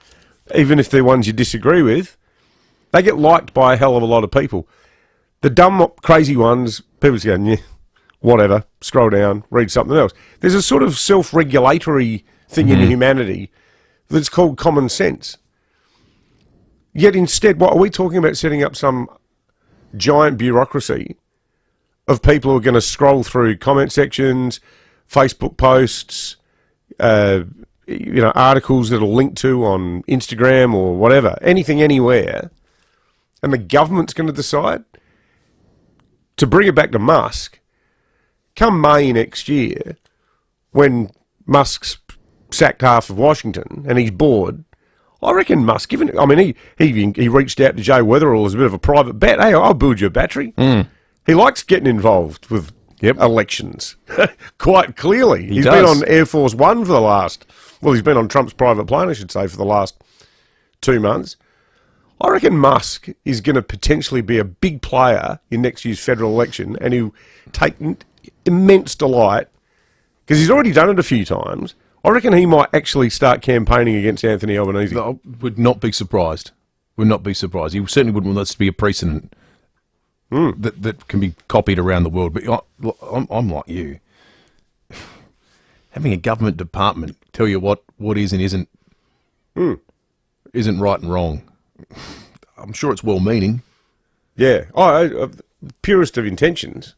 even if they're ones you disagree with, they get liked by a hell of a lot of people. The dumb, crazy ones, people's going, yeah, whatever, scroll down, read something else. There's a sort of self-regulatory thing in humanity that's called common sense. Yet instead, what are we talking about? Setting up some giant bureaucracy of people who are going to scroll through comment sections, Facebook posts, articles that are linked to on Instagram or whatever, anything, anywhere, and the government's going to decide? To bring it back to Musk, come May next year, when Musk's sacked half of Washington and he's bored, I reckon Musk, he reached out to Joe Weatherall as a bit of a private bet. Hey, I'll build you a battery. He likes getting involved with elections, quite clearly. He's been on Air Force One for the last, he's been on Trump's private plane, I should say, for the last 2 months. I reckon Musk is going to potentially be a big player in next year's federal election, and he'll take immense delight, because he's already done it a few times. I reckon he might actually start campaigning against Anthony Albanese. I would not be surprised. He certainly wouldn't want this to be a precedent that can be copied around the world. But I'm like you. Having a government department tell you what is and isn't right and wrong. I'm sure it's well-meaning. Yeah. Purest of intentions.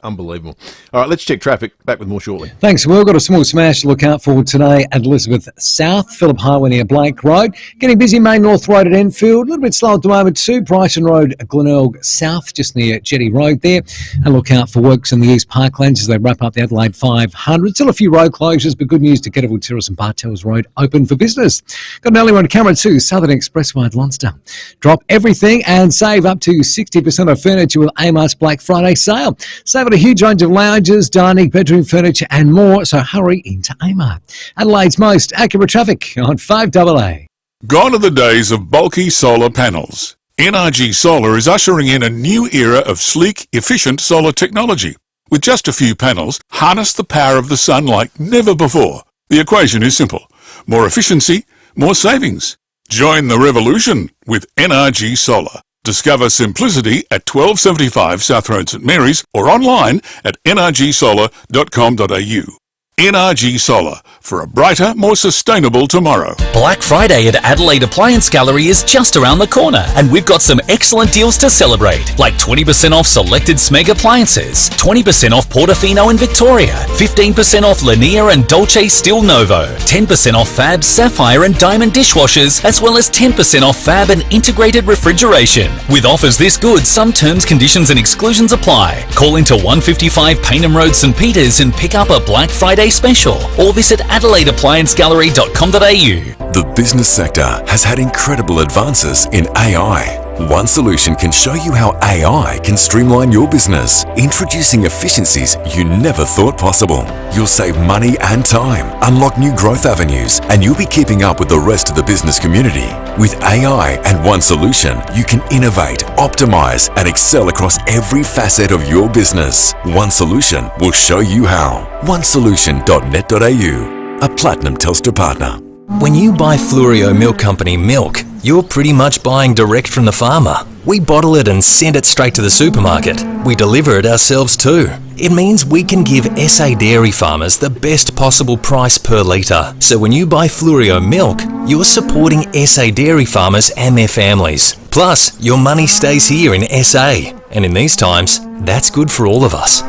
Unbelievable. All right, let's check traffic. Back with more shortly. Thanks, Will. Got a small smash to look out for today at Elizabeth South, Phillip Highway near Blake Road. Getting busy Main North Road at Enfield. A little bit slow at the moment too. Brighton Road, Glenelg South, just near Jetty Road there. And look out for works in the East Parklands as they wrap up the Adelaide 500. Still a few road closures, but good news to Kettleville Terrace and Bartels Road open for business. Got an early one camera too, Southern Expressway at Lonsdale. Drop everything and save up to 60% of furniture with Amart's Black Friday sale. Save on a huge range of lounges, dining, bedroom furniture and more, so hurry into Amart. Adelaide's most accurate traffic on 5AA. Gone are the days of bulky solar panels. NRG Solar is ushering in a new era of sleek, efficient solar technology. With just a few panels, harness the power of the sun like never before. The equation is simple. More efficiency, more savings. Join the revolution with NRG Solar. Discover simplicity at 1275 South Road St Mary's or online at nrgsolar.com.au. NRG Solar, for a brighter, more sustainable tomorrow. Black Friday at Adelaide Appliance Gallery is just around the corner, and we've got some excellent deals to celebrate, like 20% off selected Smeg appliances, 20% off Portofino and Victoria, 15% off Lanier and Dolce Stil Novo, 10% off Fab, Sapphire and Diamond dishwashers, as well as 10% off Fab and integrated refrigeration. With offers this good, some terms, conditions and exclusions apply. Call into 155 Paynham Road, St Peters and pick up a Black Friday special, or visit adelaideappliancegallery.com.au. The business sector has had incredible advances in AI. One solution can show you how AI can streamline your business, introducing efficiencies you never thought possible. You'll save money and time, unlock new growth avenues, and you'll be keeping up with the rest of the business community. With AI and One Solution, you can innovate, optimize, and excel across every facet of your business. One Solution will show you how. OneSolution.net.au, a Platinum Telstra partner. When you buy Fluorio Milk Company milk, you're pretty much buying direct from the farmer. We bottle it and send it straight to the supermarket. We deliver it ourselves too. It means we can give SA dairy farmers the best possible price per litre. So when you buy Fluorio milk, you're supporting SA dairy farmers and their families. Plus, your money stays here in SA. And in these times, that's good for all of us.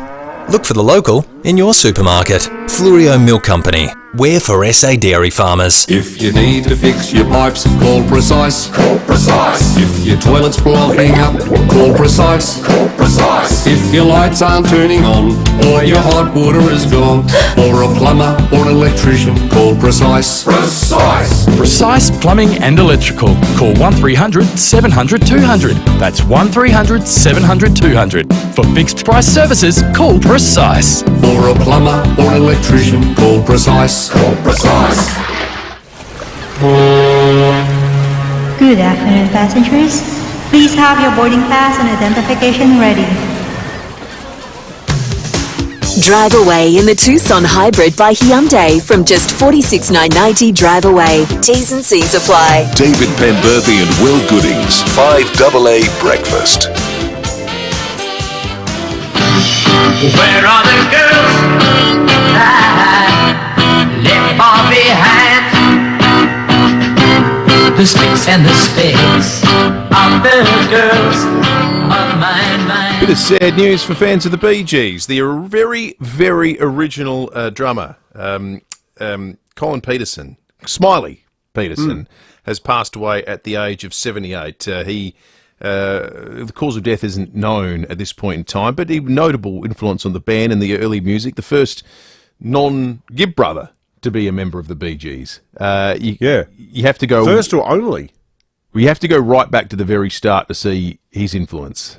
Look for the local in your supermarket. Fluorio Milk Company. We're for SA dairy farmers. If you need to fix your pipes, call Precise. Call Precise. If your toilet's blocking up, call Precise. Call Precise. If your lights aren't turning on, or your hot water is gone, or a plumber or an electrician, call Precise. Precise. Precise Plumbing and Electrical. Call 1300 700 200. That's 1300 700 200. For fixed price services, call Precise. Or a plumber or an electrician, call Precise. Call Precise. Good afternoon, passengers. Please have your boarding pass and identification ready. Drive away in the Tucson Hybrid by Hyundai from just $46,990 drive away. T's and C's apply. David Penberthy and Will Goodings, 5AA Breakfast. Where are the girls left far behind? The sticks and the spades of the girls on my mind. Bit of sad news for fans of the Bee Gees. The very, very original drummer, Colin Peterson, Smiley Peterson, has passed away at the age of 78. The cause of death isn't known at this point in time, but a notable influence on the band and the early music. The first non-Gibb brother to be a member of the Bee Gees. You have to go... First or only? We have to go right back to the very start to see his influence.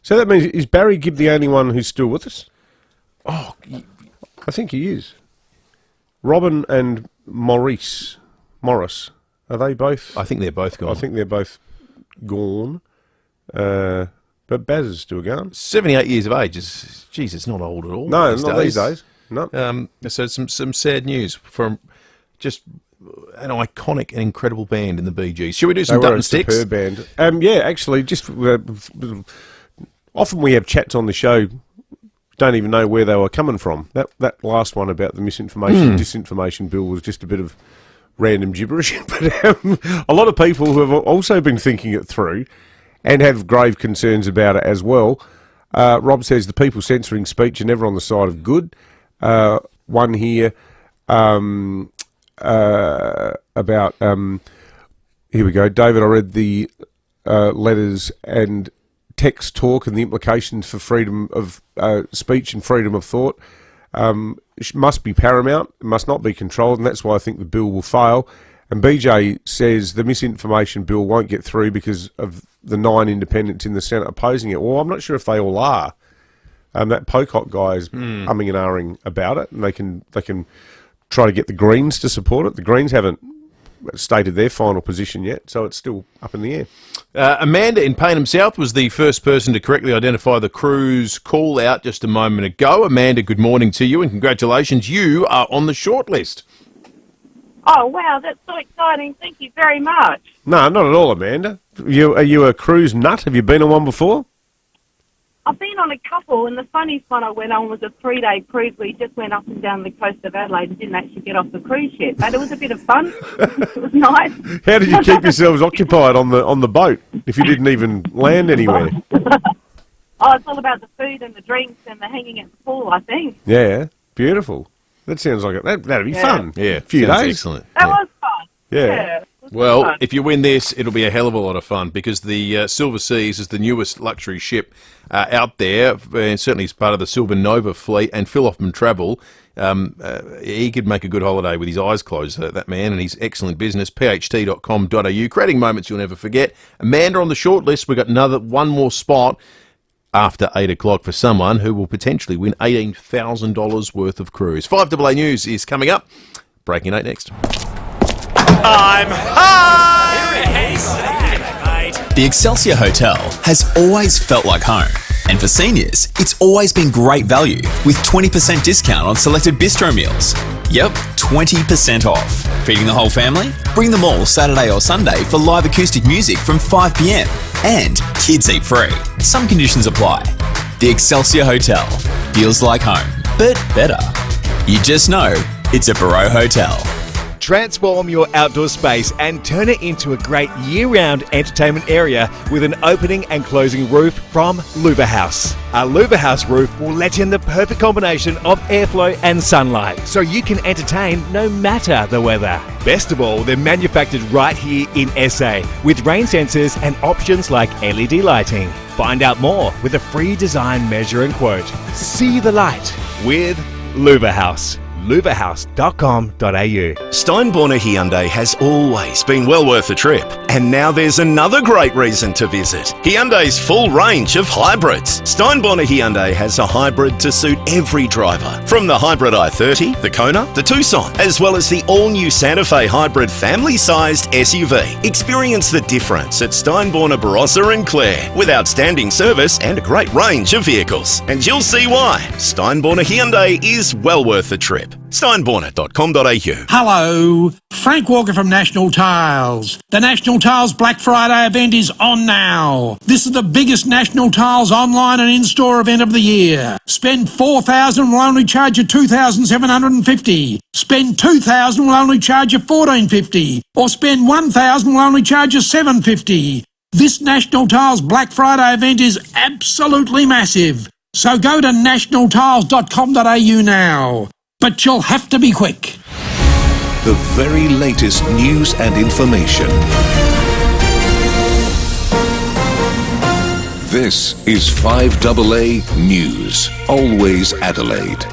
So that means, is Barry Gibb the only one who's still with us? Oh, I think he is. Robin and Morris, are they both? I think they're both gone. I think they're both gone. But Baz is still going. 78 years of age is, geez, it's not old at all. No, not these days. No. So some sad news from just an iconic and incredible band in the Bee Gees. Should we do some Dutton Sticks? Superb band. Yeah, actually, just often we have chats on the show, don't even know where they were coming from. That last one about the disinformation bill was just a bit of random gibberish. But a lot of people who have also been thinking it through and have grave concerns about it as well. Rob says the people censoring speech are never on the side of good. One here about here we go. David, I read the letters and text talk and the implications for freedom of speech and freedom of thought must be paramount, must not be controlled, and that's why I think the bill will fail. And BJ says the misinformation bill won't get through because of the 9 independents in the Senate opposing it. Well, I'm not sure if they all are. That Pocock guy is umming and ahhing about it, and they can try to get the Greens to support it. The Greens haven't stated their final position yet, so it's still up in the air. Amanda in Payneham South was the first person to correctly identify the Cruise call out just a moment ago. Amanda, good morning to you and congratulations. You are on the shortlist. Oh, wow, that's so exciting. Thank you very much. No, not at all, Amanda. Are you a cruise nut? Have you been on one before? I've been on a couple, and the funniest one I went on was a 3-day cruise. We just went up and down the coast of Adelaide and didn't actually get off the cruise ship. But it was a bit of fun. It was nice. How did you keep yourselves occupied on the boat if you didn't even land anywhere? Oh, it's all about the food and the drinks and the hanging at the pool, I think. Yeah, beautiful. That sounds like that'd be fun. Yeah, a few days. Excellent. That was fun. Yeah. Well, if you win this, it'll be a hell of a lot of fun because the Silver Seas is the newest luxury ship out there, and certainly as part of the Silver Nova fleet, and Phil Hoffman Travel. He could make a good holiday with his eyes closed, that man, and his excellent business, pht.com.au. Creating moments you'll never forget. Amanda on the short list. We've got one more spot after 8 o'clock for someone who will potentially win $18,000 worth of cruise. 5AA News is coming up. Breaking 8 next. I'm high! The Excelsior Hotel has always felt like home. And for seniors, it's always been great value with 20% discount on selected bistro meals. Yep, 20% off. Feeding the whole family? Bring them all Saturday or Sunday for live acoustic music from 5 p.m. And kids eat free. Some conditions apply. The Excelsior Hotel feels like home, but better. You just know it's a Barreau Hotel. Transform your outdoor space and turn it into a great year-round entertainment area with an opening and closing roof from Louver House. Our Louver House roof will let in the perfect combination of airflow and sunlight, so you can entertain no matter the weather. Best of all, they're manufactured right here in SA with rain sensors and options like LED lighting. Find out more with a free design measure and quote. See the light with Louver House. luvahouse.com.au. Steinborner Hyundai has always been well worth a trip. And now there's another great reason to visit. Hyundai's full range of hybrids. Steinborner Hyundai has a hybrid to suit every driver. From the hybrid i30, the Kona, the Tucson, as well as the all-new Santa Fe hybrid family-sized SUV. Experience the difference at Steinborner Barossa and Clare with outstanding service and a great range of vehicles. And you'll see why. Steinborner Hyundai is well worth a trip. Steinborner.com.au. Hello, Frank Walker from National Tiles. The National Tiles Black Friday event is on now. This is the biggest National Tiles online and in-store event of the year. Spend $4,000 will only charge you $2,750. Spend $2,000 will only charge you $1,450. Or spend $1,000 will only charge you $750. This National Tiles Black Friday event is absolutely massive. So go to nationaltiles.com.au now. But you'll have to be quick. The very latest news and information. This is 5AA News. Always Adelaide.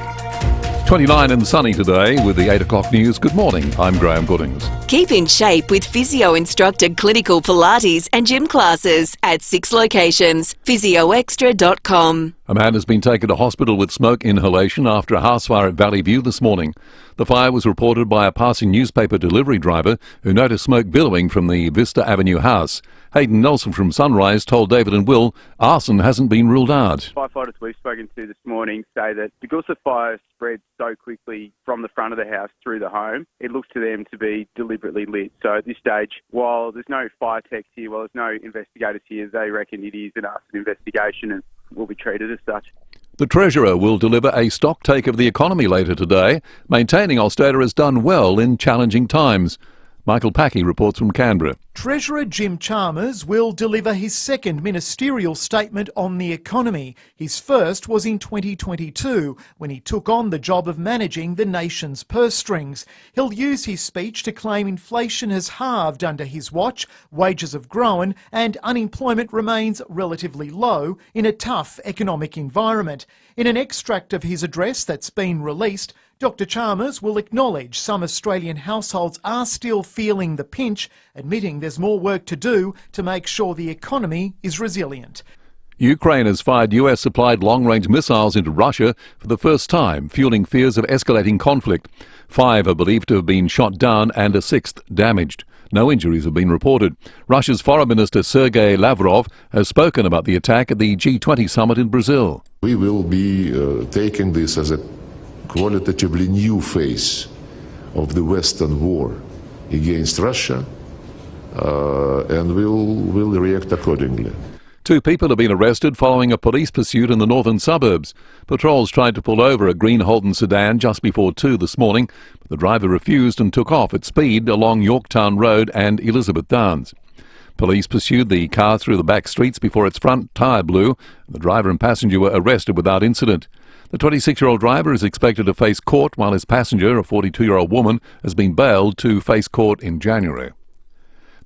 29 and sunny today with the 8 o'clock news. Good morning, I'm Graham Goodings. Keep in shape with physio-instructed clinical Pilates and gym classes at 6 locations. physioextra.com. A man has been taken to hospital with smoke inhalation after a house fire at Valley View this morning. The fire was reported by a passing newspaper delivery driver who noticed smoke billowing from the Vista Avenue house. Hayden Nelson from Sunrise told David and Will arson hasn't been ruled out. Firefighters we've spoken to this morning say that because the fire spread so quickly from the front of the house through the home, it looks to them to be deliberately lit. So at this stage, while there's no fire techs here, while there's no investigators here, they reckon it is an arson investigation and will be treated as such. The Treasurer will deliver a stocktake of the economy later today, maintaining Australia has done well in challenging times. Michael Packey reports from Canberra. Treasurer Jim Chalmers will deliver his second ministerial statement on the economy. His first was in 2022, when he took on the job of managing the nation's purse strings. He'll use his speech to claim inflation has halved under his watch, wages have grown, and unemployment remains relatively low in a tough economic environment. In an extract of his address that's been released, Dr Chalmers will acknowledge some Australian households are still feeling the pinch, admitting there's more work to do to make sure the economy is resilient. Ukraine has fired US-supplied long-range missiles into Russia for the first time, fueling fears of escalating conflict. 5 are believed to have been shot down and a 6th damaged. No injuries have been reported. Russia's Foreign Minister Sergei Lavrov has spoken about the attack at the G20 summit in Brazil. We will be taking this as a qualitatively new phase of the Western war against Russia, and we'll react accordingly. 2 people have been arrested following a police pursuit in the northern suburbs. Patrols tried to pull over a green Holden sedan just before 2 this morning, but the driver refused and took off at speed along Yorktown Road and Elizabeth Downs. Police pursued the car through the back streets before its front tyre blew. The driver and passenger were arrested without incident. The 26-year-old driver is expected to face court, while his passenger, a 42-year-old woman, has been bailed to face court in January.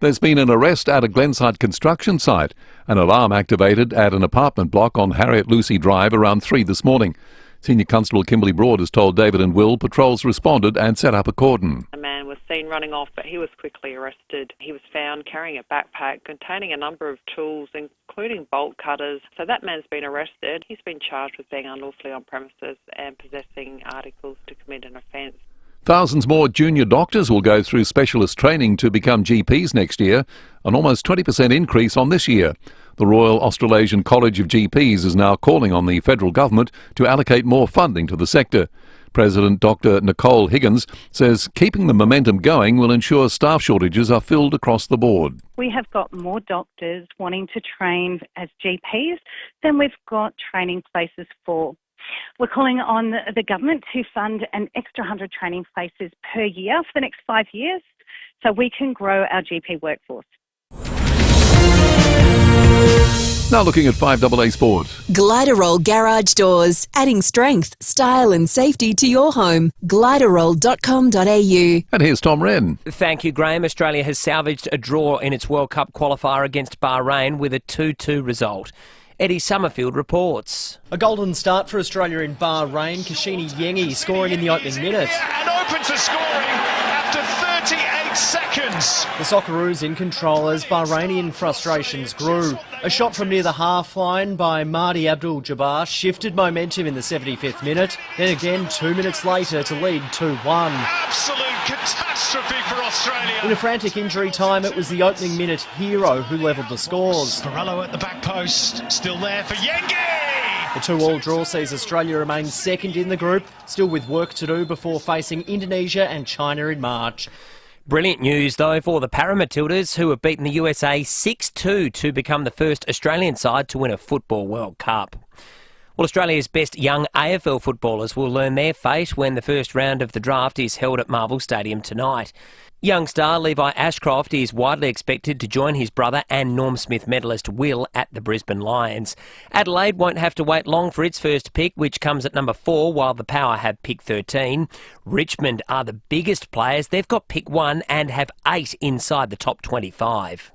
There's been an arrest at a Glenside construction site. An alarm activated at an apartment block on Harriet Lucy Drive around 3 this morning. Senior Constable Kimberly Broad has told David and Will patrols responded and set up a cordon. A man was seen running off, but he was quickly arrested. He was found carrying a backpack containing a number of tools, including bolt cutters. So that man's been arrested. He's been charged with being unlawfully on premises and possessing articles to commit an offence. Thousands more junior doctors will go through specialist training to become GPs next year, an almost 20% increase on this year. The Royal Australasian College of GPs is now calling on the federal government to allocate more funding to the sector. President Dr Nicole Higgins says keeping the momentum going will ensure staff shortages are filled across the board. We have got more doctors wanting to train as GPs than we've got training places for. We're calling on the government to fund an extra 100 training places per year for the next 5 years so we can grow our GP workforce. Now looking at 5AA Sport. Gliderol Garage Doors, adding strength, style and safety to your home. Gliderol.com.au. And here's Tom Wren. Thank you, Graham. Australia has salvaged a draw in its World Cup qualifier against Bahrain with a 2-2 result. Eddie Summerfield reports. A golden start for Australia in Bahrain. Kashini Yengi scoring in the opening minute. And open to scoring after 38 seconds. The Socceroos in control as Bahrainian frustrations grew. A shot from near the half line by Mahdi Abdul-Jabbar shifted momentum in the 75th minute. Then again 2 minutes later to lead 2-1. Absolute catastrophe for Australia. In a frantic injury time, it was the opening minute hero who levelled the scores. Perello at the back post, still there for Yengi. The 2-2 draw sees Australia remain second in the group, still with work to do before facing Indonesia and China in March. Brilliant news, though, for the Paramatildas, who have beaten the USA 6-2 to become the first Australian side to win a Football World Cup. Well, Australia's best young AFL footballers will learn their fate when the first round of the draft is held at Marvel Stadium tonight. Young star Levi Ashcroft is widely expected to join his brother and Norm Smith medalist Will at the Brisbane Lions. Adelaide won't have to wait long for its first pick, which comes at number 4, while the Power have pick 13. Richmond are the biggest players. They've got pick 1 and have 8 inside the top 25.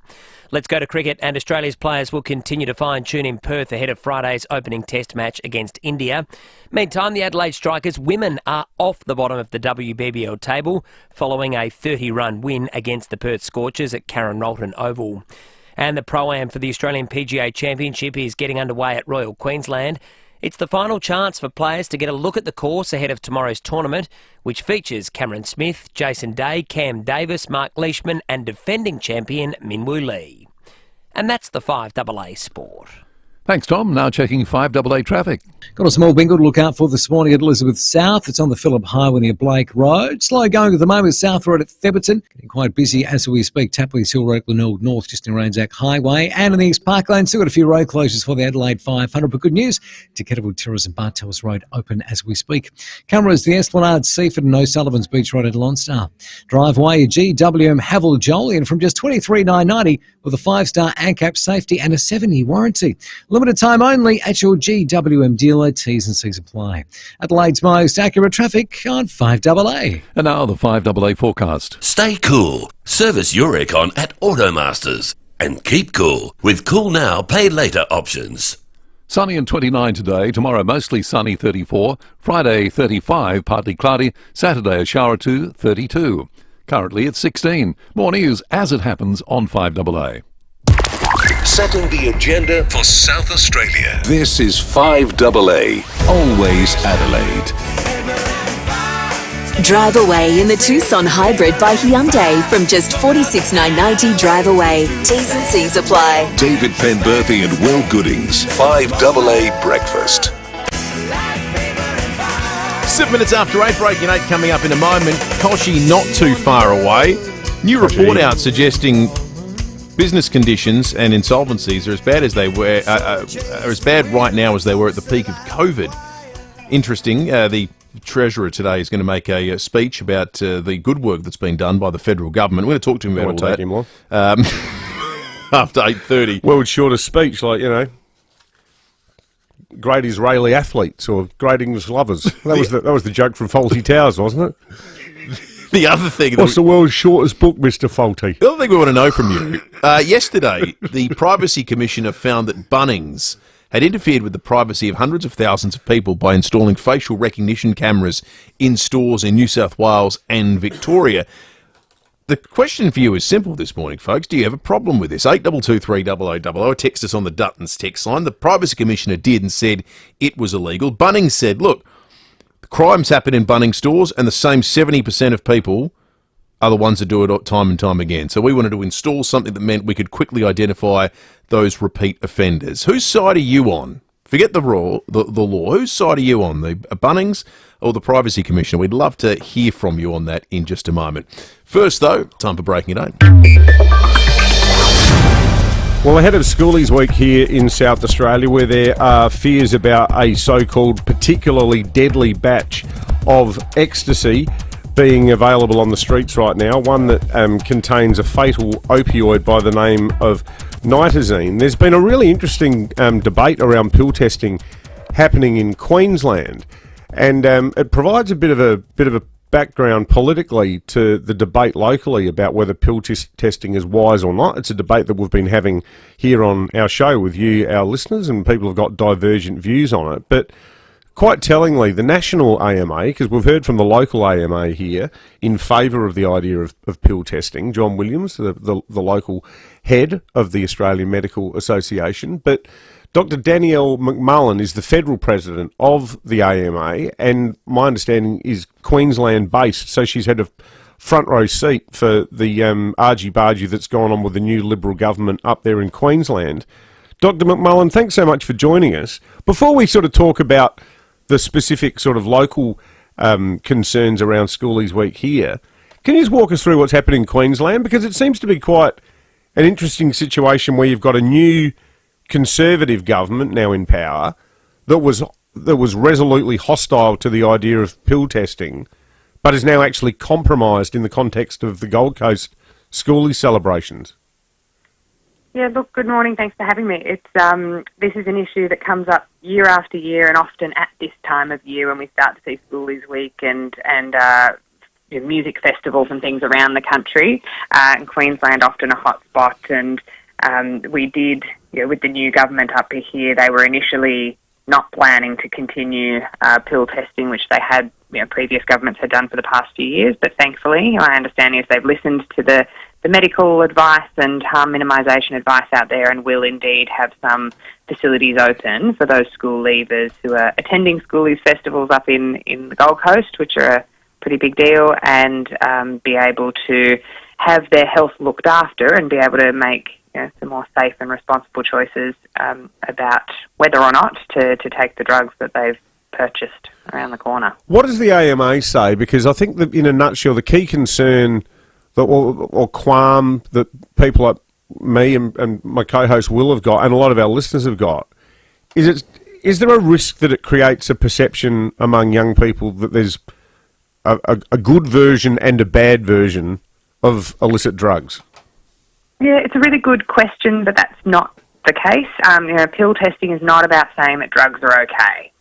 Let's go to cricket, and Australia's players will continue to fine-tune in Perth ahead of Friday's opening test match against India. Meantime, the Adelaide Strikers women are off the bottom of the WBBL table following a 30-run win against the Perth Scorchers at Karen Rolton Oval. And the Pro-Am for the Australian PGA Championship is getting underway at Royal Queensland. It's the final chance for players to get a look at the course ahead of tomorrow's tournament, which features Cameron Smith, Jason Day, Cam Davis, Mark Leishman and defending champion Minwoo Lee. And that's the 5AA Sport. Thanks, Tom. Now checking 5AA traffic. Got a small bingle to look out for this morning at Elizabeth South. It's on the Phillip Highway near Blake Road. Slow going at the moment, South Road at Theberton. Getting quite busy as we speak. Tapley's Hill Road, Glenelg North, just near Anzac Highway. And in the East Parkland, still got a few road closures for the Adelaide 500. But good news, to Kettleville Terrace and Bartels Road open as we speak. Cameras, the Esplanade, Seaford and O'Sullivan's Beach Road at Lonstar. Driveway, GWM Havel Jolian from just $23,990 with a 5-star ANCAP safety and a 7-year warranty. Limited time only at your GWM dealer. T's and C's apply. Adelaide's most accurate traffic on 5AA. And now the 5AA forecast. Stay cool. Service your aircon at Automasters. And keep cool with Cool Now, Pay Later options. Sunny and 29 today. Tomorrow mostly sunny, 34. Friday 35, partly cloudy. Saturday a shower or 2, 32. Currently it's 16. More news as it happens on 5AA. Setting the agenda for South Australia. This is 5AA, always Adelaide. Drive away in the Tucson Hybrid by Hyundai from just $46,990 drive away. T's and C's apply. David Penberthy and Will Goodings, 5AA Breakfast. 7 minutes after 8, breaking 8 coming up in a moment. Koshi not too far away. New report out suggesting business conditions and insolvencies are as bad as they were, are as bad right now as they were at the peak of COVID. Interesting. The Treasurer today is going to make a speech about the good work that's been done by the federal government. We're going to talk to him about all that. Him on. After 8:30. World's shortest speech, like, you know, great Israeli athletes or great English lovers. That was the joke from Fawlty Towers, wasn't it? The other thing... What's the world's shortest book, Mr. Fawlty? The other thing we want to know from you. Yesterday, the Privacy Commissioner found that Bunnings had interfered with the privacy of hundreds of thousands of people by installing facial recognition cameras in stores in New South Wales and Victoria. The question for you is simple this morning, folks. Do you have a problem with this? 82230000. Text us on the Duttons text line. The Privacy Commissioner did and said it was illegal. Bunnings said, look, crimes happen in Bunnings stores and the same 70% of people are the ones that do it time and time again. So we wanted to install something that meant we could quickly identify those repeat offenders. Whose side are you on? Forget the law. Whose side are you on? The Bunnings or the Privacy Commissioner? We'd love to hear from you on that in just a moment. First, though, time for Breaking It 8. Well, ahead of Schoolies Week here in South Australia, where there are fears about a so-called particularly deadly batch of ecstasy being available on the streets right now, one that contains a fatal opioid by the name of nitazine. There's been a really interesting debate around pill testing happening in Queensland, and it provides a bit of a background politically to the debate locally about whether pill testing is wise or not. It's a debate that we've been having here on our show with you, our listeners, and people have got divergent views on it. But quite tellingly, the national AMA, because we've heard from the local AMA here in favour of the idea of pill testing, John Williams, the local head of the Australian Medical Association, but Dr. Danielle McMullen is the federal president of the AMA, and my understanding is Queensland-based, so she's had a front row seat for the argy-bargy that's gone on with the new Liberal government up there in Queensland. Dr. McMullen, thanks so much for joining us. Before we sort of talk about the specific sort of local concerns around Schoolies Week here, can you just walk us through what's happening in Queensland? Because it seems to be quite an interesting situation where you've got a new Conservative government now in power that was resolutely hostile to the idea of pill testing, but is now actually compromised in the context of the Gold Coast Schoolies celebrations. Yeah, look, good morning. Thanks for having me. It's this is an issue that comes up year after year, and often at this time of year when we start to see Schoolies Week and music festivals and things around the country. And Queensland often a hot spot, and we did, with the new government up here, they were initially not planning to continue pill testing, which they had, previous governments had done for the past few years. But thankfully, my understanding is they've listened to the medical advice and harm minimisation advice out there, and will indeed have some facilities open for those school leavers who are attending Schoolies festivals up in the Gold Coast, which are a pretty big deal, and be able to have their health looked after and be able to make some more safe and responsible choices about whether or not to take the drugs that they've purchased around the corner. What does the AMA say? Because I think that in a nutshell, the key concern that, or qualm that people like me and my co-host Will have got, and a lot of our listeners have got, is there a risk that it creates a perception among young people that there's a good version and a bad version of illicit drugs? Yeah, it's a really good question, but that's not the case. Pill testing is not about saying that drugs are okay,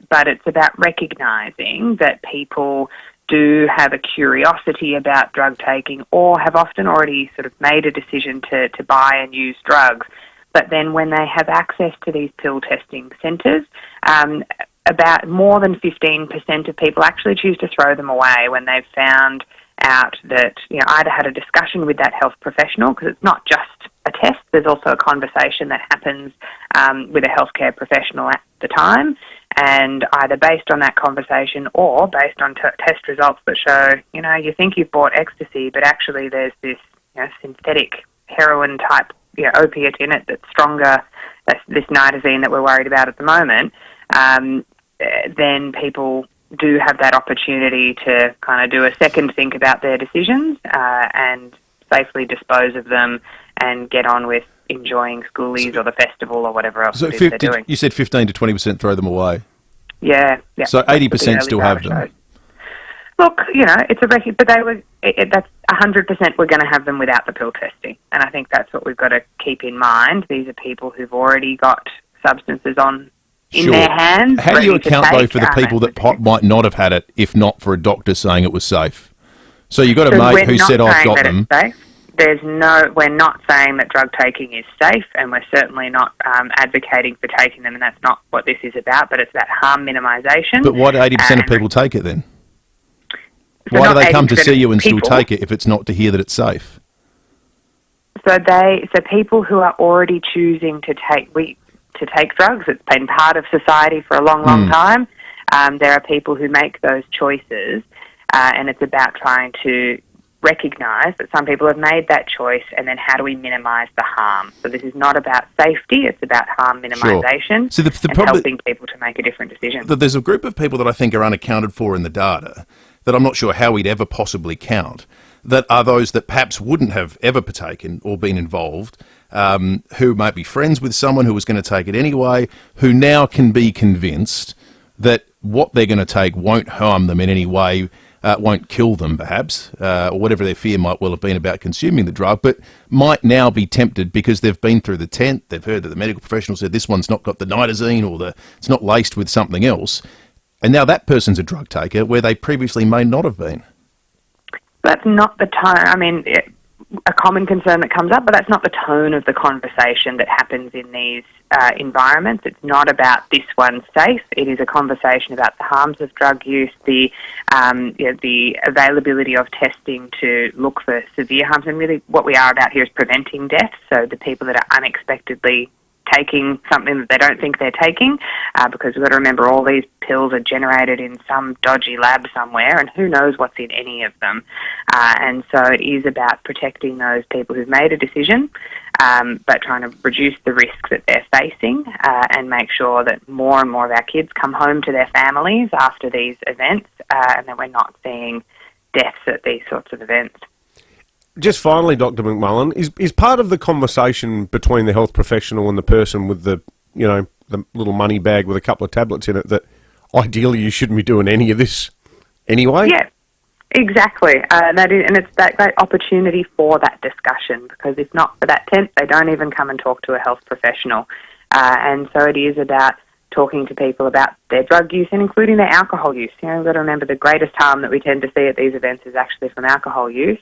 but it's about recognising that people do have a curiosity about drug taking, or have often already sort of made a decision to buy and use drugs. But then when they have access to these pill testing centres, about more than 15% of people actually choose to throw them away when they've found out that, either had a discussion with that health professional, because it's not just a test, there's also a conversation that happens with a healthcare professional at the time, and either based on that conversation or based on test results that show, you think you've bought ecstasy, but actually there's this synthetic heroin type opiate in it that's stronger, this nitazene that we're worried about at the moment, then people do have that opportunity to kind of do a second think about their decisions and safely dispose of them and get on with enjoying Schoolies or the festival or whatever else it is they're doing. You said 15 to 20% throw them away. Yeah. So 80% still have them. Look, it's a record, but that's 100% we're going to have them without the pill testing, and I think that's what we've got to keep in mind. These are people who've already got substances in their hands. How do you account, though, for the people that might not have had it if not for a doctor saying it was safe? So you've got a mate who said, I've got them. We're not saying that drug taking is safe, and we're certainly not advocating for taking them, and that's not what this is about, but it's about harm minimisation. But why do 80% of people take it then? Why do they come to see you and still take it if it's not to hear that it's safe? So people who are already choosing to take drugs, it's been part of society for a long, long time. There are people who make those choices, and it's about trying to recognise that some people have made that choice, and then how do we minimise the harm? So this is not about safety, it's about harm minimisation, So and helping people to make a different decision. There's a group of people that I think are unaccounted for in the data that I'm not sure how we'd ever possibly count, that are those that perhaps wouldn't have ever partaken or been involved, who might be friends with someone who was going to take it anyway, who now can be convinced that what they're going to take won't harm them in any way, won't kill them perhaps, or whatever their fear might well have been about consuming the drug, but might now be tempted because they've been through the tent, they've heard that the medical professional said this one's not got the nitazene or it's not laced with something else, And now that person's a drug taker where they previously may not have been. That's not the tone. I mean, a common concern that comes up, but that's not the tone of the conversation that happens in these environments. It's not about this one's safe. It is a conversation about the harms of drug use, the availability of testing to look for severe harms, and really what we are about here is preventing death. So the people that are unexpectedly taking something that they don't think they're taking, because we've got to remember all these pills are generated in some dodgy lab somewhere, and who knows what's in any of them. And so it is about protecting those people who've made a decision, but trying to reduce the risk that they're facing, and make sure that more and more of our kids come home to their families after these events, and that we're not seeing deaths at these sorts of events. Just finally, Dr. McMullen, is part of the conversation between the health professional and the person with the little money bag with a couple of tablets in it that ideally you shouldn't be doing any of this anyway? Yeah, exactly. And it's that great opportunity for that discussion, because if not for that tent, they don't even come and talk to a health professional. And so it is about talking to people about their drug use and including their alcohol use. We've got to remember the greatest harm that we tend to see at these events is actually from alcohol use.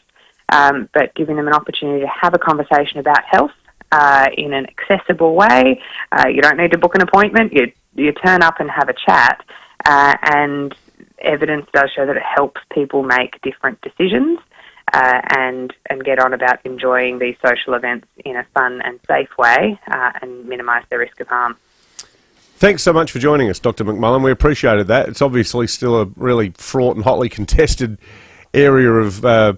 But giving them an opportunity to have a conversation about health in an accessible way. You don't need to book an appointment. You turn up and have a chat, and evidence does show that it helps people make different decisions and get on about enjoying these social events in a fun and safe way and minimise their risk of harm. Thanks so much for joining us, Dr. McMullen. We appreciated that. It's obviously still a really fraught and hotly contested area of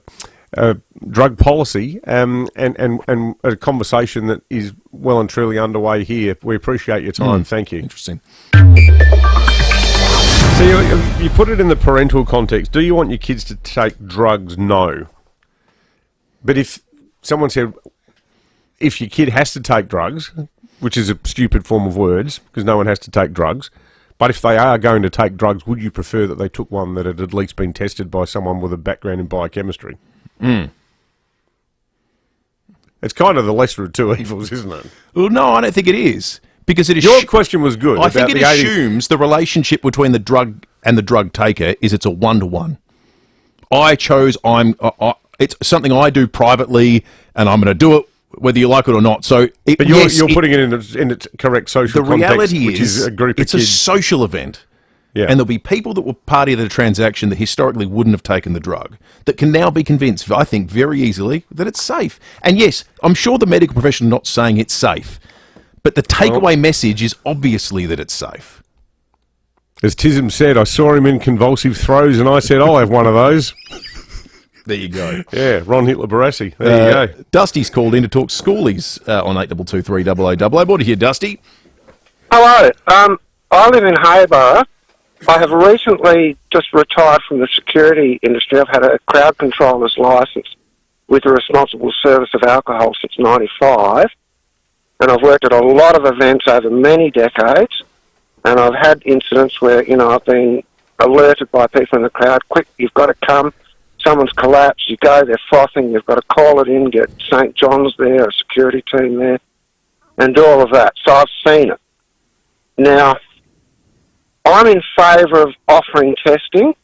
drug policy, and a conversation that is well and truly underway here. We appreciate your time. Thank you. Interesting. So you put it in the parental context. Do you want your kids to take drugs? No. But if someone said, if your kid has to take drugs, which is a stupid form of words, because no one has to take drugs, but if they are going to take drugs, would you prefer that they took one that had at least been tested by someone with a background in biochemistry? It's kind of the lesser of two evils, isn't it? Well, no, I don't think it is. Because your question was good. I think it assumes the relationship between the drug and the drug taker is it's a one-to-one. It's something I do privately, and I'm going to do it whether you like it or not. So, but you're putting it in its correct social context. The reality which is a group of it's kids. a social event. Yeah. And there'll be people that were party of the transaction that historically wouldn't have taken the drug that can now be convinced, I think, very easily that it's safe. And yes, I'm sure the medical profession not saying it's safe, but the takeaway message is obviously that it's safe. As Tism said, I saw him in convulsive throes and I said, I'll have one of those. There you go. Yeah, Ron Hitler Barassi. There you go. Dusty's called in to talk schoolies on 8223 0000. What do you hear, Dusty? Hello. I live in Hayborough. I have recently just retired from the security industry. I've had a crowd controller's licence with the responsible service of alcohol since '95, and I've worked at a lot of events over many decades, and I've had incidents where, I've been alerted by people in the crowd, quick, you've got to come, someone's collapsed, you go, they're frothing, you've got to call it in, get St. John's there, a security team there, and do all of that. So I've seen it. Now, I'm in favour of offering testing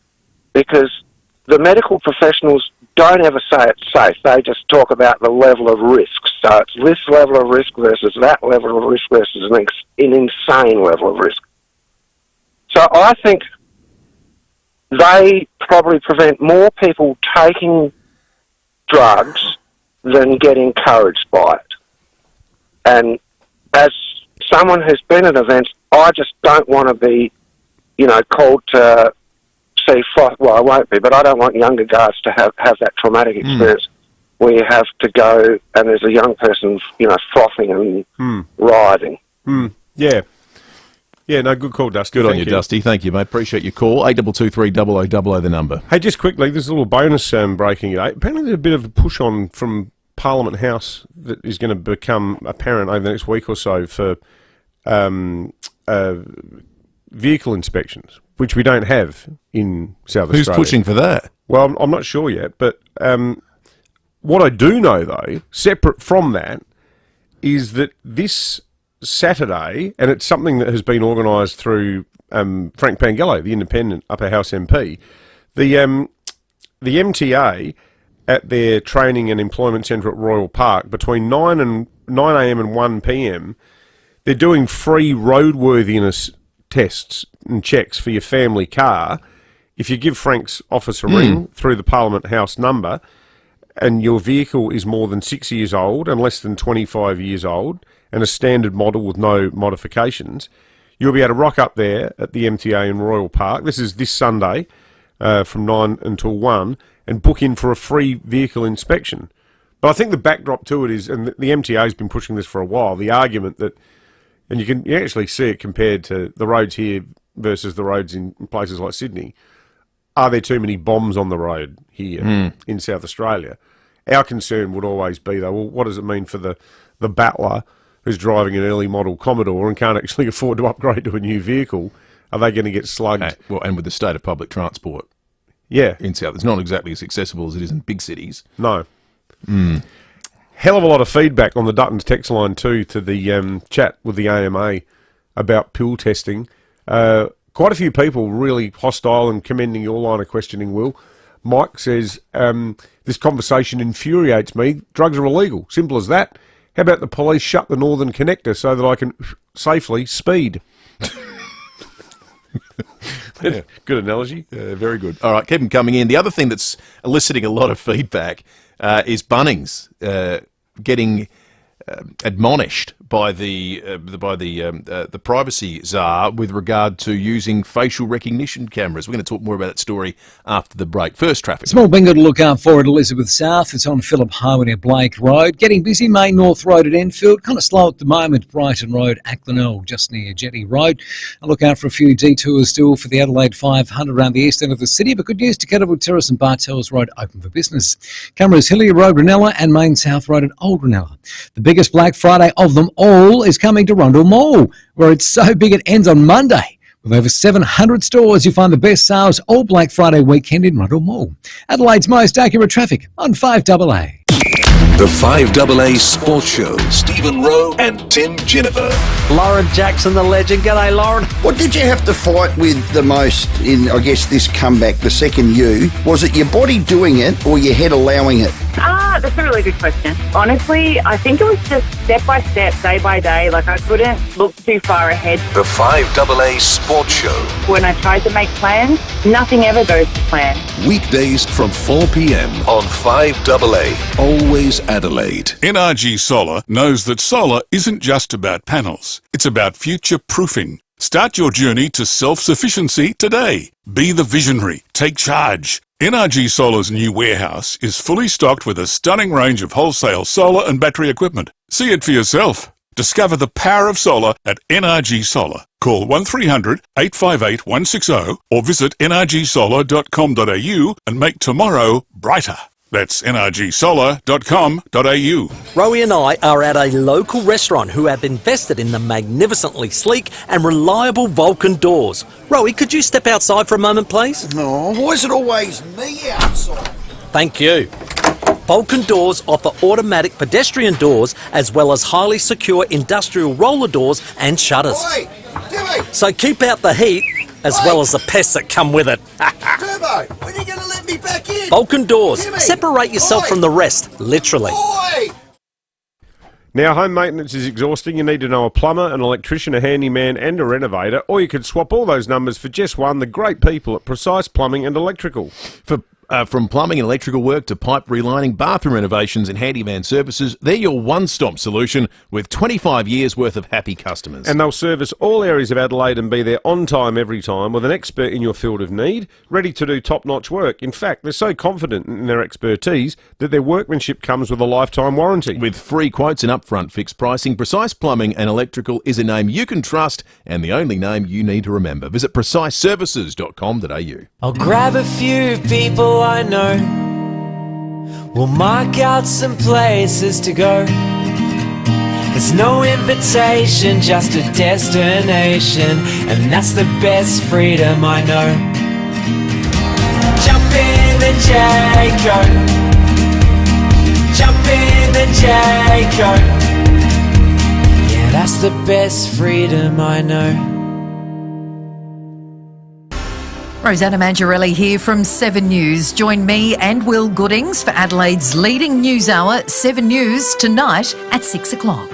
because the medical professionals don't ever say it's safe. They just talk about the level of risk. So it's this level of risk versus that level of risk versus an insane level of risk. So I think they probably prevent more people taking drugs than get encouraged by it. And as someone who's been at events, I just don't want to be called to see well, I won't be, but I don't want younger guys to have that traumatic experience where you have to go and there's a young person, frothing and writhing. Yeah. Yeah, no, good call, Dusty. Good on you, Dusty. Thank you, mate. Appreciate your call. 8223 0000 the number. Hey, just quickly, there's a little bonus breaking it. Apparently there's a bit of a push on from Parliament House that is going to become apparent over the next week or so for vehicle inspections, which we don't have in South Australia. Who's pushing for that? Well, I'm not sure yet, but what I do know, though, separate from that, is that this Saturday, and it's something that has been organised through Frank Pangello, the independent upper house MP, the MTA at their training and employment centre at Royal Park between 9 a.m. and 1 p.m. they're doing free roadworthiness tests and checks for your family car. If you give Frank's office a ring through the Parliament House number and your vehicle is more than 6 years old and less than 25 years old and a standard model with no modifications, you'll be able to rock up there at the MTA in Royal Park. This is this Sunday from 9 until 1 and book in for a free vehicle inspection. But I think the backdrop to it is, and the MTA has been pushing this for a while, the argument that, and you actually see it compared to the roads here versus the roads in places like Sydney, are there too many bombs on the road here in South Australia? Our concern would always be, though, well, what does it mean for the battler who's driving an early model Commodore and can't actually afford to upgrade to a new vehicle? Are they going to get slugged? Well, and with the state of public transport. Yeah. In South, it's not exactly as accessible as it is in big cities. No. Hell of a lot of feedback on the Duttons text line too to the chat with the AMA about pill testing. Quite a few people really hostile and commending your line of questioning, Will. Mike says, this conversation infuriates me. Drugs are illegal. Simple as that. How about the police shut the Northern Connector so that I can safely speed? Yeah. Good analogy. Very good. All right, keep them coming in. The other thing that's eliciting a lot of feedback is Bunnings getting admonished by the privacy czar with regard to using facial recognition cameras. We're going to talk more about that story after the break. First, traffic. Small bingo to look out for at Elizabeth South. It's on Phillip Highway near Blake Road. Getting busy, Main North Road at Enfield. Kind of slow at the moment. Brighton Road, Acklenell, just near Jetty Road. I'll look out for a few detours still for the Adelaide 500 around the east end of the city, but good news to Kettleville Terrace and Bartels Road open for business. Cameras Hillier Road, Ranella, and Main South Road at Old Ranella. The biggest Black Friday of them all is coming to Rundle Mall, where it's so big it ends on Monday. With over 700 stores, you find the best sales all Black Friday weekend in Rundle Mall. Adelaide's most accurate traffic on 5AA. The 5AA Sports Show. Stephen Rowe and Tim Jennifer. Lauren Jackson, the legend. G'day, Lauren. What did you have to fight with the most in, I guess, this comeback, the second you? Was it your body doing it or your head allowing it? That's a really good question. Honestly, I think it was just step by step, day by day. Like, I couldn't look too far ahead. The 5AA Sports Show. When I tried to make plans, nothing ever goes to plan. Weekdays from 4 p.m. on 5AA. Always Adelaide. NRG Solar knows that solar isn't just about panels. It's about future-proofing. Start your journey to self-sufficiency today. Be the visionary. Take charge. NRG Solar's new warehouse is fully stocked with a stunning range of wholesale solar and battery equipment. See it for yourself. Discover the power of solar at NRG Solar. Call 1300 858 160 or visit nrgsolar.com.au and make tomorrow brighter. That's nrgsolar.com.au. Rowie and I are at a local restaurant who have invested in the magnificently sleek and reliable Vulcan doors. Rowie, could you step outside for a moment, please? Oh, why is it always me outside? Thank you. Vulcan doors offer automatic pedestrian doors as well as highly secure industrial roller doors and shutters. Oi, Timmy! So keep out the heat as well as the pests that come with it. Turbo, when are you going to let me back in? Vulcan doors. Timmy! Separate yourself from the rest, literally. Oi! Now, home maintenance is exhausting. You need to know a plumber, an electrician, a handyman and a renovator, or you could swap all those numbers for just one, the great people at Precise Plumbing and Electrical. From plumbing and electrical work to pipe relining, bathroom renovations and handyman services, they're your one-stop solution with 25 years' worth of happy customers. And they'll service all areas of Adelaide and be there on time every time with an expert in your field of need, ready to do top-notch work. In fact, they're so confident in their expertise that their workmanship comes with a lifetime warranty. With free quotes and upfront fixed pricing, Precise Plumbing and Electrical is a name you can trust and the only name you need to remember. Visit preciseservices.com.au. I'll grab a few people I know. We'll mark out some places to go. There's no invitation, just a destination, and that's the best freedom I know. Jump in the Jayco. Jump in the Jayco. Yeah, that's the best freedom I know. Rosanna Mangiarelli here from 7 News. Join me and Will Goodings for Adelaide's leading news hour, 7 News, tonight at 6 o'clock.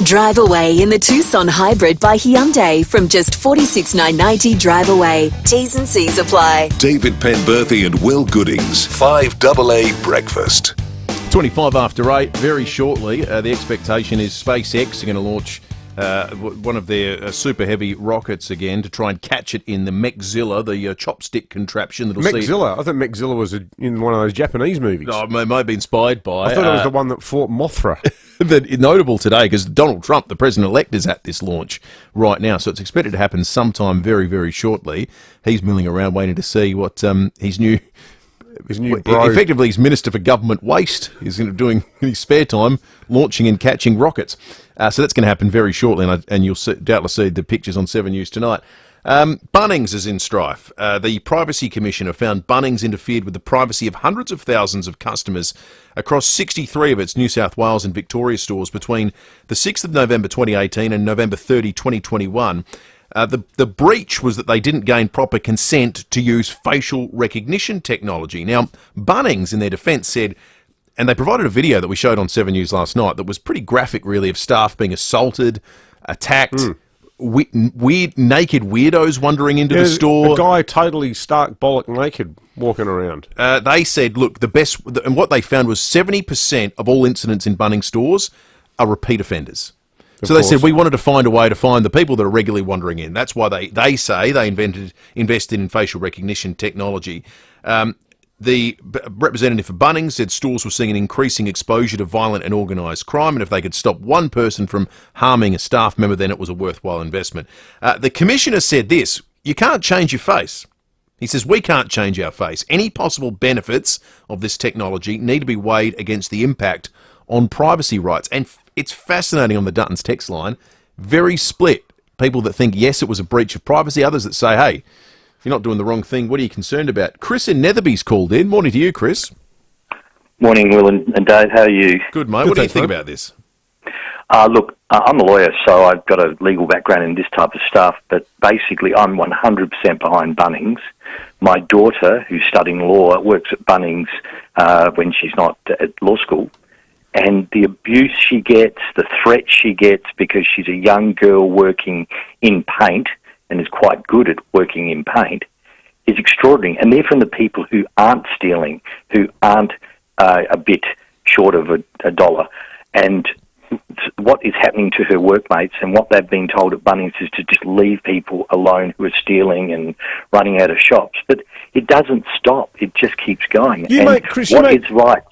Drive away in the Tucson Hybrid by Hyundai from just $46,990 drive away. T's and C's apply. David Penberthy and Will Goodings, 5AA Breakfast. 25 after 8, very shortly. The expectation is SpaceX are going to launch one of their super heavy rockets again to try and catch it in the Mechzilla, the chopstick contraption. Mechzilla? I thought Mechzilla was in one of those Japanese movies. No, it may be inspired by. I thought it was the one that fought Mothra. Notable today because Donald Trump, the president-elect, is at this launch right now, so it's expected to happen sometime very, very shortly. He's milling around waiting to see what his new bro. Effectively, he's Minister for Government Waste. He's doing in his spare time launching and catching rockets. So that's going to happen very shortly, and you'll doubtless see the pictures on 7 News tonight. Bunnings is in strife. The Privacy Commissioner found Bunnings interfered with the privacy of hundreds of thousands of customers across 63 of its New South Wales and Victoria stores between the 6th of November 2018 and November 30, 2021. The breach was that they didn't gain proper consent to use facial recognition technology. Now, Bunnings, in their defence, said, and they provided a video that we showed on 7 News last night that was pretty graphic, really, of staff being assaulted, attacked, weird naked weirdos wandering into the store. A guy totally stark bollock naked walking around. They said, look, and what they found was 70% of all incidents in Bunnings stores are repeat offenders. So they said, we wanted to find a way to find the people that are regularly wandering in. That's why they say they invested in facial recognition technology. The representative for Bunnings said stores were seeing an increasing exposure to violent and organised crime, and if they could stop one person from harming a staff member, then it was a worthwhile investment. The Commissioner said this, you can't change your face. He says, we can't change our face. Any possible benefits of this technology need to be weighed against the impact on privacy rights. And it's fascinating on the Dutton's text line, very split. People that think, yes, it was a breach of privacy. Others that say, hey, if you're not doing the wrong thing, what are you concerned about? Chris in Netherby's called in. Morning to you, Chris. Morning, Will and Dave. How are you? Good, mate. What do you think about this? Look, I'm a lawyer, so I've got a legal background in this type of stuff, but basically I'm 100% behind Bunnings. My daughter, who's studying law, works at Bunnings when she's not at law school. And the abuse she gets, the threats she gets because she's a young girl working in paint and is quite good at working in paint is extraordinary. And they're from the people who aren't stealing, who aren't a bit short of a dollar. And what is happening to her workmates and what they've been told at Bunnings is to just leave people alone who are stealing and running out of shops. But it doesn't stop. It just keeps going. Chris, is right.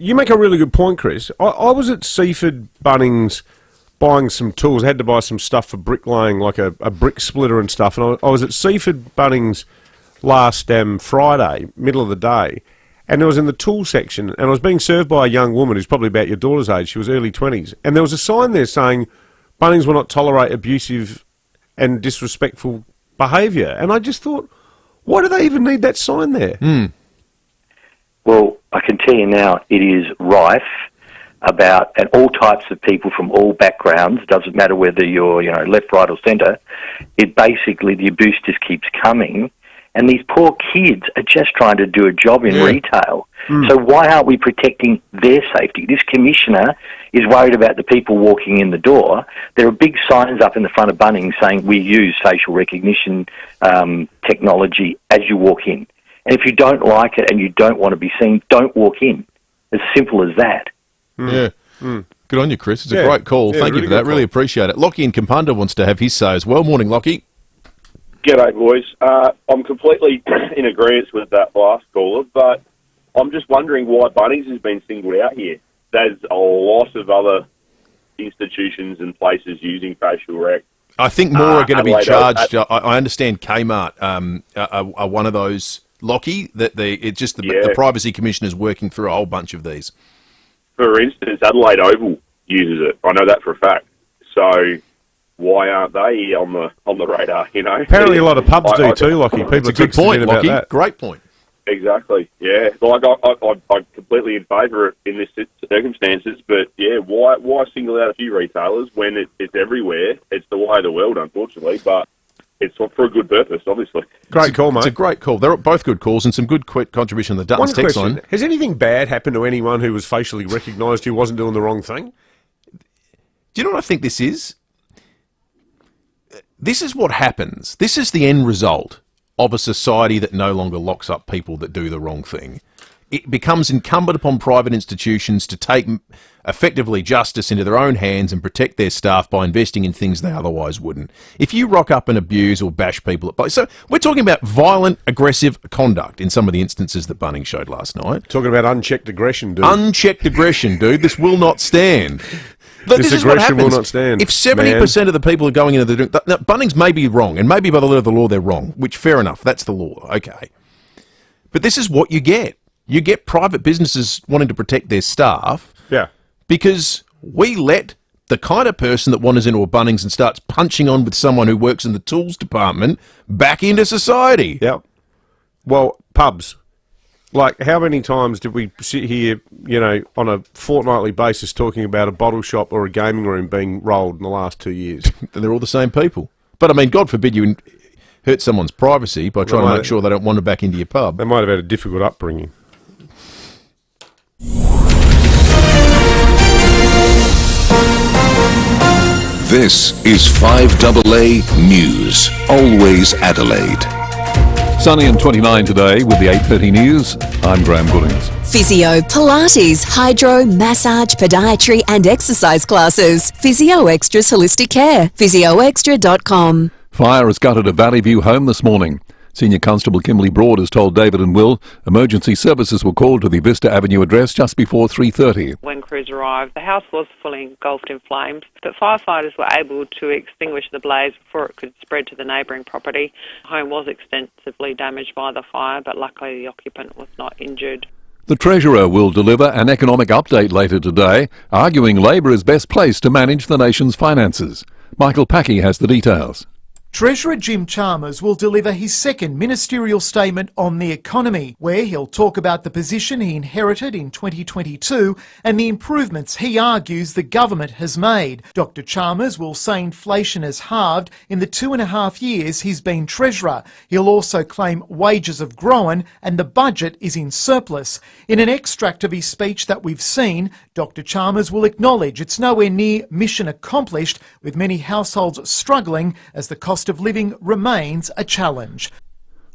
You make a really good point, Chris. I was at Seaford Bunnings buying some tools. I had to buy some stuff for bricklaying, like a brick splitter and stuff. And I was at Seaford Bunnings last Friday, middle of the day, and I was in the tool section, and I was being served by a young woman who's probably about your daughter's age. She was early 20s. And there was a sign there saying, Bunnings will not tolerate abusive and disrespectful behaviour. And I just thought, why do they even need that sign there? Well, I can tell you now, it is rife about, and all types of people from all backgrounds, doesn't matter whether you're, left, right or centre, it basically, the abuse just keeps coming, and these poor kids are just trying to do a job in retail. So why aren't we protecting their safety? This commissioner is worried about the people walking in the door. There are big signs up in the front of Bunnings saying we use facial recognition technology as you walk in. And if you don't like it and you don't want to be seen, don't walk in. As simple as that. Good on you, Chris. It's a great call. Thank you for that. Really appreciate it. Lockie in Kapunda wants to have his say as well. Morning, Lockie. G'day, boys. I'm completely in agreement with that last caller, but I'm just wondering why Bunnings has been singled out here. There's a lot of other institutions and places using facial rec. I think more are going to be charged. I understand Kmart are one of those, Lockie, that the Privacy Commission is working through a whole bunch of these. For instance, Adelaide Oval uses it. I know that for a fact. So why aren't they on the radar? Apparently, a lot of pubs do too, Lockie. People are good point, Lockie. That. Great point. Exactly. Yeah. Like I'm completely in favour of it in this circumstances, but yeah, why single out a few retailers when it's everywhere? It's the way of the world, unfortunately. But it's for a good purpose, obviously. Great call, mate. It's a great call. They're both good calls and some good contribution on the Duttons text line. Has anything bad happened to anyone who was facially recognised who wasn't doing the wrong thing? Do you know what I think this is? This is what happens. This is the end result of a society that no longer locks up people that do the wrong thing. It becomes incumbent upon private institutions to take effectively justice into their own hands and protect their staff by investing in things they otherwise wouldn't. If you rock up and abuse or bash people at so we're talking about violent, aggressive conduct in some of the instances that Bunnings showed last night. Talking about unchecked aggression, dude. Unchecked aggression, dude. This will not stand. This is what happens. Will not stand. If 70% of the people are going into the now, Bunnings may be wrong, and maybe by the letter of the law they're wrong, which fair enough, that's the law, okay. But this is what you get. You get private businesses wanting to protect their staff. Yeah. Because we let the kind of person that wanders into a Bunnings and starts punching on with someone who works in the tools department back into society. Yep. Well, pubs. Like, how many times did we sit here, on a fortnightly basis talking about a bottle shop or a gaming room being rolled in the last 2 years? They're all the same people. But, I mean, God forbid you hurt someone's privacy by trying to make sure they don't wander back into your pub. They might have had a difficult upbringing. This is 5AA News, always Adelaide. Sunny and 29 today with the 8:30 news. I'm Graham Goodings. Physio, Pilates, hydro, massage, podiatry and exercise classes. Physio Extra's Holistic Care. PhysioExtra.com. Fire has gutted a Valley View home this morning. Senior Constable Kimberly Broad has told David and Will emergency services were called to the Vista Avenue address just before 3:30. When crews arrived, the house was fully engulfed in flames, but firefighters were able to extinguish the blaze before it could spread to the neighbouring property. The home was extensively damaged by the fire, but luckily the occupant was not injured. The Treasurer will deliver an economic update later today, arguing Labor is best placed to manage the nation's finances. Michael Packey has the details. Treasurer Jim Chalmers will deliver his second ministerial statement on the economy, where he'll talk about the position he inherited in 2022 and the improvements he argues the government has made. Dr Chalmers will say inflation has halved in the 2.5 years he's been Treasurer. He'll also claim wages have grown and the budget is in surplus. In an extract of his speech that we've seen, Dr Chalmers will acknowledge it's nowhere near mission accomplished, with many households struggling as the cost of living remains a challenge.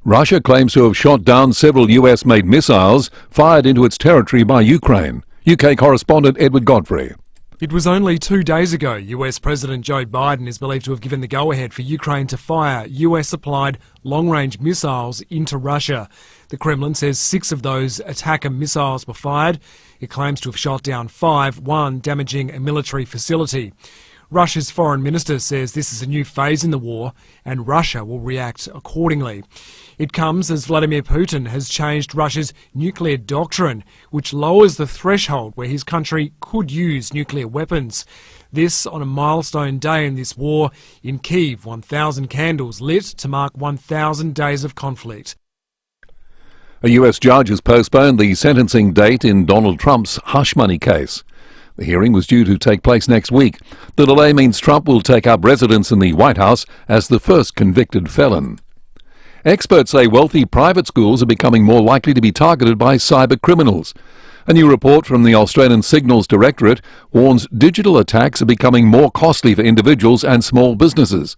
Russia claims to have shot down several US-made missiles fired into its territory by Ukraine. UK correspondent Edward Godfrey. It was only 2 days ago US President Joe Biden is believed to have given the go-ahead for Ukraine to fire US-supplied long-range missiles into Russia. The Kremlin says 6 of those attacker missiles were fired. It claims to have shot down 5, one damaging a military facility. Russia's foreign minister says this is a new phase in the war and Russia will react accordingly. It comes as Vladimir Putin has changed Russia's nuclear doctrine, which lowers the threshold where his country could use nuclear weapons. This on a milestone day in this war. In Kyiv, 1,000 candles lit to mark 1,000 days of conflict. A US judge has postponed the sentencing date in Donald Trump's hush money case. The hearing was due to take place next week. The delay means Trump will take up residence in the White House as the first convicted felon. Experts say wealthy private schools are becoming more likely to be targeted by cyber criminals. A new report from the Australian Signals Directorate warns digital attacks are becoming more costly for individuals and small businesses.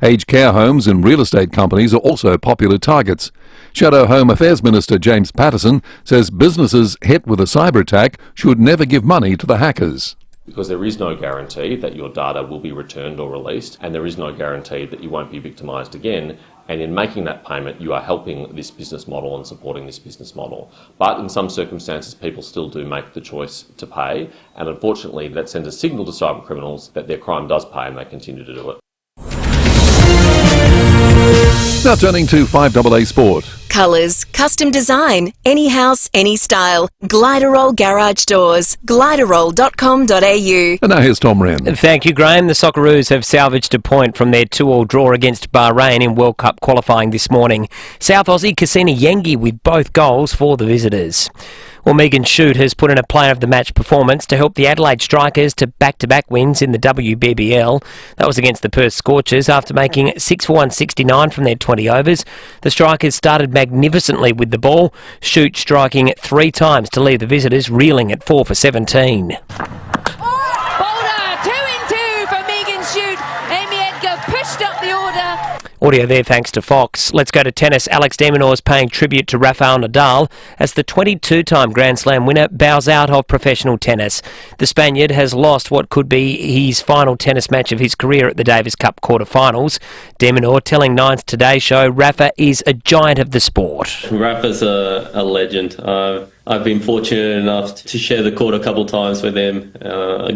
Aged care homes and real estate companies are also popular targets. Shadow Home Affairs Minister James Patterson says businesses hit with a cyber attack should never give money to the hackers. Because there is no guarantee that your data will be returned or released, and there is no guarantee that you won't be victimised again. And in making that payment, you are helping this business model and supporting this business model. But in some circumstances, people still do make the choice to pay. And unfortunately, that sends a signal to cyber criminals that their crime does pay and they continue to do it. Now turning to 5AA Sport. Colours, custom design, any house, any style. Gliderol Garage Doors. Gliderol.com.au. And now here's Tom Wren. Thank you, Graham. The Socceroos have salvaged a point from their 2-2 draw against Bahrain in World Cup qualifying this morning. South Aussie Cassini Yengi with both goals for the visitors. Well, Megan Shute has put in a player of the match performance to help the Adelaide Strikers to back-to-back wins in the WBBL. That was against the Perth Scorchers after making 6 for 169 from their 20 overs. The Strikers started magnificently with the ball, Shute striking 3 times to leave the visitors reeling at 4 for 17. Audio there thanks to Fox. Let's go to tennis. Alex de Minaur is paying tribute to Rafael Nadal as the 22-time Grand Slam winner bows out of professional tennis. The Spaniard has lost what could be his final tennis match of his career at the Davis Cup quarterfinals. De Minaur telling Nine's Today Show Rafa is a giant of the sport. Rafa's a legend. I've been fortunate enough to share the court a couple times with him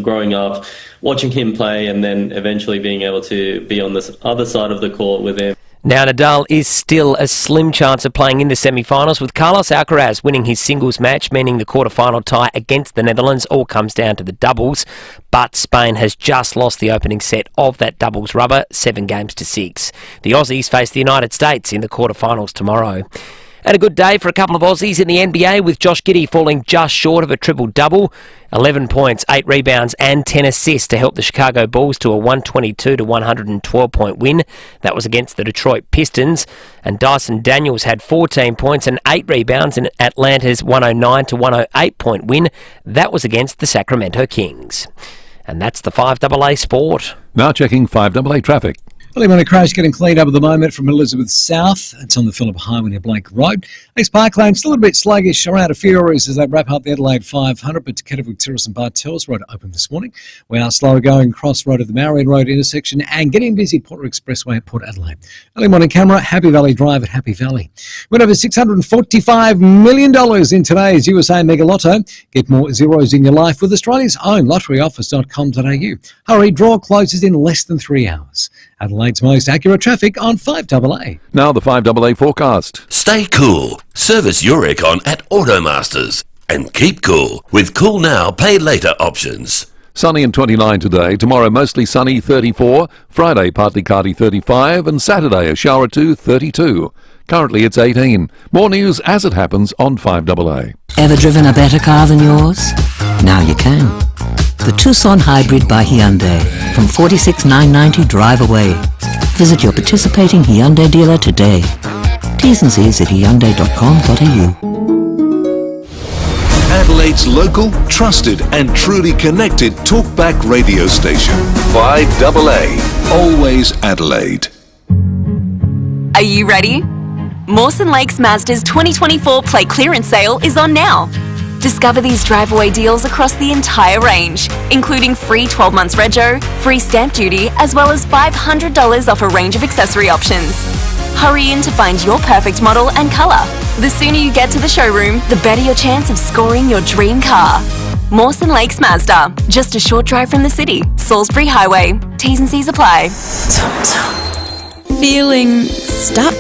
growing up, watching him play and then eventually being able to be on this other side of the court with him. Now Nadal is still a slim chance of playing in the semi-finals, with Carlos Alcaraz winning his singles match, meaning the quarter-final tie against the Netherlands all comes down to the doubles. But Spain has just lost the opening set of that doubles rubber, 7-6. The Aussies face the United States in the quarter-finals tomorrow. And a good day for a couple of Aussies in the NBA, with Josh Giddey falling just short of a triple-double. 11 points, 8 rebounds and 10 assists to help the Chicago Bulls to a 122 to 112-point win. That was against the Detroit Pistons. And Dyson Daniels had 14 points and 8 rebounds in Atlanta's 109 to 108-point win. That was against the Sacramento Kings. And that's the 5AA Sport. Now checking 5AA traffic. Early morning crash getting cleaned up at the moment from Elizabeth South. It's on the Phillip Highway near Blake Road. East Park Lane still a bit sluggish around a few areas as they wrap up the Adelaide 500, but Kettleville Terrace and Bartels Road open this morning. We are slower going Cross Road at the Marion Road intersection and getting busy at Porter Expressway at Port Adelaide. Early morning camera, Happy Valley Drive at Happy Valley. Went over $645 million in today's USA Mega Lotto. Get more zeros in your life with Australia's own lotteryoffice.com.au. Hurry, draw closes in less than 3 hours. Adelaide's most accurate traffic on 5AA. Now the 5AA forecast. Stay cool. Service your aircon at Automasters. And keep cool with Cool Now, Pay Later options. Sunny and 29 today. Tomorrow mostly sunny, 34. Friday partly cloudy, 35. And Saturday a shower or 2, 32. Currently it's 18. More news as it happens on 5AA. Ever driven a better car than yours? Now you can. The Tucson Hybrid by Hyundai. From $46,990 drive away. Visit your participating Hyundai dealer today. T's and C's at Hyundai.com.au. Adelaide's local, trusted and truly connected talkback radio station. 5AA. Always Adelaide. Are you ready? Mawson Lakes Mazda's 2024 plate clearance sale is on now. Discover these drive-away deals across the entire range, including free 12 months rego, free stamp duty, as well as $500 off a range of accessory options. Hurry in to find your perfect model and colour. The sooner you get to the showroom, the better your chance of scoring your dream car. Mawson Lakes Mazda, just a short drive from the city, Salisbury Highway. T's and C's apply. Feeling stuck?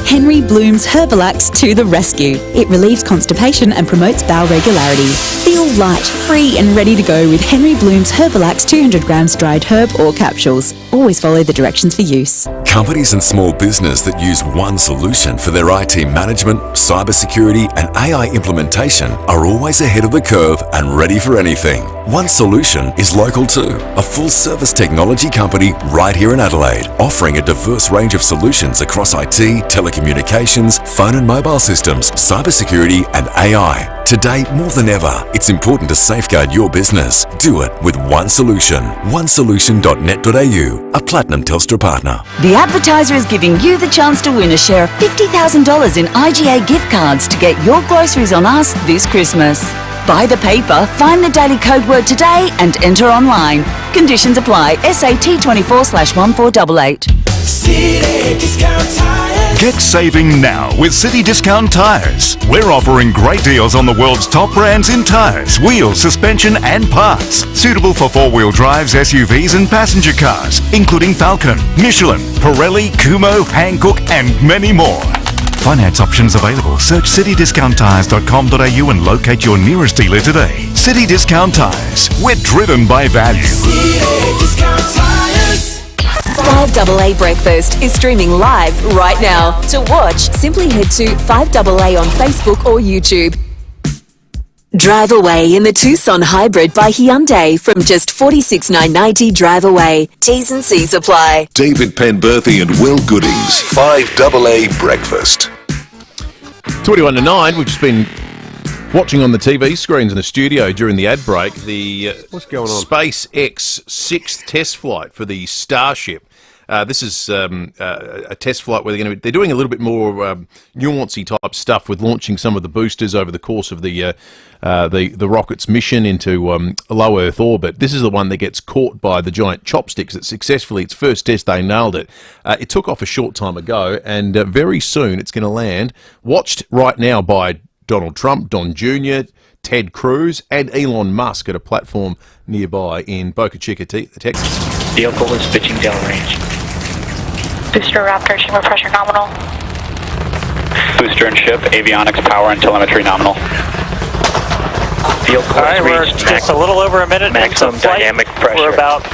Henry Bloom's Herbalax to the rescue. It relieves constipation and promotes bowel regularity. Feel light, free and ready to go with Henry Bloom's Herbalax 200 grams dried herb or capsules. Always follow the directions for use. Companies and small business that use one solution for their IT management, cybersecurity and AI implementation are always ahead of the curve and ready for anything. One Solution is local too, a full-service technology company right here in Adelaide, offering a diverse range of solutions across IT, telecommunications, phone and mobile systems, cybersecurity and AI. Today, more than ever, it's important to safeguard your business. Do it with One Solution. onesolution.net.au, a Platinum Telstra partner. The advertiser is giving you the chance to win a share of $50,000 in IGA gift cards to get your groceries on us this Christmas. Buy the paper, find the daily code word today and enter online. Conditions apply. SAT 24/1488. City Discount Tires. Get saving now with City Discount Tires. We're offering great deals on the world's top brands in tires, wheels, suspension and parts. Suitable for four-wheel drives, SUVs and passenger cars, including Falcon, Michelin, Pirelli, Kumho, Hankook and many more. Finance options available. Search citydiscounttires.com.au and locate your nearest dealer today. City Discount Tires. We're driven by value. City Discount Tires. 5AA Breakfast is streaming live right now. To watch, simply head to 5AA on Facebook or YouTube. Drive away in the Tucson Hybrid by Hyundai from just $46,990 drive away. T's and C's apply. David Penberthy and Will Goodings. 5AA Breakfast. 21 to 9, we've just been watching on the TV screens in the studio during the ad break the What's going on? SpaceX 6th test flight for the Starship. This is a test flight where they're doing a little bit more nuancy type stuff with launching some of the boosters over the course of the rocket's mission into low Earth orbit. This is the one that gets caught by the giant chopsticks that successfully, its first test, they nailed it. It took off a short time ago, and very soon it's going to land, watched right now by Donald Trump, Don Jr., Ted Cruz, and Elon Musk at a platform nearby in Boca Chica, Texas. Vehicle is pitching downrange. Booster Raptor, chamber pressure nominal. Booster and ship, avionics, power, and telemetry nominal. Vehicle has we're reached just a little over a minute maximum into flight. dynamic pressure. We're about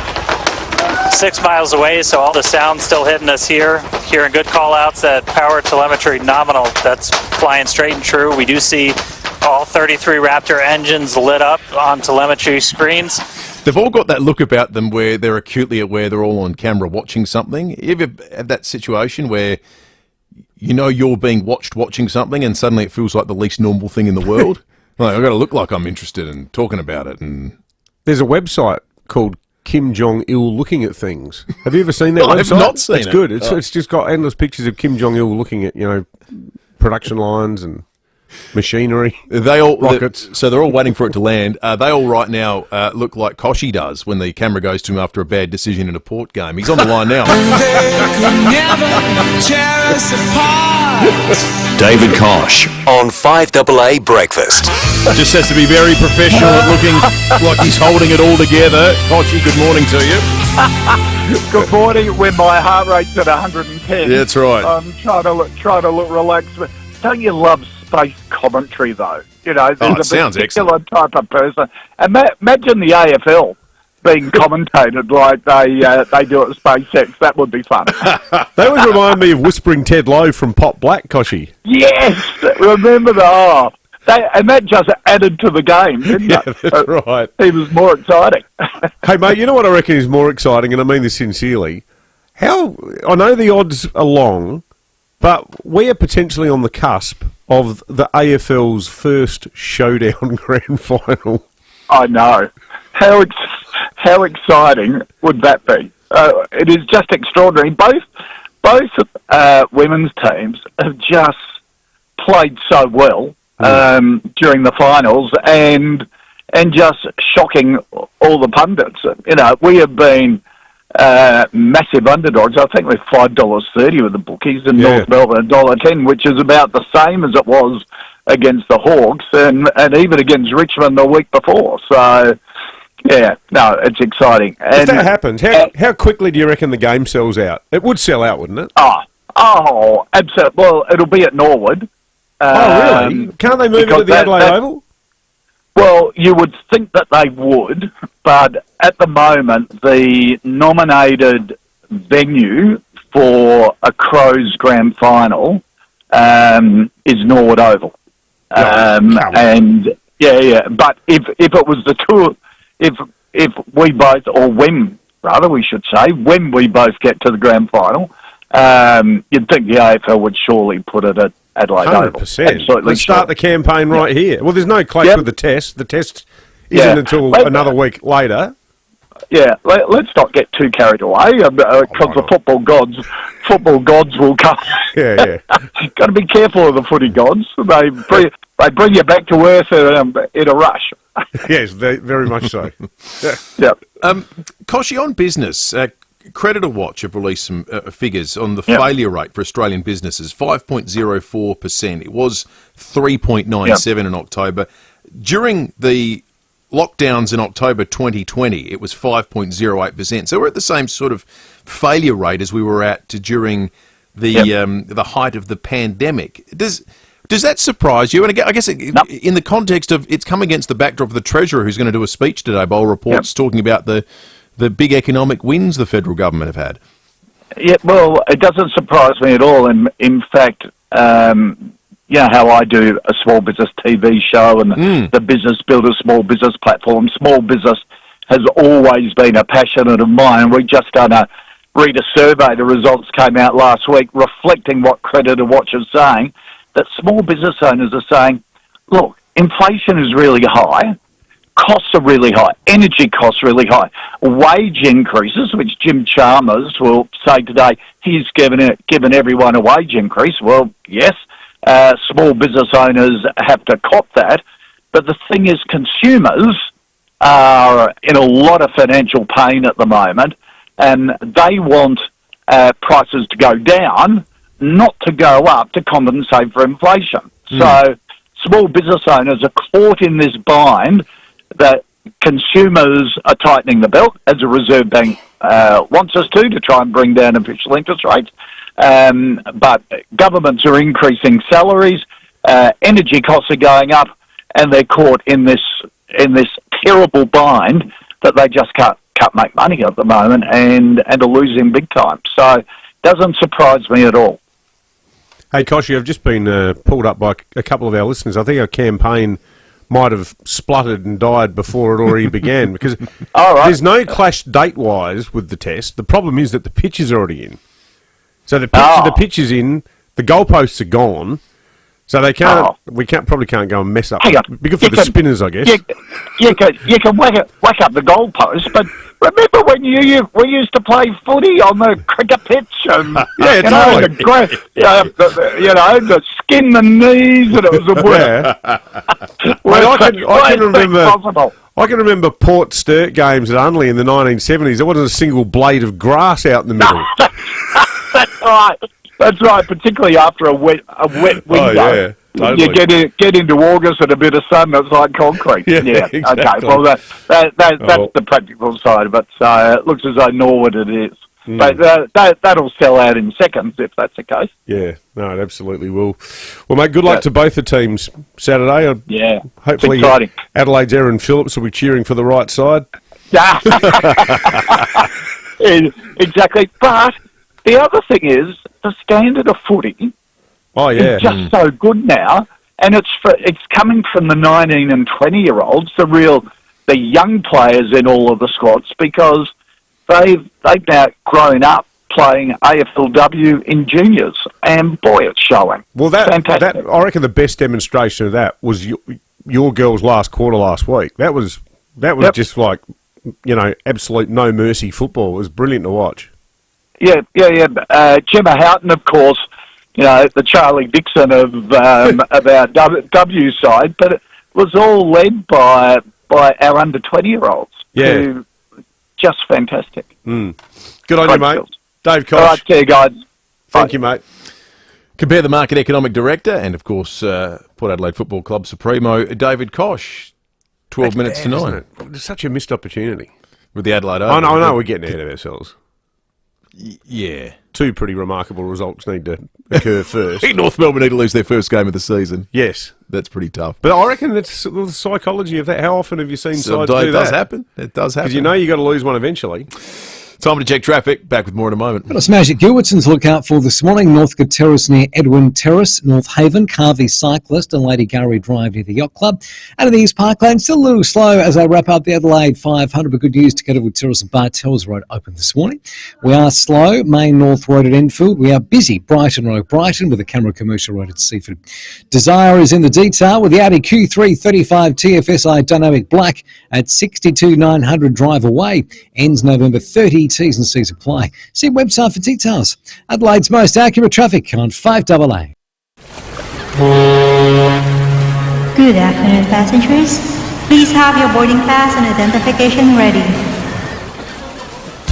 6 miles away, so all the sound's still hitting us here. Hearing good call-outs at power, telemetry nominal. That's flying straight and true. We do see all 33 Raptor engines lit up on telemetry screens. They've all got that look about them where they're acutely aware they're all on camera watching something. You ever had that situation where you know you're being watched watching something and suddenly it feels like the least normal thing in the world? Like, I've got to look like I'm interested in talking about it. And there's a website called Kim Jong-il looking at things. Have you ever seen that website? I've not seen it's it. Good. It's just got endless pictures of Kim Jong-il looking at, production lines and machinery, rockets. So they're all waiting for it to land. They all right now look like Koshy does when the camera goes to him after a bad decision in a port game. He's on the line now. David Kosh on 5AA Breakfast. Just has to be very professional at looking like he's holding it all together. Koshy, good morning to you. Good morning. When my heart rate's at 110. Yeah, that's right. I'm trying to look relaxed. But don't you love space commentary, though? There's a sounds particular type of person. And imagine the AFL being commentated like they do at SpaceX. That would be fun. They always remind me of Whispering Ted Lowe from Pop Black, Koshy. Yes, remember that. And that just added to the game, didn't it? That's right. He was more exciting. Hey, mate, you know what I reckon is more exciting, and I mean this sincerely? I know the odds are long, but we are potentially on the cusp of the AFL's first showdown grand final. I know. How exciting would that be? It is just extraordinary. Both women's teams have just played so well during the finals and just shocking all the pundits. We have been massive underdogs. I think we're $5.30 with the bookies, and North Melbourne $1.10, which is about the same as it was against the Hawks and even against Richmond the week before. So, yeah, no, it's exciting. If that happens, how quickly do you reckon the game sells out? It would sell out, wouldn't it? Oh, absolutely. Well, it'll be at Norwood. Really? Can't they move it to the Adelaide Oval? Well, you would think that they would, but at the moment, the nominated venue for a Crows grand final is Norwood Oval. But if it was the two, if we both, or when we both get to the grand final, you'd think the AFL would surely put it at Adelaide Oval. 100%. Absolutely. Let's start the campaign right here. Well, there's no clash with the test. The test isn't until another week later. Yeah, let's not get too carried away because the football gods will come. Yeah. Got to be careful of the footy gods. They bring you back to earth in a rush. Yes, very much so. Yeah. Koshy, on business, Creditor Watch have released some figures on the failure rate for Australian businesses, 5.04%. It was 3.97 in October. During the lockdowns in October 2020, it was 5.08%. So we're at the same sort of failure rate as we were at during the height of the pandemic. Does that surprise you? And I guess in the context of it's come against the backdrop of the Treasurer, who's going to do a speech today, Bowl Reports, talking about the big economic wins the federal government have had. Yeah, well, it doesn't surprise me at all. In fact, you know how I do a small business TV show and the Business Builder small business platform. Small business has always been a passion of mine. We're just going to read a survey. The results came out last week reflecting what Creditor Watch is saying, that small business owners are saying, look, inflation is really high, costs are really high, energy costs really high, wage increases, which Jim Chalmers will say today, he's given everyone a wage increase. Well, yes, small business owners have to cop that, but the thing is consumers are in a lot of financial pain at the moment, and they want prices to go down, not to go up to compensate for inflation. So small business owners are caught in this bind that consumers are tightening the belt, as the Reserve Bank wants us to try and bring down official interest rates. But governments are increasing salaries, energy costs are going up, and they're caught in this terrible bind that they just can't make money at the moment and are losing big time. So it doesn't surprise me at all. Hey, Koshy, I've just been pulled up by a couple of our listeners. I think our campaign might have spluttered and died before it already began because there's no clash date-wise with the test. The problem is that the pitch is already in. So the pitch is in, the goalposts are gone, so they can't. We probably can't go and mess up. Be good for the spinners, I guess. You can whack up the goalpost, but remember when we used to play footy on the cricket pitch and the skin the knees and it was a winner. I can remember Port Sturt games at Unley in the 1970s. There wasn't a single blade of grass out in the middle. That's right. Particularly after a wet window. Oh, yeah, totally. You get into August and a bit of sun, it's like concrete. Yeah. Exactly. Okay. Well, that's the practical side of it. So it looks as though Norwood it is. But that'll sell out in seconds if that's the case. Yeah, no, it absolutely will. Well, mate, good luck to both the teams Saturday. Yeah, hopefully exciting. Adelaide's Aaron Phillips will be cheering for the right side. Exactly. But the other thing is the standard of footy is just so good now, and it's coming from the 19 and 20-year-olds, the young players in all of the squads, because they've now grown up playing AFLW in juniors, and boy, it's showing. Well, that I reckon the best demonstration of that was your girls' last quarter last week. That was just like, absolute no mercy football. It was brilliant to watch. Yeah. Gemma Houghton, of course, the Charlie Dixon of our W side, but it was all led by our under 20-year-olds. Yeah. Who, just fantastic. Good on you, mate. Skills. Dave Koch. All right, see you guys. Thank you, mate. Compare the market economic director and, of course, Port Adelaide Football Club Supremo, David Koch. 12 minutes to 9. It's such a missed opportunity. With the Adelaide Open. I know we're getting ahead of ourselves. Yeah. Two pretty remarkable results need to occur first. North Melbourne need to lose their first game of the season. Yes. That's pretty tough. But I reckon that's the psychology of that. How often have you seen sides do that? It does happen. It does happen. Because you got to lose one eventually. Time to check traffic. Back with more in a moment. Got a smash at Gilbertson's to look out for this morning. Northcote Terrace near Edwin Terrace, North Haven, Carvey Cyclist and Lady Gowrie Drive near the Yacht Club. Out of the East Parkland, still a little slow as I wrap up the Adelaide 500, but good news to Edwin Terrace and Bartels Road open this morning. We are slow, Main North Road at Enfield. We are busy, Brighton Road, Brighton, with the Camera Commercial Road at Seaford. Desire is in the detail with the Audi Q3 35 TFSI Dynamic Black at 62,900 Drive Away. Ends November 30, T's and C's apply. See website for details. Adelaide's most accurate traffic on 5AA. Good afternoon, passengers. Please have your boarding pass and identification ready.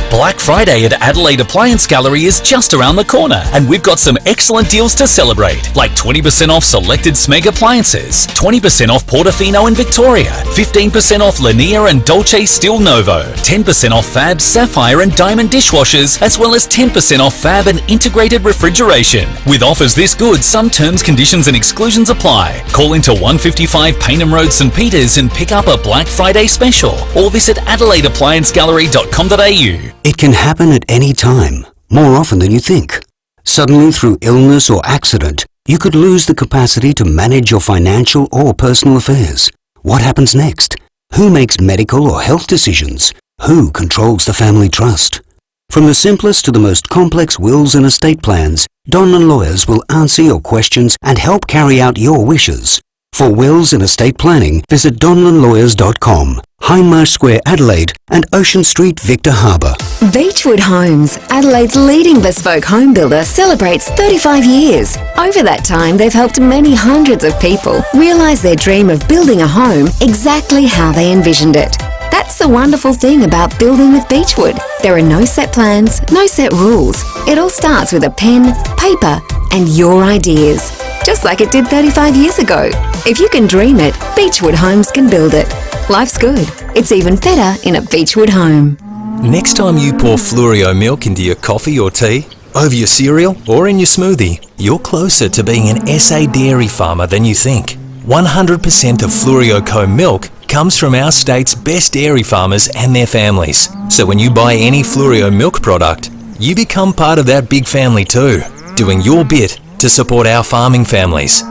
Black Friday at Adelaide Appliance Gallery is just around the corner, and we've got some excellent deals to celebrate, like 20% off selected Smeg appliances, 20% off Portofino and Victoria, 15% off Lanier and Dolce Stil Novo, 10% off Fab Sapphire and Diamond dishwashers, as well as 10% off Fab and integrated refrigeration. With offers this good, some terms, conditions and exclusions apply. Call into 155 Paynham Road, St Peters and pick up a Black Friday special, or visit adelaideappliancegallery.com.au. It can happen at any time, more often than you think. Suddenly, through illness or accident, You could lose the capacity to manage your financial or personal affairs. What happens next? Who makes medical or health decisions? Who controls the family trust? From the simplest to the most complex wills and estate plans, Donlan Lawyers will answer your questions and help carry out your wishes. For wills and estate planning, visit donlanlawyers.com, Hindmarsh Square, Adelaide, and Ocean Street, Victor Harbour. Beechwood Homes, Adelaide's leading bespoke home builder, celebrates 35 years. Over that time, they've helped many hundreds of people realise their dream of building a home exactly how they envisioned it. That's the wonderful thing about building with Beechwood. There are no set plans, no set rules. It all starts with a pen, paper, and your ideas. Just like it did 35 years ago. If you can dream it, Beechwood Homes can build it. Life's good. It's even better in a Beechwood home. Next time you pour Fluorio milk into your coffee or tea, over your cereal or in your smoothie, you're closer to being an SA dairy farmer than you think. 100% of Fluorio Co milk comes from our state's best dairy farmers and their families. So when you buy any Fluorio milk product, you become part of that big family too, doing your bit to support our farming families.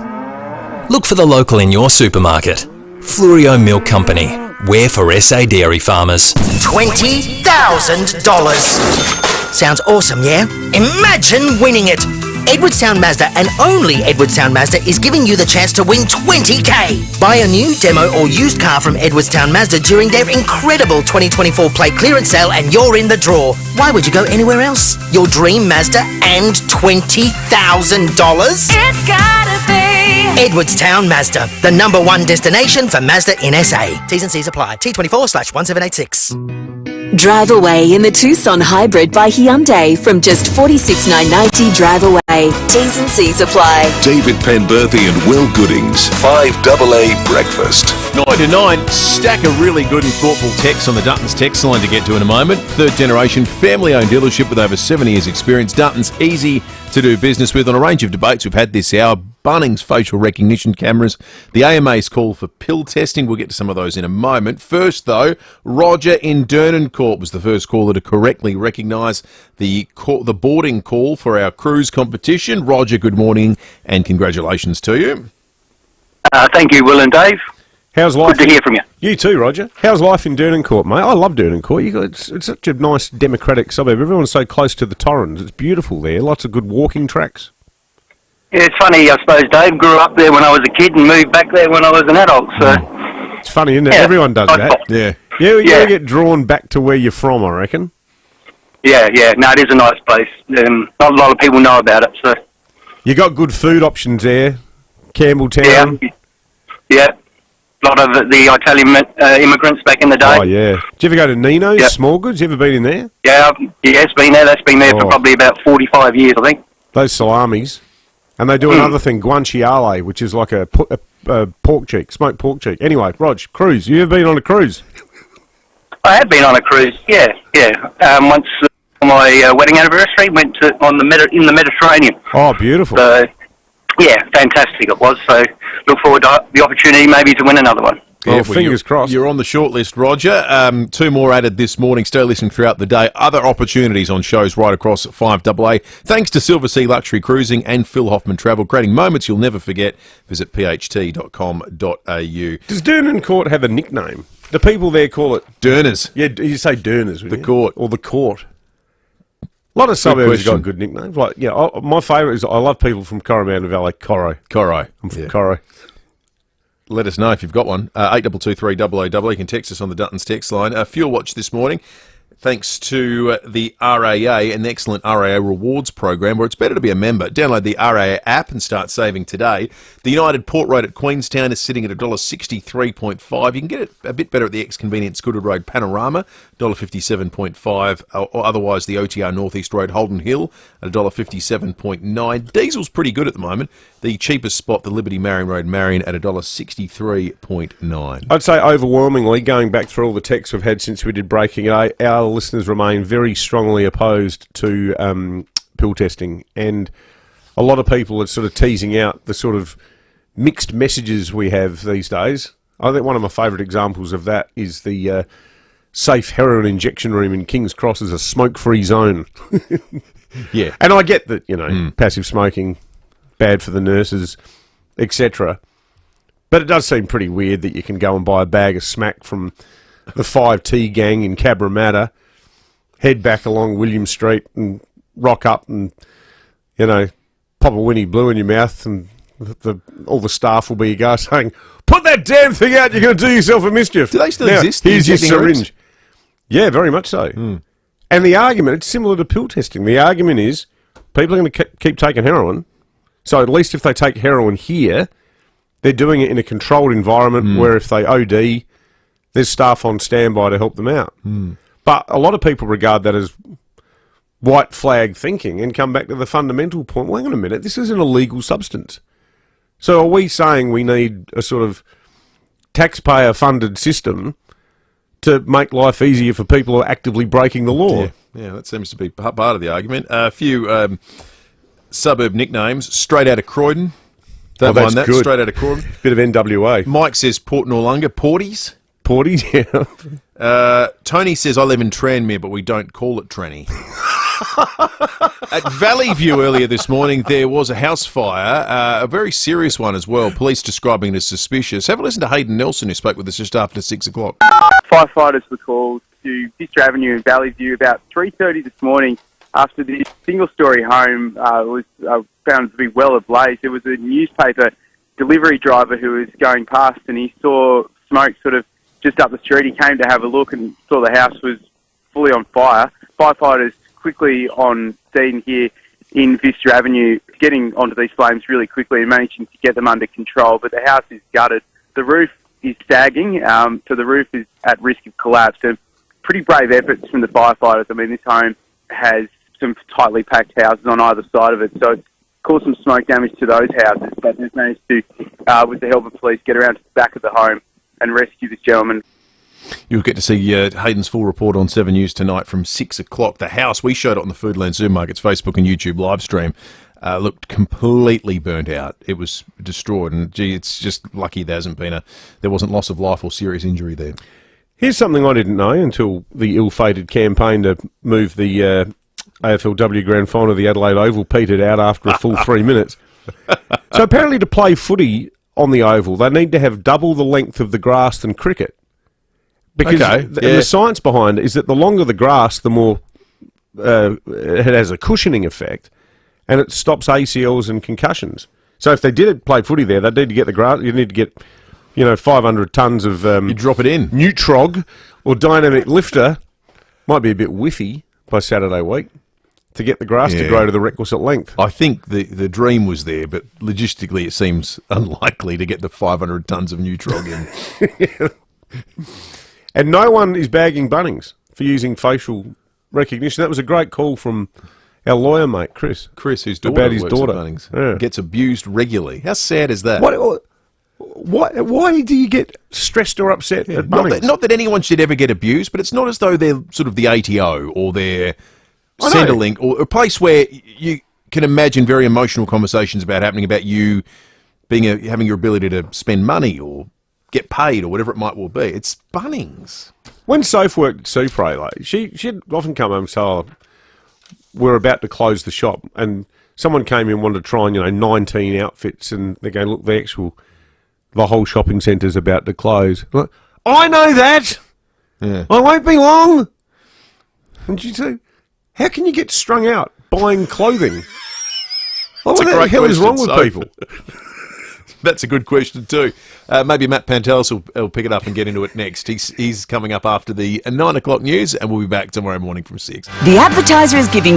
Look for the local in your supermarket. Fluorio Milk Company. We're for SA dairy farmers. $20,000. Sounds awesome, yeah? Imagine winning it! Edwardstown Mazda and only Edwardstown Mazda is giving you the chance to win $20,000. Buy a new, demo or used car from Edwardstown Mazda during their incredible 2024 plate clearance sale and you're in the draw. Why would you go anywhere else? Your dream Mazda and $20,000? It's gotta be Edwardstown Mazda, the #1 destination for Mazda in SA. T's and C's apply. T24/1786. Drive away in the Tucson Hybrid by Hyundai from just $46,990 drive away. T's and C's apply. David Penberthy and Will Goodings, 5AA Breakfast. 9 to 9, stack of really good and thoughtful texts on the Dutton's text line to get to in a moment. Third generation, family-owned dealership with over 7 years' experience. Dutton's easy to do business with on a range of debates we've had this hour. Bunnings facial recognition cameras, the AMA's call for pill testing. We'll get to some of those in a moment. First, though, Roger in Dernancourt was the first caller to correctly recognise the boarding call for our cruise competition. Roger, good morning and congratulations to you. Thank you, Will and Dave. How's life? Good to hear from you. You too, Roger. How's life in Dernancourt, mate? I love Dernancourt. It's such a nice democratic suburb. Everyone's so close to the Torrens. It's beautiful there. Lots of good walking tracks. Yeah, it's funny, I suppose, Dave grew up there when I was a kid and moved back there when I was an adult, so... It's funny, isn't it? Yeah. Everyone does that. Yeah. You get drawn back to where you're from, I reckon. Yeah. No, it is a nice place. Not a lot of people know about it, so... You got good food options there. Campbelltown. Yeah. A lot of the Italian immigrants back in the day. Oh, yeah. Did you ever go to Nino's, Small Goods? You ever been in there? Yeah, it's been there. That's been there for probably about 45 years, I think. Those salamis. And they do another thing, guanciale, which is like a pork cheek, smoked pork cheek. Anyway, Rog, cruise. You ever been on a cruise? I have been on a cruise, yeah. Once on my wedding anniversary, went to in the Mediterranean. Oh, beautiful. So, yeah, fantastic it was. So, look forward to the opportunity maybe to win another one. Yeah, fingers crossed. You're on the short list, Roger. 2 more added this morning. Stay listening throughout the day. Other opportunities on shows right across 5AA. Thanks to Silver Sea Luxury Cruising and Phil Hoffman Travel, creating moments you'll never forget. Visit pht.com.au. Does Dernancourt have a nickname? The people there call it... Durners. Yeah, you say Durners, The court. Or the court. A lot of suburbs have got good nicknames. Like, my favourite is I love people from Coromandel Valley. Corro. I'm from Corro. Let us know if you've got one. 8223 You can text us on the Dutton's text line. Fuel Watch this morning, thanks to the RAA, an excellent RAA rewards program where it's better to be a member. Download the RAA app and start saving today. The United Port Road at Queenstown is sitting at $1.63.5. You can get it a bit better at the ex-convenience Goodwood Road Panorama, $1.57.5, or otherwise the OTR Northeast Road Holden Hill at $1.57.9. Diesel's pretty good at the moment. The cheapest spot, the Liberty Marion Road Marion, at $1.63.9. I'd say overwhelmingly, going back through all the texts we've had since we did Breaking A, our listeners remain very strongly opposed to pill testing, and a lot of people are sort of teasing out the sort of mixed messages we have these days. I think one of my favourite examples of that is the safe heroin injection room in King's Cross as a smoke-free zone. Yeah. And I get that, passive smoking bad for the nurses, etc. But it does seem pretty weird that you can go and buy a bag of smack from the 5T gang in Cabramatta, head back along William Street and rock up and, you know, pop a Winnie Blue in your mouth, and all the staff will be saying, "Put that damn thing out, you're going to do yourself a mischief." Do they still now, exist? Here's your syringe. Yeah, very much so. And the argument, it's similar to pill testing. The argument is people are going to keep taking heroin, so at least if they take heroin here, they're doing it in a controlled environment where if they OD, there's staff on standby to help them out. But a lot of people regard that as white flag thinking and come back to the fundamental point. Well, hang on a minute, this is an illegal substance. So are we saying we need a sort of taxpayer-funded system to make life easier for people who are actively breaking the law? Yeah, that seems to be part of the argument. A few suburb nicknames. Straight out of Croydon. Don't mind that. Good. Straight out of Croydon. Bit of NWA. Mike says Port Noarlunga. Porties. Porties, yeah. Tony says I live in Tranmere, but we don't call it Tranny. At Valley View earlier this morning, there was a house fire, a very serious one as well. Police describing it as suspicious. Have a listen to Hayden Nelson, who spoke with us just after 6 o'clock. Firefighters were called to Vista Avenue in Valley View about 3:30 this morning after the single-storey home was found to be well ablaze. There was a newspaper delivery driver who was going past, and he saw smoke sort of just up the street. He came to have a look and saw the house was fully on fire. Firefighters quickly on scene here in Vista Avenue, getting onto these flames really quickly and managing to get them under control. But the house is gutted. The roof is sagging, so the roof is at risk of collapse. And pretty brave efforts from the firefighters. I mean, this home has some tightly packed houses on either side of it, so it's caused some smoke damage to those houses. But they've managed to, with the help of police, get around to the back of the home and rescue this gentleman. You'll get to see Hayden's full report on 7 News tonight from 6 o'clock. The house, we showed it on the Foodland Supermarkets Facebook and YouTube live stream, looked completely burnt out. It was destroyed, and gee, it's just lucky there wasn't loss of life or serious injury there. Here's something I didn't know until the ill-fated campaign to move the AFLW Grand Final to the Adelaide Oval petered out after a full 3 minutes. So apparently to play footy on the Oval, they need to have double the length of the grass than cricket. Because the science behind it is that the longer the grass, the more it has a cushioning effect, and it stops ACLs and concussions. So if they did play footy there, they'd need to get the grass. You need to get, 500 tons of you drop it in Nutrog or dynamic lifter. Might be a bit whiffy by Saturday week to get the grass to grow to the requisite length. I think the dream was there, but logistically it seems unlikely to get the 500 tons of Nutrog in. And no one is bagging Bunnings for using facial recognition. That was a great call from our lawyer mate, Chris. Chris, whose daughter about his works daughter. at Bunnings. Gets abused regularly. How sad is that? Why do you get stressed or upset at Bunnings? Not that anyone should ever get abused, but it's not as though they're sort of the ATO or they're Centrelink or a place where you can imagine very emotional conversations happening about you having your ability to spend money or get paid or whatever it might well be. It's Bunnings. When Soph worked at Supre, she'd often come home and say, "Oh, we're about to close the shop," and someone came in and wanted to try on 19 outfits, and they go, "Look, the whole shopping centre's about to close." Like, I know that. Yeah. I won't be long. And she said, "How can you get strung out buying clothing? What the hell is wrong with people?" That's a good question too. Maybe Matt Pantelis will pick it up and get into it next. He's coming up after the 9 o'clock news, and we'll be back tomorrow morning from 6. The Advertiser is giving